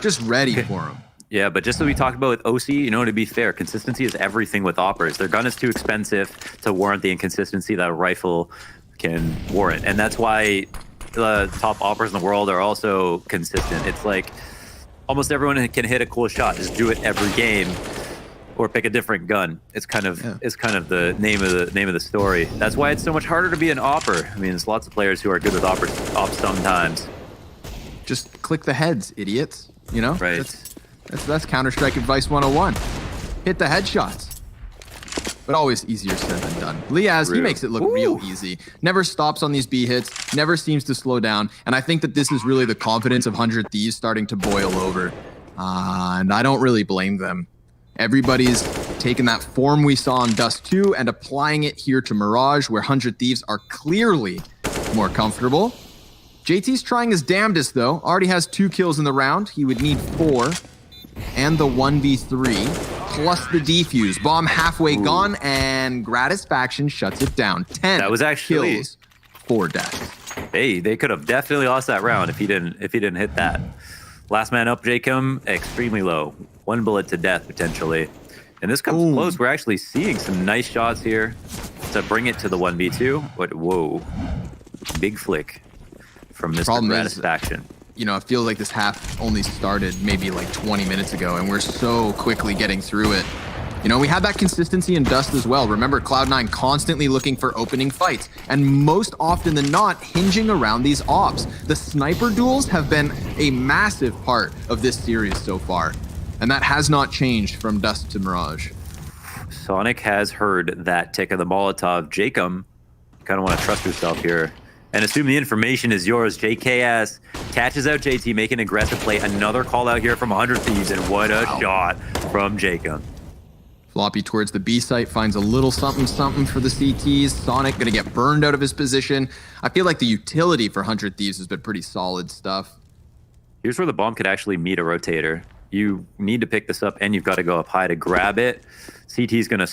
Just ready for him. Yeah, but just as we talked about with OC, you know, to be fair, consistency is everything with Oppers. Their gun is too expensive to warrant the inconsistency that a rifle can warrant. And that's why the top Oppers in the world are also consistent. It's like almost everyone can hit a cool shot. Just do it every game. Or pick a different gun. It's kind of the name of the story. That's why it's so much harder to be an opper. I mean, there's lots of players who are good with ops sometimes. Just click the heads, idiots. You know, right? That's Counter-Strike advice 101. Hit the headshots. But always easier said than done. Liaz, he makes it look real easy. Never stops on these B hits. Never seems to slow down. And I think that this is really the confidence of 100 Thieves starting to boil over. And I don't really blame them. Everybody's taken that form we saw in Dust 2 and applying it here to Mirage, where 100 Thieves are clearly more comfortable. JT's trying his damnedest, though. Already has 2 kills in the round. He would need 4. And the 1v3, plus the defuse. Bomb halfway gone, and Gratisfaction shuts it down. 10 that was actually kills, 4 deaths. Hey, they could have definitely lost that round if he didn't hit that. Last man up, Jacom, extremely low. 1 bullet to death, potentially. And this comes close. We're actually seeing some nice shots here to bring it to the 1v2. But whoa, big flick from Mr. Gratisfaction. you know, I feel like this half only started maybe like 20 minutes ago, and we're so quickly getting through it. You know, we had that consistency in Dust as well. Remember, Cloud9 constantly looking for opening fights, and most often than not, hinging around these ops. The sniper duels have been a massive part of this series so far, and that has not changed from Dust to Mirage. Sonic has heard that tick of the Molotov. Jacob, you kind of want to trust yourself here and assume the information is yours. JKS catches out JT, making an aggressive play. Another call out here from 100 Thieves, and what a shot from Jacob. Floppy towards the B site, finds a little something for the CTs. Sonic gonna get burned out of his position. I feel like the utility for 100 Thieves has been pretty solid stuff. Here's where the bomb could actually meet a rotator. You need to pick this up, and you've got to go up high to grab it. CT's gonna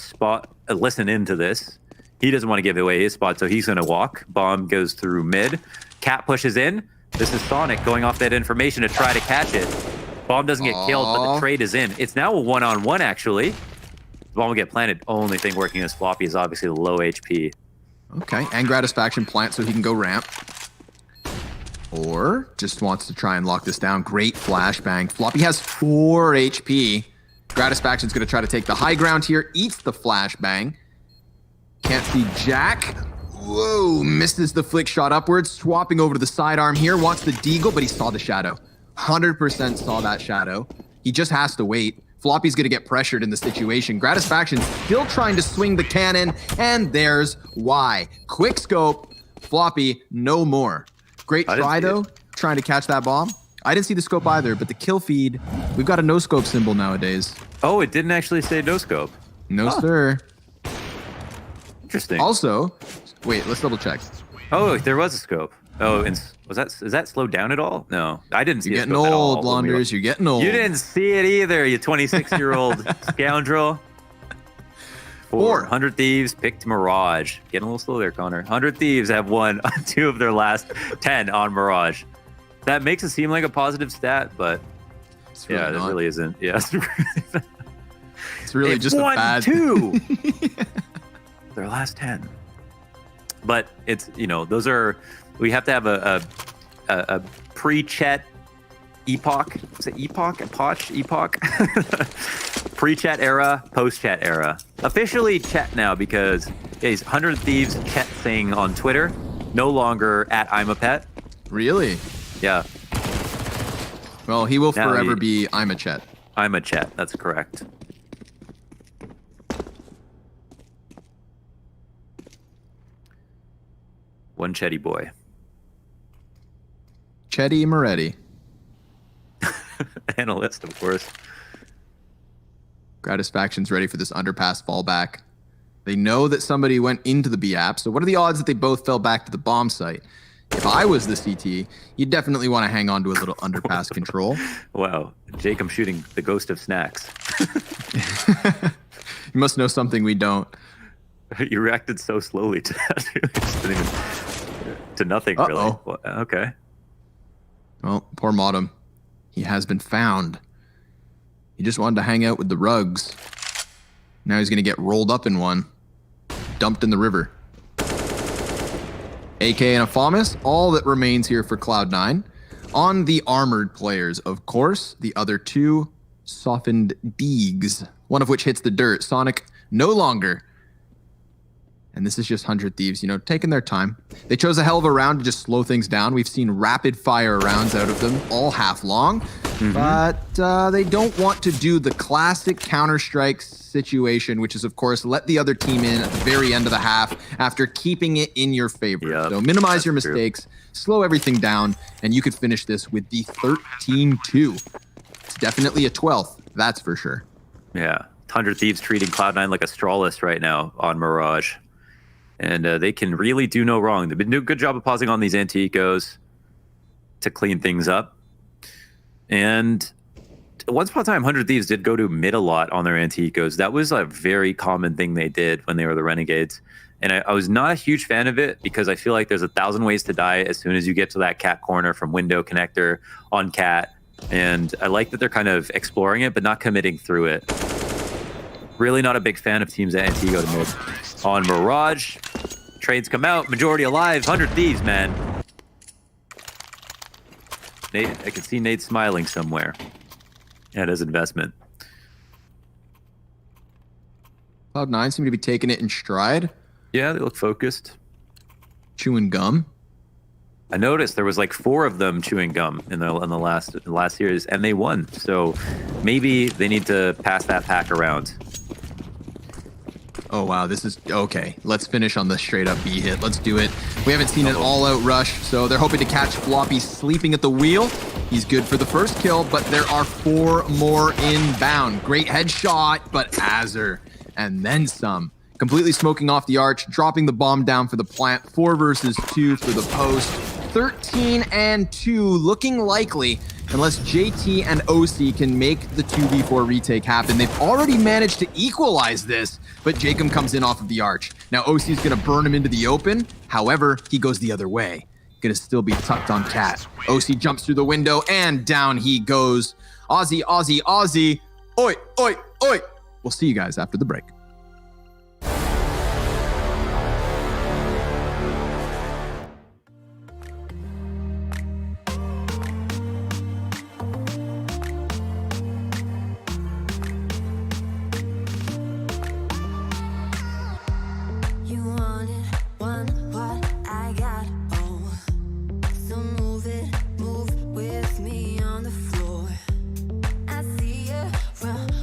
listen into this. He doesn't want to give away his spot, so he's gonna walk. Bomb goes through mid. Cat pushes in. This is Sonic going off that information to try to catch it. Bomb doesn't get killed, but the trade is in. It's now a one-on-one, actually. The bomb will get planted. Only thing working as Floppy is obviously the low HP. Okay, and Gratisfaction plant so he can go ramp. Or just wants to try and lock this down. Great flashbang. Floppy has 4 HP. Gratisfaction's going to try to take the high ground here. Eats the flashbang. Can't see Jack. Whoa, misses the flick shot upwards. Swapping over to the sidearm here. Wants the deagle, but he saw the shadow. 100% saw that shadow. He just has to wait. Floppy's going to get pressured in the situation. Gratisfaction's still trying to swing the cannon, and there's why. Quick scope. Floppy, no more. Great try, though, trying to catch that bomb. I didn't see the scope either, but the kill feed, we've got a no-scope symbol nowadays. Oh, it didn't actually say no-scope. No, sir. Interesting. Also, wait, let's double check. Oh, there was a scope. Oh, and is that slowed down at all? No, I didn't see it. You're getting old, Launders. You're getting old. You didn't see it either, you 26-year-old scoundrel. 100 Thieves picked Mirage. Getting a little slow there, Connor. 100 Thieves have won 2 of their last 10 on Mirage. That makes it seem like a positive stat, but really that really isn't. Yeah, it's really just a bad 2. Their last 10. But it's, you know, those are, we have to have a pre-chat epoch. Is it epoch? Epoch? Pre-chat era, post-chat era. Officially chat now because he's 100 Thieves chat saying on Twitter, no longer at I'm a pet. Really? Yeah. Well, he will forever be I'm a chat. I'm a chat, that's correct. One Chetty boy. Chetty Moretti. Analyst, of course. Gratisfaction's ready for this underpass fallback. They know that somebody went into the B app, so what are the odds that they both fell back to the bomb site? If I was the CT, you'd definitely want to hang on to a little underpass control. Wow. Jacob shooting the ghost of snacks. You must know something we don't. You reacted so slowly to that. Just didn't even, to nothing, really. Well, okay. Well, poor Modem. He has been found. He just wanted to hang out with the rugs. Now he's going to get rolled up in one. Dumped in the river. AK and a FAMAS, all that remains here for Cloud9. On the armored players, of course, the other 2 softened Deegs, one of which hits the dirt. Sonic no longer. And this is just 100 Thieves, you know, taking their time. They chose a hell of a round to just slow things down. We've seen rapid fire rounds out of them all half long. But they don't want to do the classic Counter-Strike situation, which is, of course, let the other team in at the very end of the half after keeping it in your favor. Yep, so minimize your mistakes, slow everything down, and you could finish this with the 13-2. It's definitely a 12th, that's for sure. Yeah, 100 Thieves treating Cloud9 like Astralis right now on Mirage. And they can really do no wrong. They've been doing a good job of pausing on these anti-ecos to clean things up. And once upon a time, 100 Thieves did go to mid a lot on their anti-ecos. That was a very common thing they did when they were the Renegades. And I was not a huge fan of it because I feel like there's 1,000 ways to die as soon as you get to that cat corner from window connector on cat. And I like that they're kind of exploring it, but not committing through it. Really not a big fan of teams that anti-ego to mid. On Mirage, trades come out, majority alive, 100 Thieves, man. Nate, I can see Nate smiling somewhere at his investment. Cloud9 seem to be taking it in stride. Yeah, they look focused. Chewing gum. I noticed there was like 4 of them chewing gum in the last series, and they won. So maybe they need to pass that pack around. Oh, wow. This is okay. Let's finish on the straight up B hit. Let's do it. We haven't seen an all out rush, so they're hoping to catch Floppy sleeping at the wheel. He's good for the first kill, but there are 4 more inbound. Great headshot, but Azur, and then some. Completely smoking off the arch, dropping the bomb down for the plant. 4 versus 2 for the post. 13 and 2, looking likely, unless JT and OC can make the 2v4 retake happen. They've already managed to equalize this, but Jacob comes in off of the arch. Now OC's gonna burn him into the open. However, he goes the other way. Gonna still be tucked on Cat. OC jumps through the window and down he goes. Aussie, Aussie, Aussie. Oi, oi, oi. We'll see you guys after the break.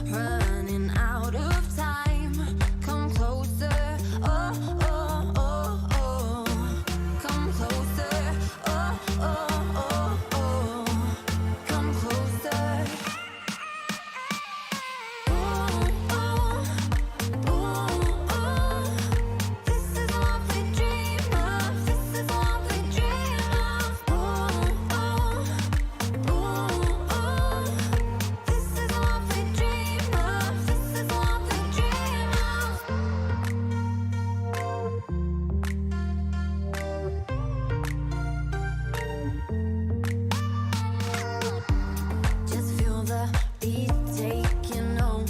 Running out of time. Come closer. Oh, oh, oh, oh. Come closer. Oh, oh, oh, oh. Come closer. Oh, oh, oh, oh. This is what we dream of. This is what we dream of. Oh, oh, oh, oh. This is what we dream of. This is what we dream of. Just feel the beat taking over.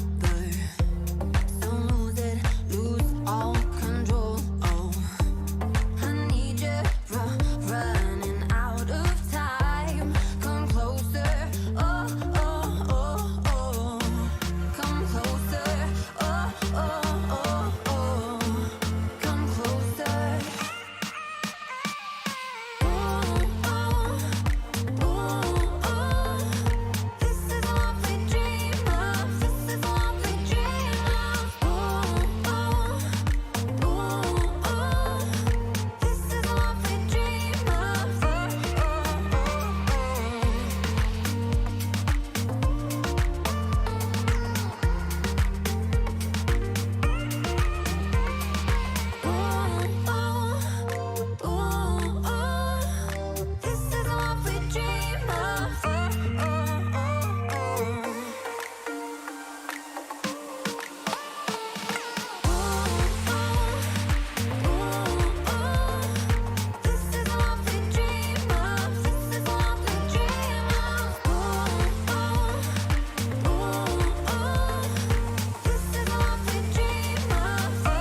Don't lose it, lose all control. Oh, I need you running out of time. Come closer. Oh, oh, oh, oh. Come closer. Oh, oh, oh, oh. Come closer. Oh, oh, oh, oh. This is what we dream of. This is what we dream of. Oh, oh, oh, oh. This is what we dream of. Oh, oh, oh, oh. This is what we dream of. This is what we dream of. This is what we dream of. This is what we dream of.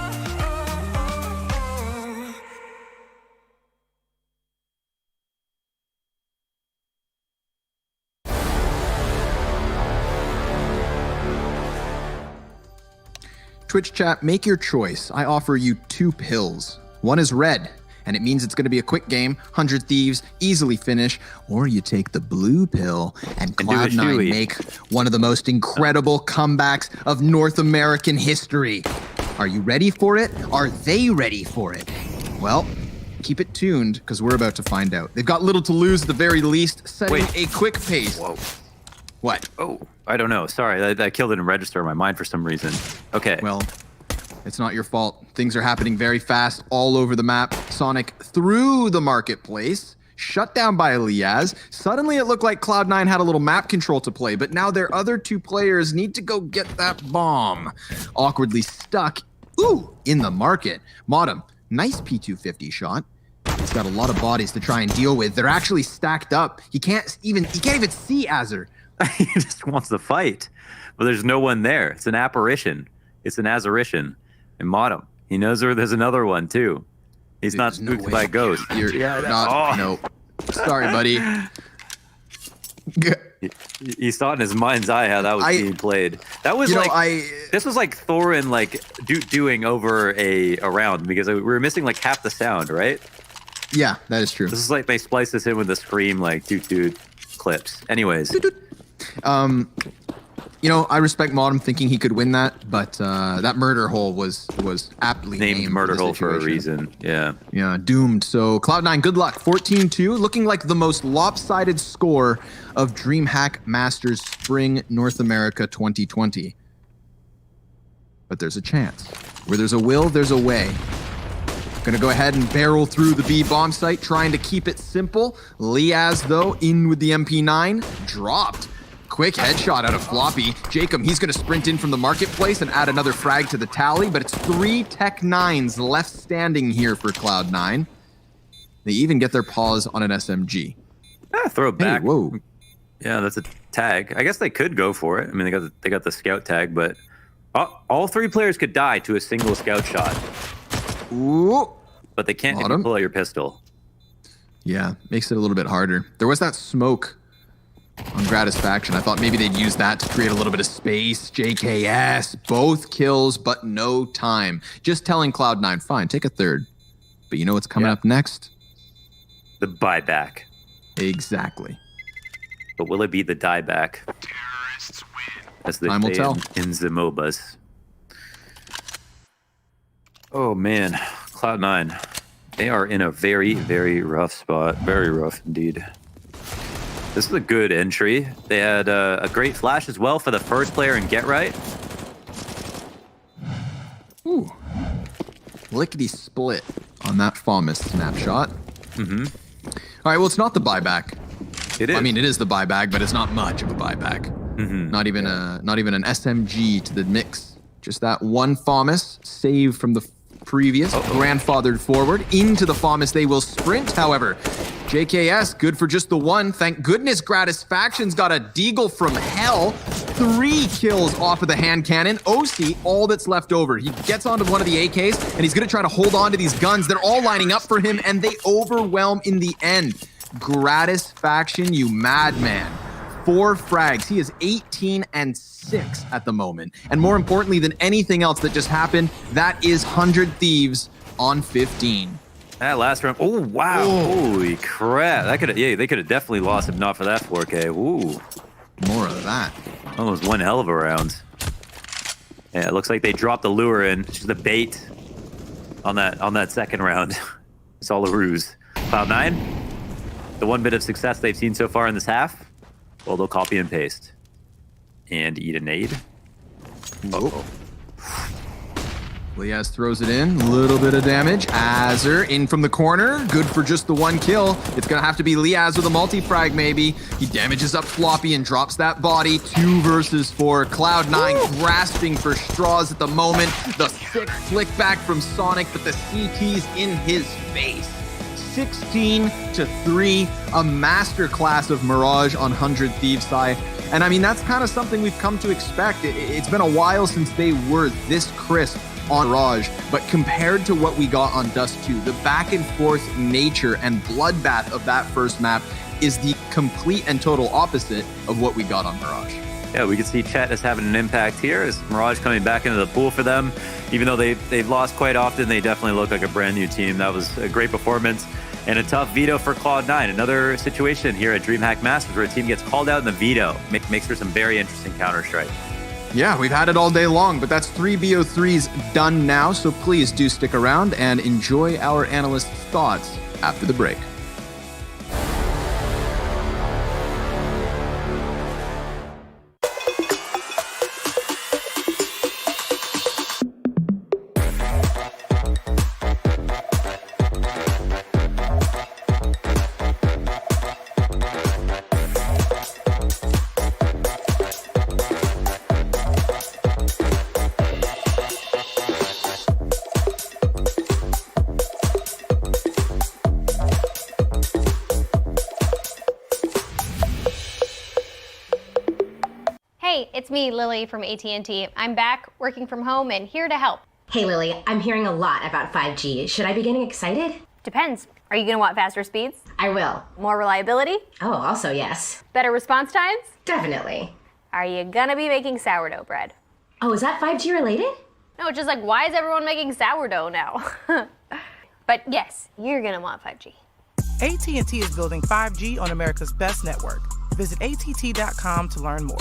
Twitch chat, make your choice. I offer you 2 pills. One is red, and it means it's going to be a quick game, 100 Thieves, easily finish. Or you take the blue pill and do a Cloud9 shoey. make one of the most incredible comebacks of North American history. Are you ready for it? Are they ready for it? Well, keep it tuned, because we're about to find out. They've got little to lose at the very least, setting a quick pace. Whoa. What? Oh, I don't know. Sorry, that kill didn't register in my mind for some reason. Okay. Well, it's not your fault. Things are happening very fast all over the map. Sonic through the marketplace, shut down by Elias. Suddenly it looked like Cloud9 had a little map control to play, but now their other 2 players need to go get that bomb. Awkwardly stuck, in the market. Modem, nice P250 shot. He's got a lot of bodies to try and deal with. They're actually stacked up. He can't even see Azur. He just wants to fight, but there's no one there. It's an apparition. It's an Azurition. And Modem, he knows there's another one too. He's not spooked by ghosts. You're not. No. Sorry, buddy. He saw in his mind's eye how that was being played. That was this was like Thorin doing over a round because we were missing like half the sound, right? Yeah, that is true. This is like they spliced this in with the scream like doot clips. Anyways. I respect Modem thinking he could win that, but that murder hole was aptly named murder hole for a reason. Yeah. Yeah, doomed. So Cloud9, good luck. 14-2, looking like the most lopsided score of DreamHack Masters Spring North America 2020. But there's a chance. Where there's a will, there's a way. Gonna go ahead and barrel through the B bomb site, trying to keep it simple. Liaz, though, in with the MP9, dropped. Quick headshot out of Floppy. Jacob, he's going to sprint in from the marketplace and add another frag to the tally, but it's 3 Tech 9s left standing here for Cloud9. They even get their paws on an SMG. Throw it back. Hey, whoa. Yeah, that's a tag. I guess they could go for it. I mean, they got the scout tag, but all 3 players could die to a single scout shot. Ooh. But they can't even pull out your pistol. Yeah, makes it a little bit harder. There was that smoke on Gratisfaction. I thought maybe they'd use that to create a little bit of space. JKS, both kills, but no time. Just telling Cloud9, fine, take a third. But you know what's coming up next? The buyback. Exactly. But will it be the dieback? As they Time will tell. In the MOBAs. Oh man, Cloud9. They are in a very, very rough spot. Very rough indeed. This is a good entry. They had a great flash as well for the first player in Get Right. Ooh. Lickety split on that FAMAS snapshot. Mm-hmm. All right, well, it's not the buyback. It is. I mean, it is the buyback, but it's not much of a buyback. Mm-hmm. Not even an SMG to the mix. Just that one FAMAS save from the previous, grandfathered forward. Into the FAMAS they will sprint, however. JKS, good for just the one. Thank goodness Gratisfaction's got a deagle from hell. 3 kills off of the hand cannon. OC, all that's left over. He gets onto one of the AKs, and he's going to try to hold on to these guns. They're all lining up for him, and they overwhelm in the end. Gratisfaction, you madman. 4 frags. He is 18 and 6 at the moment. And more importantly than anything else that just happened, that is 100 Thieves on 15. That last round. Oh, wow. Oh. Holy crap. They could have definitely lost if not for that 4K. Ooh. More of that. That was one hell of a round. Yeah, it looks like they dropped the lure in. Just the bait on that second round. It's all a ruse. Cloud9, the one bit of success they've seen so far in this half, well, they'll copy and paste. And eat a nade. Uh-oh. Liaz throws it in, a little bit of damage. Azur in from the corner, good for just the 1 kill. It's gonna have to be Liaz with a multi-frag maybe. He damages up Floppy and drops that body. 2 versus 4. Cloud9 grasping for straws at the moment. The sick flick back from Sonic, but the CT's in his face. 16-3, a masterclass of Mirage on 100 Thieves side. And I mean, that's kind of something we've come to expect. It's been a while since they were this crisp on Mirage, but compared to what we got on Dust 2, the back and forth nature and bloodbath of that first map is the complete and total opposite of what we got on Mirage. Yeah, we can see Chet as having an impact here as Mirage coming back into the pool for them. Even though they've lost quite often, they definitely look like a brand new team. That was a great performance and a tough veto for Cloud9. Another situation here at DreamHack Masters where a team gets called out in the veto. Makes for some very interesting Counter-Strike. Yeah, we've had it all day long, but that's 3 BO3s done now, so please do stick around and enjoy our analysts' thoughts after the break. Hey, it's me, Lily from AT&T. I'm back, working from home, and here to help. Hey, Lily, I'm hearing a lot about 5G. Should I be getting excited? Depends. Are you going to want faster speeds? I will. More reliability? Oh, also yes. Better response times? Definitely. Are you going to be making sourdough bread? Oh, is that 5G related? No, it's just like, why is everyone making sourdough now? But yes, you're going to want 5G. AT&T is building 5G on America's best network. Visit att.com to learn more.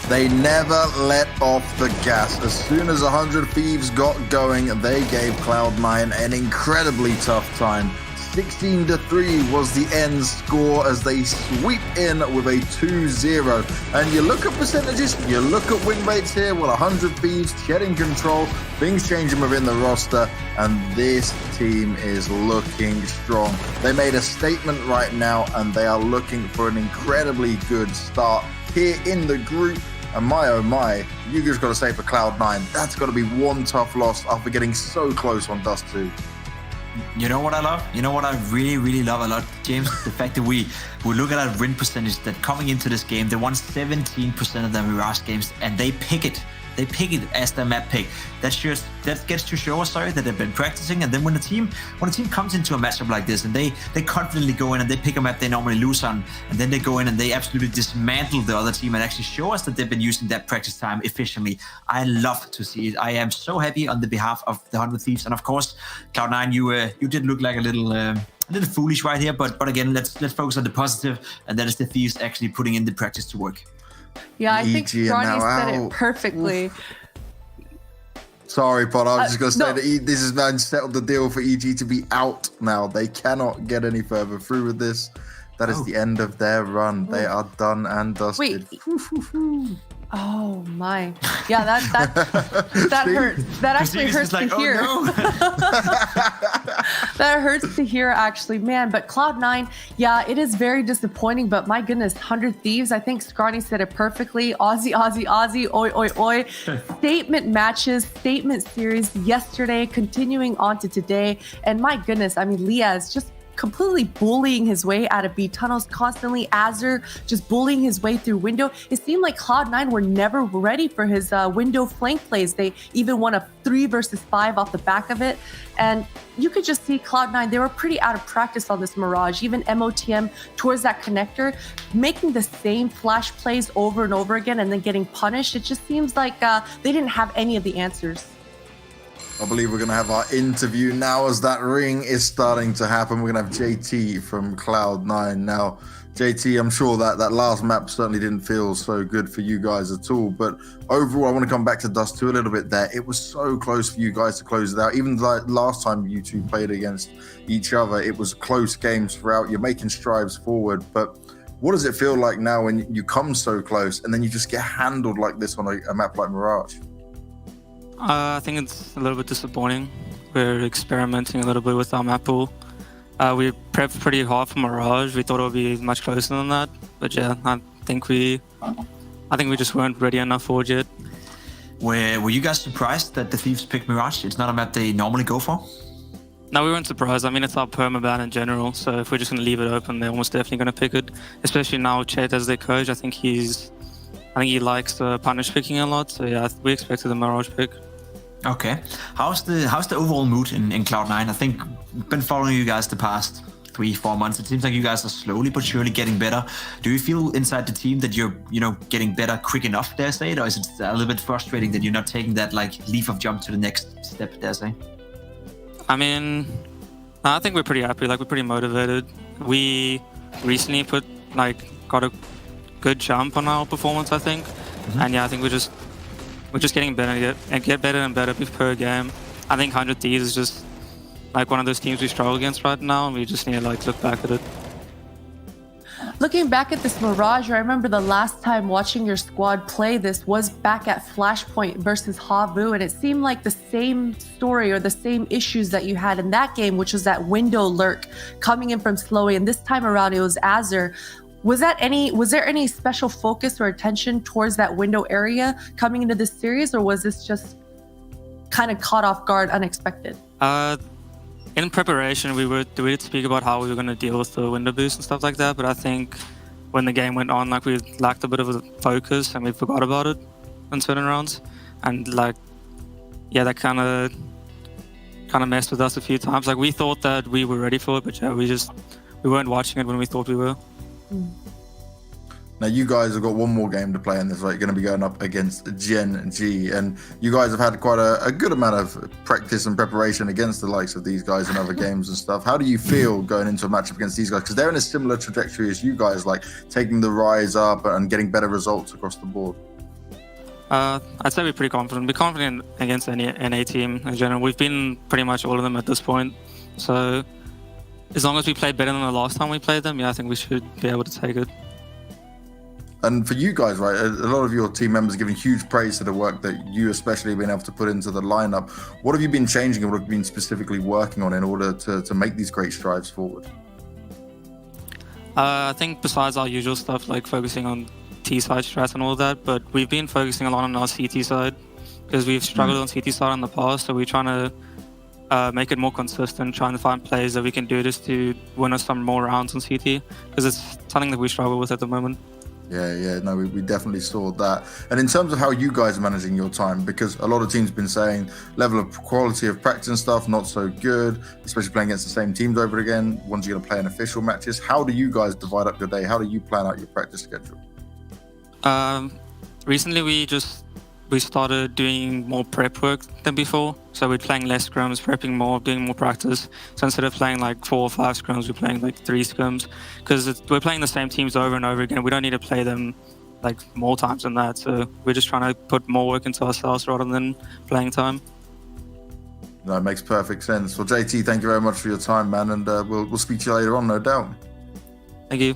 They never let off the gas. As soon as 100 Thieves got going, they gave Cloud9 an incredibly tough time. 16-3 was the end score as they sweep in with a 2-0. And you look at percentages, you look at win rates here with 100 Thieves getting control, things changing within the roster, and this team is looking strong. They made a statement right now, and they are looking for an incredibly good start here in the group. And my oh my, you just got to say for Cloud9, that's got to be one tough loss after getting so close on Dust 2. You know what I love? You know what I really, really love a lot, James? The fact that we look at our win percentage, that coming into this game, they won 17% of their Mirage games, and they pick it They pick it as their map pick. That gets to show us, that they've been practicing. And then when a team comes into a matchup like this and they confidently go in and they pick a map they normally lose on, and then they go in and they absolutely dismantle the other team and actually show us that they've been using that practice time efficiently. I love to see it. I am so happy on the behalf of the 100 Thieves. And of course, Cloud9, you did look like a little foolish right here, but again, let's focus on the positive, and that is the Thieves actually putting in the practice to work. Yeah, I think Ronnie said it perfectly. Oof. Sorry, Pod. I was just going to say that this has now settled the deal for EG to be out now. They cannot get any further through with this. That is the end of their run. They are done and dusted. Wait. Oh my. Yeah, that hurts. That actually hurts to hear. Oh, no. That hurts to hear, actually, man. But Cloud9, yeah, it is very disappointing. But my goodness, 100 Thieves. I think Scrawny said it perfectly. Aussie, Aussie, Aussie, oi, oi, oi. Statement matches, statement series yesterday, continuing on to today. And my goodness, I mean, Leah is just completely bullying his way out of B tunnels constantly. Azure just bullying his way through window. It seemed like Cloud9 were never ready for his window flank plays. They even won a 3 versus 5 off the back of it. And you could just see Cloud9, they were pretty out of practice on this Mirage. Even MOTM towards that connector, making the same flash plays over and over again and then getting punished. It just seems like they didn't have any of the answers. I believe we're going to have our interview now as that ring is starting to happen. We're going to have JT from Cloud9 now. JT, I'm sure that last map certainly didn't feel so good for you guys at all. But overall, I want to come back to Dust 2 a little bit there. It was so close for you guys to close it out. Even like last time you two played against each other, it was close games throughout. You're making strides forward. But what does it feel like now when you come so close and then you just get handled like this on a map like Mirage? I think it's a little bit disappointing. We're experimenting a little bit with our map pool. We prepped pretty hard for Mirage. We thought it would be much closer than that. But yeah, I think we just weren't ready enough for it yet. Were you guys surprised that the Thieves picked Mirage? It's not a map they normally go for? No, we weren't surprised. I mean, it's our permaban in general. So if we're just going to leave it open, they're almost definitely going to pick it. Especially now Chet as their coach. I think he likes the punish picking a lot. So yeah, we expected the Mirage pick. Okay. How's the overall mood in Cloud9? I think I've been following you guys the past 3-4 months. It seems like you guys are slowly but surely getting better. Do you feel inside the team that you're getting better quick enough, dare I say it? Or is it a little bit frustrating that you're not taking that leap of jump to the next step, dare I say? I mean, I think we're pretty happy. We're pretty motivated. We recently got a good jump on our performance, I think. Mm-hmm. And yeah, I think we're just getting better and get better and better per game. I think 100 Thieves is just one of those teams we struggle against right now, and we just need to look back at it. Looking back at this Mirage, I remember the last time watching your squad play this was back at Flashpoint versus Havu, and it seemed like the same story or the same issues that you had in that game, which was that window lurk coming in from Slowy, and this time around it was Azure. Was there any special focus or attention towards that window area coming into this series, or was this just kind of caught off guard, unexpected? In preparation, we did speak about how we were going to deal with the window boost and stuff like that, but I think when the game went on, we lacked a bit of a focus and we forgot about it in certain rounds, and that kind of messed with us a few times. We thought that we were ready for it, but yeah, we weren't watching it when we thought we were. Now you guys have got one more game to play in this, right? You're going to be going up against Gen G, and you guys have had quite a good amount of practice and preparation against the likes of these guys in other games and stuff. How do you feel going into a matchup against these guys? Because they're in a similar trajectory as you guys, taking the rise up and getting better results across the board. I'd say we're pretty confident. We're confident against any NA team in general. We've been pretty much all of them at this point. So as long as we play better than the last time we played them, yeah, I think we should be able to take it. And for you guys, right, a lot of your team members giving huge praise to the work that you especially have been able to put into the lineup. What have you been changing and what have you been specifically working on in order to make these great strides forward? I think besides our usual stuff, focusing on T-side strats and all that, but we've been focusing a lot on our CT side because we've struggled on CT side in the past, so we're trying to make it more consistent, trying to find plays that we can do just to win us some more rounds on CT, because it's something that we struggle with at the moment. No, we definitely saw that. And in terms of how you guys are managing your time, because a lot of teams have been saying level of quality of practice and stuff, not so good, especially playing against the same teams over again, ones you're going to play in official matches. How do you guys divide up your day? How do you plan out your practice schedule? Recently, we started doing more prep work than before. So we're playing less scrims, prepping more, doing more practice. So instead of playing like 4 or 5 scrims, we're playing like 3 scrims. Because we're playing the same teams over and over again. We don't need to play them like more times than that. So we're just trying to put more work into ourselves rather than playing time. That makes perfect sense. Well, JT, thank you very much for your time, man. And we'll speak to you later on, no doubt. Thank you.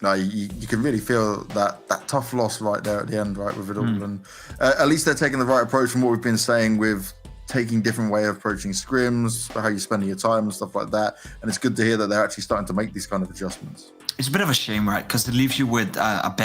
No, you can really feel that tough loss right there at the end, right, with it all. And at least they're taking the right approach from what we've been saying with taking different way of approaching scrims, how you're spending your time and stuff like that. And it's good to hear that they're actually starting to make these kind of adjustments. It's a bit of a shame, right? Because it leaves you with a bad